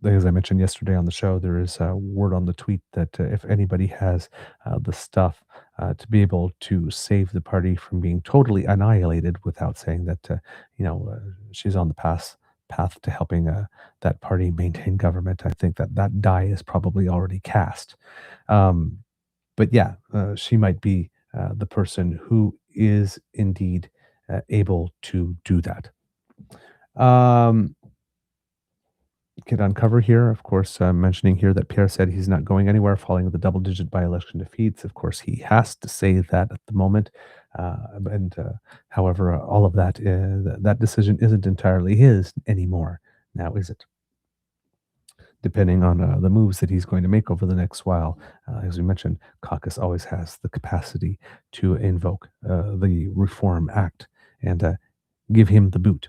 Speaker 2: as I mentioned yesterday on the show, there is a word on the tweet that if anybody has the stuff to be able to save the party from being totally annihilated, without saying that, she's on the path to helping that party maintain government, I think that die is probably already cast. But yeah, she might be the person who is indeed able to do that. Get on cover here, of course, mentioning here that Pierre said he's not going anywhere following the double-digit by-election defeats. Of course, he has to say that at the moment. However, all of that, that decision isn't entirely his anymore. Now, is it? Depending on the moves that he's going to make over the next while. As we mentioned, caucus always has the capacity to invoke the Reform Act and give him the boot.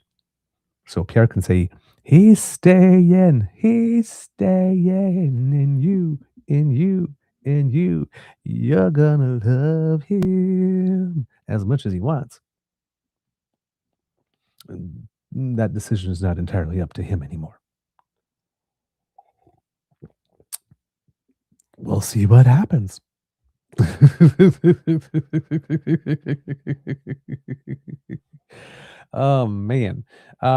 Speaker 2: So Pierre can say, he's staying, in you, you're gonna love him as much as he wants. And that decision is not entirely up to him anymore. We'll see what happens. Oh man. Do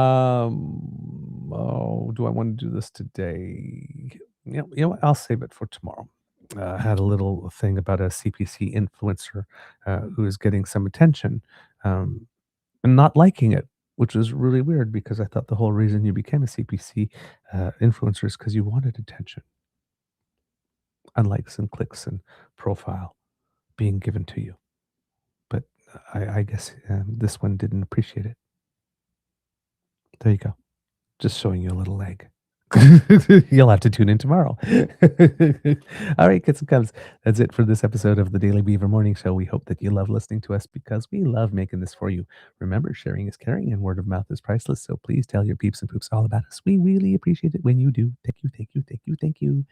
Speaker 2: I want to do this today? You know what? I'll save it for tomorrow. I had a little thing about a CPC influencer who is getting some attention and not liking it, which is really weird, because I thought the whole reason you became a CPC influencer is because you wanted attention and likes and clicks and profile being given to you. But I guess this one didn't appreciate it. There you go. Just showing you a little leg. You'll have to tune in tomorrow. All right, kids and cubs, that's it for this episode of the Daily Beaver Morning Show. We hope that you love listening to us, because we love making this for you. Remember, sharing is caring and word of mouth is priceless. So please tell your peeps and poops all about us. We really appreciate it when you do. Thank you, thank you, thank you, thank you.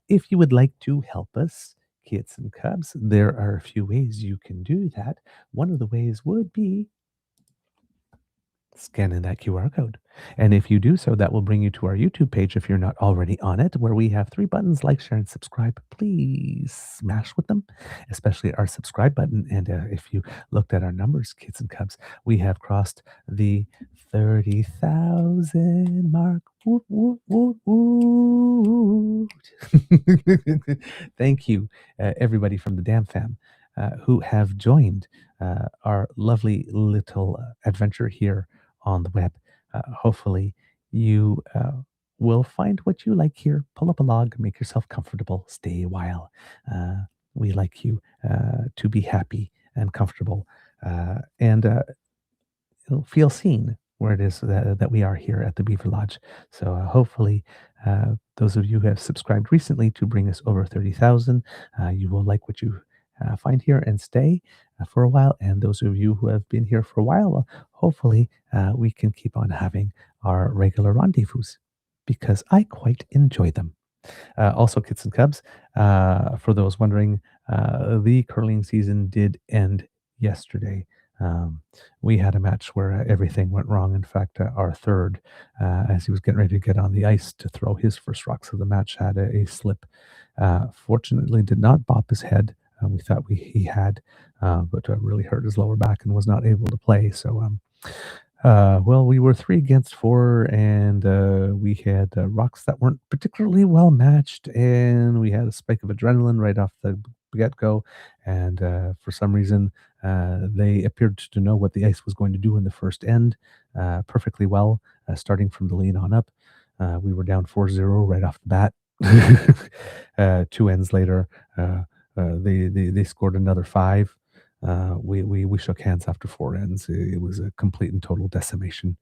Speaker 2: If you would like to help us, kids and cubs, there are a few ways you can do that. One of the ways would be scanning that QR code. And if you do so, that will bring you to our YouTube page if you're not already on it, where we have 3 buttons: like, share, and subscribe. Please smash with them, especially our subscribe button. And if you looked at our numbers, kids and cubs, we have crossed the 30,000 mark. Woot, woot, woot, woot. Thank you, everybody from the Damn Fam who have joined our lovely little adventure here on the web. Hopefully you will find what you like here. Pull up a log, make yourself comfortable, stay a while. We like you to be happy and comfortable and feel seen where it is that we are here at the Beaver Lodge. So hopefully Those of you who have subscribed recently to bring us over 30,000, you will like what you find here and stay for a while. And those of you who have been here for a while, well, hopefully we can keep on having our regular rendezvous because I quite enjoy them. Also, Kits and Cubs, for those wondering, the curling season did end yesterday. We had a match where everything went wrong. In fact, our third, as he was getting ready to get on the ice to throw his first rock, so the match had a slip. Fortunately, did not bop his head. We thought he had, but really hurt his lower back and was not able to play. So, well, we were 3 against 4, and we had rocks that weren't particularly well matched, and we had a spike of adrenaline right off the get-go, and for some reason, they appeared to know what the ice was going to do in the first end perfectly well, starting from the lead on up. We were down 4-0 right off the bat. 2 ends later, they scored another 5. We shook hands after 4 ends. It was a complete and total decimation.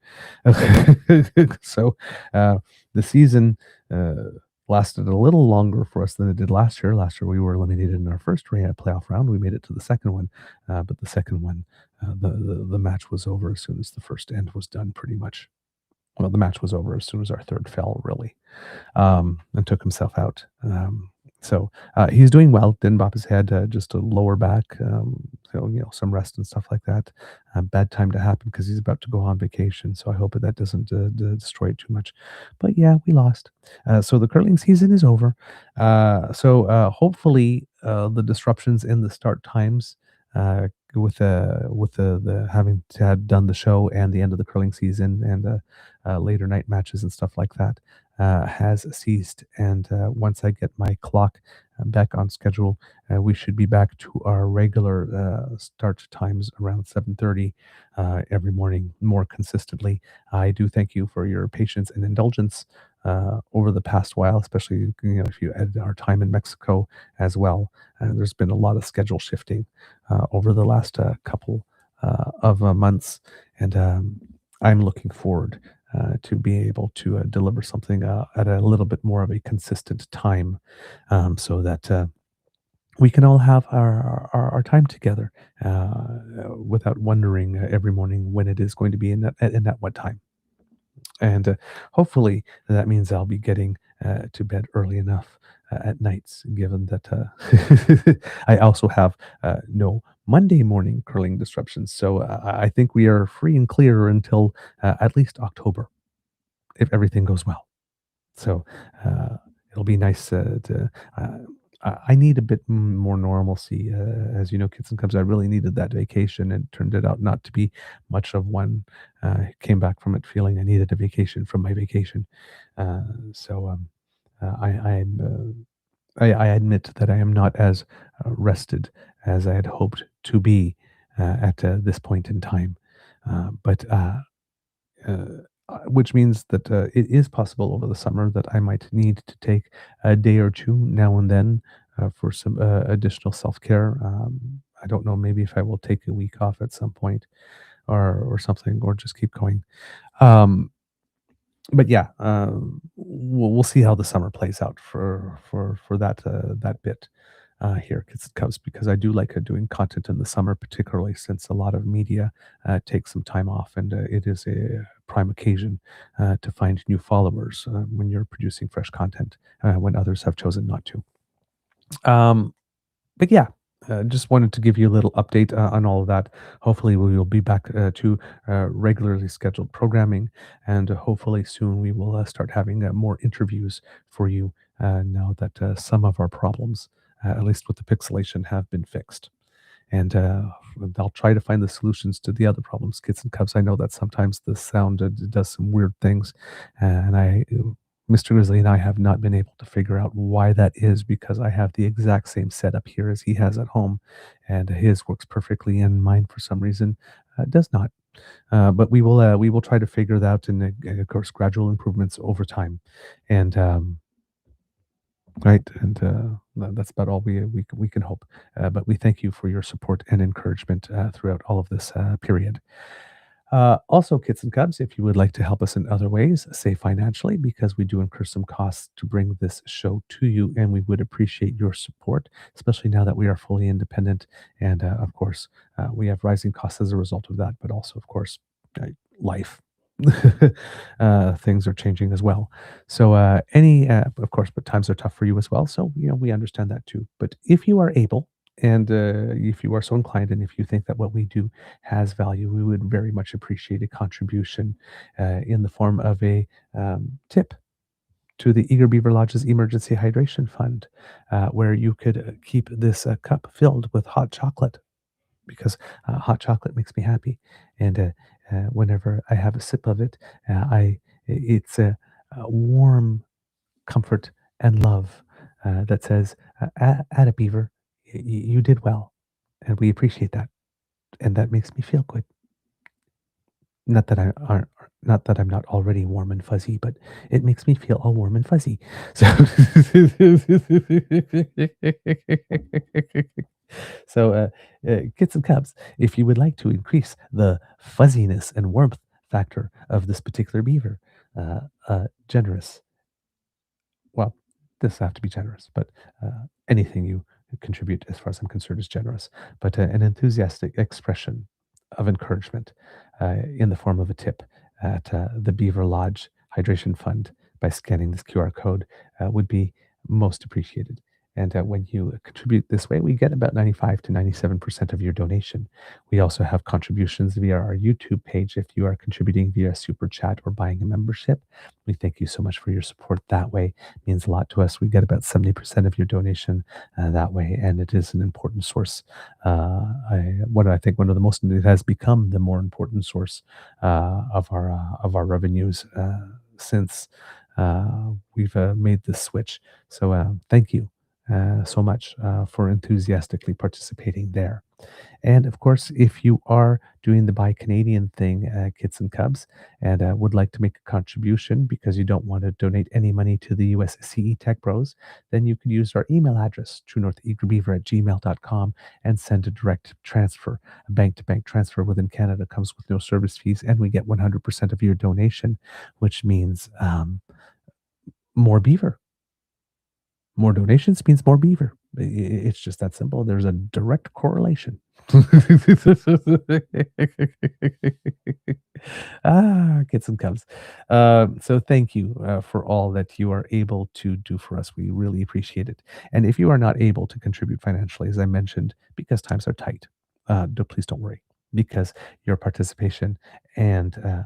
Speaker 2: So the season lasted a little longer for us than it did last year. Last year we were eliminated in our first playoff round. We made it to the second one, but the second one, the match was over as soon as the first end was done. Pretty much. Well, the match was over as soon as our third fell, really, and took himself out. So he's doing well. Didn't bop his head, just a lower back, so some rest and stuff like that. Bad time to happen because he's about to go on vacation. So I hope that doesn't destroy it too much. But yeah, we lost. So the curling season is over. So hopefully the disruptions in the start times with the having to have done the show and the end of the curling season and later night matches and stuff like that has ceased. And once I get my clock back on schedule, we should be back to our regular start times around 7:30 every morning more consistently. I do thank you for your patience and indulgence over the past while, especially if you add our time in Mexico as well. There's been a lot of schedule shifting over the last couple of months, and I'm looking forward to being able to deliver something at a little bit more of a consistent time, so that we can all have our time together without wondering every morning when it is going to be in that what time. And hopefully that means I'll be getting to bed early enough at nights, given that I also have no Monday morning curling disruptions. So I think we are free and clear until at least October, if everything goes well. So it'll be nice to. I need a bit more normalcy. As you know, Kids and Cubs, I really needed that vacation, and turned it out not to be much of one. Came back from it feeling I needed a vacation from my vacation. So I admit that I am not as rested as I had hoped to be at this point in time. But which means that it is possible over the summer that I might need to take a day or two now and then for some additional self-care. I don't know, maybe if I will take a week off at some point or something, or just keep going. But yeah, we'll see how the summer plays out for that bit here, Kids and Cubs, because I do like doing content in the summer, particularly since a lot of media takes some time off, and it is a prime occasion to find new followers when you're producing fresh content when others have chosen not to. But yeah, just wanted to give you a little update on all of that. Hopefully we will be back to regularly scheduled programming, and hopefully soon we will start having more interviews for you now that some of our problems, at least with the pixelation, have been fixed. And I'll try to find the solutions to the other problems. Kids and Cubs, I know that sometimes the sound does some weird things, and Mr. Grizzly and I have not been able to figure out why that is, because I have the exact same setup here as he has at home, and his works perfectly, and mine for some reason does not. But we will try to figure that out, and of course gradual improvements over time, and right, and that's about all we can hope. But we thank you for your support and encouragement throughout all of this period. Also, kids and cubs, if you would like to help us in other ways, say financially, because we do incur some costs to bring this show to you, and we would appreciate your support, especially now that we are fully independent. And of course, we have rising costs as a result of that, but also, of course, life. Things are changing as well. So, of course, but times are tough for you as well. So, we understand that too. But if you are able, and if you are so inclined, and if you think that what we do has value, we would very much appreciate a contribution in the form of a tip to the Eager Beaver Lodge's Emergency Hydration Fund, where you could keep this cup filled with hot chocolate, because hot chocolate makes me happy. And whenever I have a sip of it, it's a warm comfort and love that says, "Atta Beaver, you did well, and we appreciate that, and that makes me feel good." Not that not that I'm not already warm and fuzzy, but it makes me feel all warm and fuzzy. So, kids and cubs, if you would like to increase the fuzziness and warmth factor of this particular beaver, generous, well, this have to be generous, but anything you contribute, as far as I'm concerned, is generous. But an enthusiastic expression of encouragement in the form of a tip at the Beaver Lodge Hydration Fund by scanning this QR code would be most appreciated. And when you contribute this way, we get about 95 to 97% of your donation. We also have contributions via our YouTube page if you are contributing via Super Chat or buying a membership. We thank you so much for your support that way. It means a lot to us. We get about 70% of your donation that way, and it is an important source. I think one of the most, it has become the more important source of our revenues since we've made this switch. So thank you so much for enthusiastically participating there. And of course, if you are doing the Buy Canadian thing, kids and cubs, and would like to make a contribution because you don't want to donate any money to the US CE Tech Bros, then you could use our email address, truenortheagerbeaver@gmail.com, and send a direct transfer. A bank-to-bank transfer within Canada comes with no service fees, and we get 100% of your donation, which means more beaver. More donations means more beaver. It's just that simple. There's a direct correlation. Kids and cubs. So thank you for all that you are able to do for us. We really appreciate it. And if you are not able to contribute financially, as I mentioned, because times are tight, please don't worry, because your participation and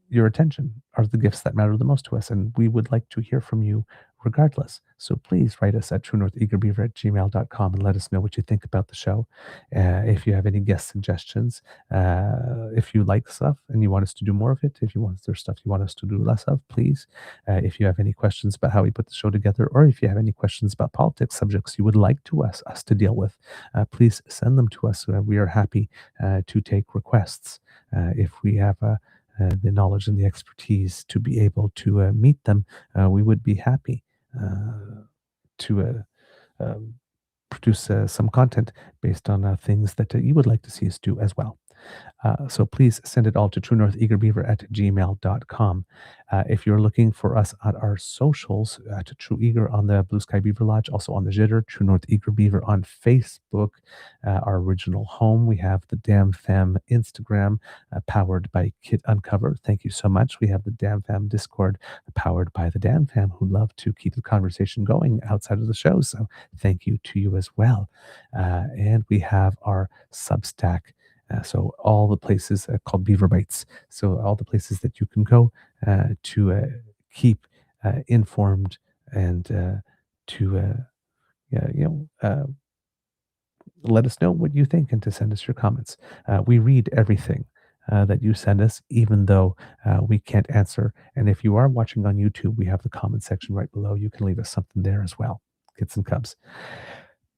Speaker 2: your attention are the gifts that matter the most to us, and we would like to hear from you regardless. So please write us at truenortheagerbeaver@gmail.com and let us know what you think about the show. If you have any guest suggestions, if you like stuff and you want us to do more of it, if there's stuff you want us to do less of, please. If you have any questions about how we put the show together, or if you have any questions about politics subjects you would like us to deal with, please send them to us. We are happy to take requests. If we have the knowledge and the expertise to be able to meet them, we would be happy to produce some content based on things that you would like to see us do as well. So please send it all to truenortheagerbeaver@gmail.com. If you're looking for us at our socials, at True Eager on the Blue Sky Beaver Lodge, also on the Jitter, True North Eager Beaver on Facebook, our original home. We have the Damn Fam Instagram, powered by Kit Uncover. Thank you so much. We have the Damn Fam Discord, powered by the Damn Fam, who love to keep the conversation going outside of the show. So thank you to you as well. And we have our Substack. So all the places called Beaver Bites. So all the places that you can go to keep informed and to let us know what you think and to send us your comments. We read everything that you send us, even though we can't answer. And if you are watching on YouTube, we have the comment section right below. You can leave us something there as well. Kids and cubs.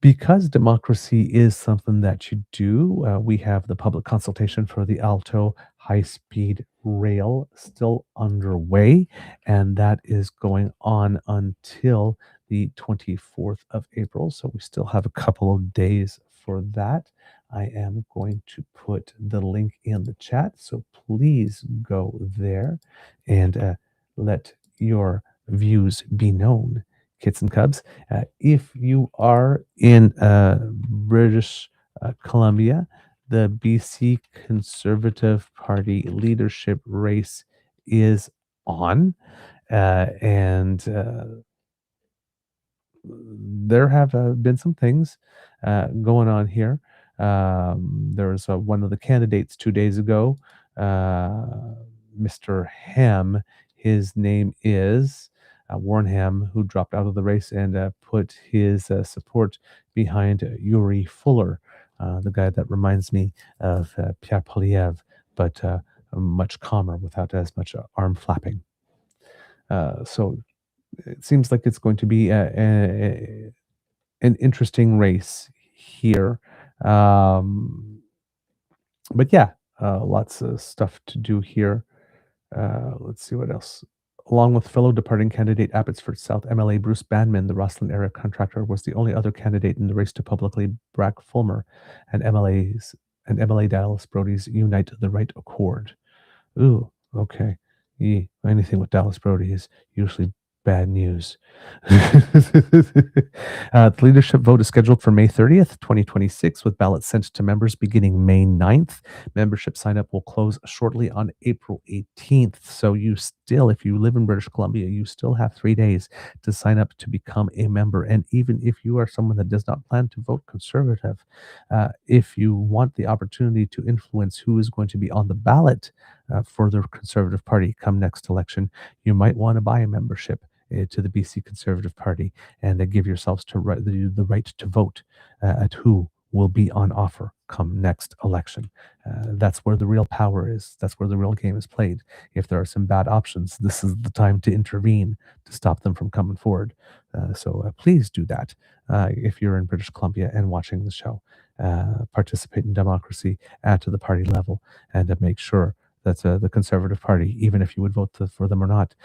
Speaker 2: Because democracy is something that you do, we have the public consultation for the ALTO high-speed rail still underway, and that is going on until the 24th of April. So we still have a couple of days for that, I am going to put the link in the chat. So please go there and let your views be known, kids and cubs. If you are in British Columbia, the BC Conservative Party leadership race is on. And there have been some things going on here. There was one of the candidates 2 days ago, Mr. Ham. His name is Warren Ham, who dropped out of the race and put his support behind Yuri Fuller, the guy that reminds me of Pierre, but much calmer without as much arm flapping. So it seems like it's going to be an interesting race here. But yeah, lots of stuff to do here. Let's see what else. Along with fellow departing candidate Abbotsford South MLA Bruce Banman, the Rosslyn area contractor was the only other candidate in the race to publicly back Fulmer and MLA Dallas Brody's Unite the Right Accord. Ooh, okay. Anything with Dallas Brody is usually bad news. The leadership vote is scheduled for May 30th, 2026, with ballots sent to members beginning May 9th. Membership sign-up will close shortly on April 18th. So you still, if you live in British Columbia, you still have 3 days to sign up to become a member. And even if you are someone that does not plan to vote Conservative, if you want the opportunity to influence who is going to be on the ballot for the Conservative Party come next election, you might want to buy a membership to the BC Conservative Party and give yourselves the right to vote at who will be on offer come next election. That's where the real power is. That's where the real game is played. If there are some bad options, this is the time to intervene to stop them from coming forward. So please do that if you're in British Columbia and watching the show. Participate in democracy at the party level and make sure that the Conservative Party, even if you would vote for them or not,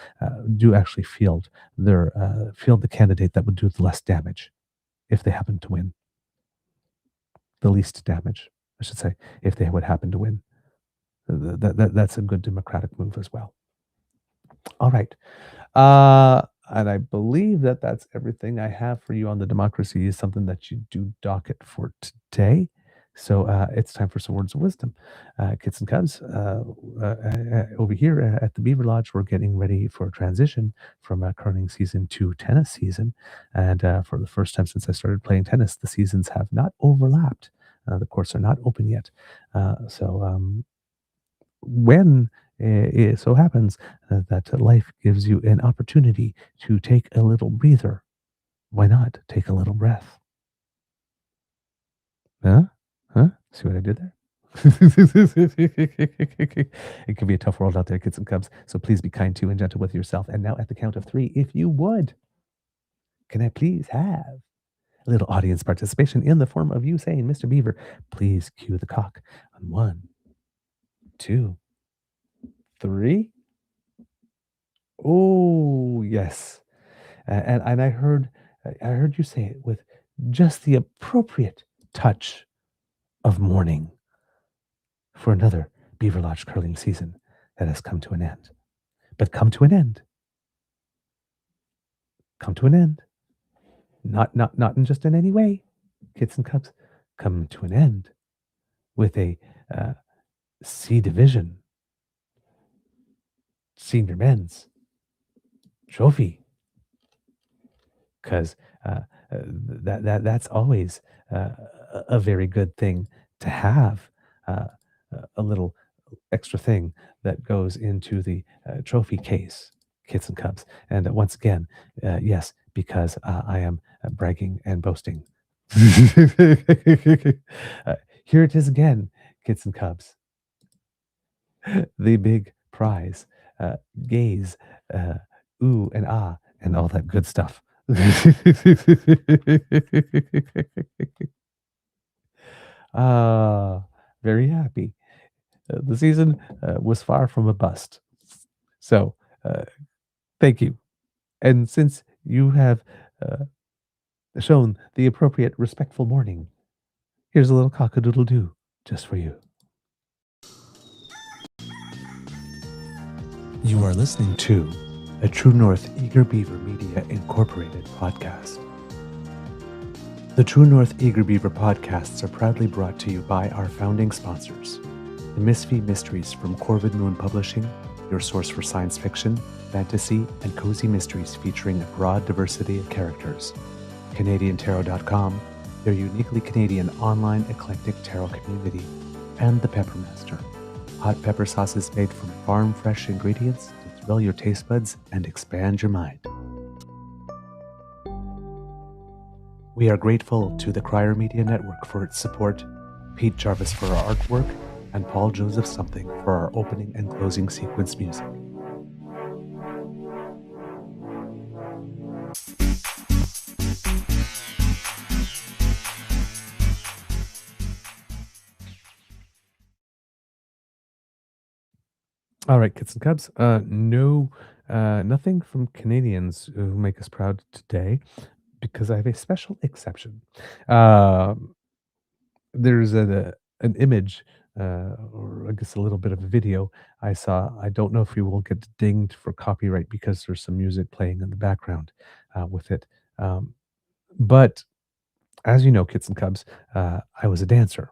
Speaker 2: do actually field the candidate that would do the less damage if they happen to win. The least damage, I should say, if they would happen to win. That's a good democratic move as well. All right. And I believe that that's everything I have for you on the democracy is something that you do docket for today. So it's time for some words of wisdom. Kids and cubs, over here at the Beaver Lodge, we're getting ready for a transition from curling season to tennis season. And for the first time since I started playing tennis, the seasons have not overlapped. The courts are not open yet. When it so happens that life gives you an opportunity to take a little breather, why not take a little breath? Huh? See what I did there? It can be a tough world out there, kids and cubs. So please be kind to and gentle with yourself. And now at the count of 3, if you would, can I please have a little audience participation in the form of you saying, Mr. Beaver, please cue the cock on 1, 2, 3. Oh, yes. And I heard you say it with just the appropriate touch of mourning for another Beaver Lodge curling season that has come to an end. But come to an end. Come to an end. Not in just in any way, kids and cubs. Come to an end with a C Division Senior Men's Trophy. Because that's always a very good thing to have, a little extra thing that goes into the trophy case, kids and cubs. And once again, yes, because I am bragging and boasting. Here it is again, kids and cubs. The big prize, gaze, ooh and ah, and all that good stuff. Very happy. The season was far from a bust. So, thank you. And since you have shown the appropriate respectful mourning, Here's a little cock-a-doodle-doo just for you. You are listening to a True North Eager Beaver Media Incorporated podcast. The True North Eager Beaver podcasts are proudly brought to you by our founding sponsors, the Misfit Mysteries from Corvid Moon Publishing, your source for science fiction, fantasy, and cozy mysteries featuring a broad diversity of characters. CanadianTarot.com, their uniquely Canadian online eclectic tarot community, and the Peppermaster, hot pepper sauces made from farm-fresh ingredients to thrill your taste buds and expand your mind. We are grateful to the Crier Media Network for its support, Pete Jarvis for our artwork, and Paul Joseph Something for our opening and closing sequence music. All right, kids and cubs. Nothing from Canadians who make us proud today, because I have a special exception. There's an image, or I guess a little bit of a video I saw. I don't know if we will get dinged for copyright because there's some music playing in the background with it. But as you know, kids and cubs, I was a dancer.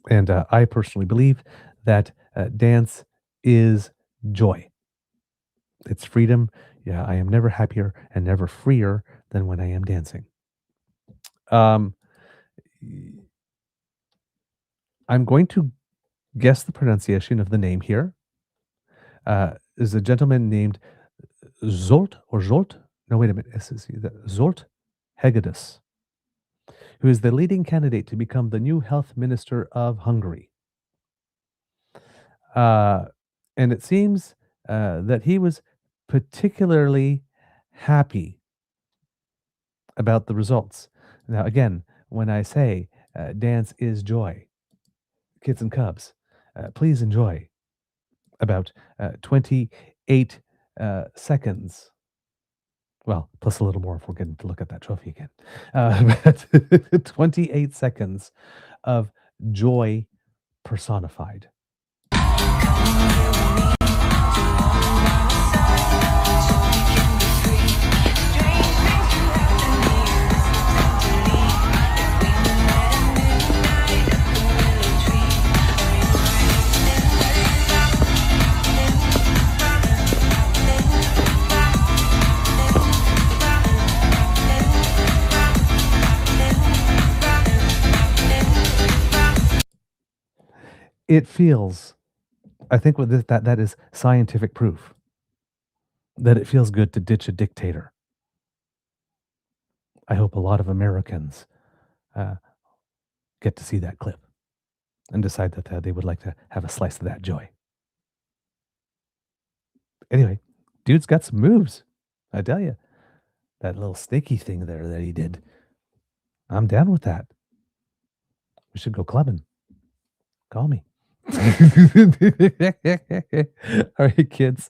Speaker 2: And I personally believe that dance is joy. It's freedom. Yeah, I am never happier and never freer than when I am dancing. I'm going to guess the pronunciation of the name here. Is a gentleman named Zsolt or Zsolt? No, wait a minute. Zsolt Hegedus, who is the leading candidate to become the new health minister of Hungary. And it seems that he was particularly happy about the results. Now, again, when I say dance is joy, kids and cubs, please enjoy about 28 seconds. Well, plus a little more if we're getting to look at that trophy again. But 28 seconds of joy personified. It feels, I think with this, that is scientific proof that it feels good to ditch a dictator. I hope a lot of Americans get to see that clip and decide that they would like to have a slice of that joy. Anyway, dude's got some moves. I tell you, that little snaky thing there that he did, I'm down with that. We should go clubbing. Call me. All right, kids.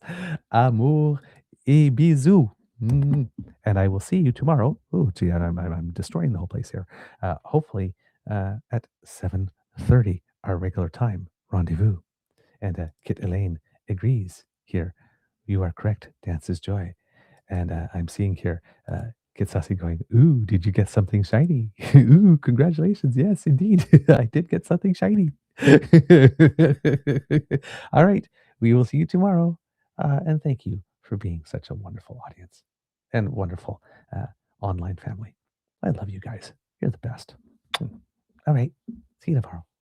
Speaker 2: Amour et bisous. And I will see you tomorrow. Oh, gee, I'm destroying the whole place here. Hopefully at 7:30, our regular time rendezvous. And Kit Elaine agrees here. You are correct. Dance is joy. And I'm seeing here Kit Sassy going, ooh, did you get something shiny? Ooh, congratulations. Yes, indeed. I did get something shiny. All right. We will see you tomorrow. And thank you for being such a wonderful audience and wonderful online family. I love you guys. You're the best. All right. See you tomorrow.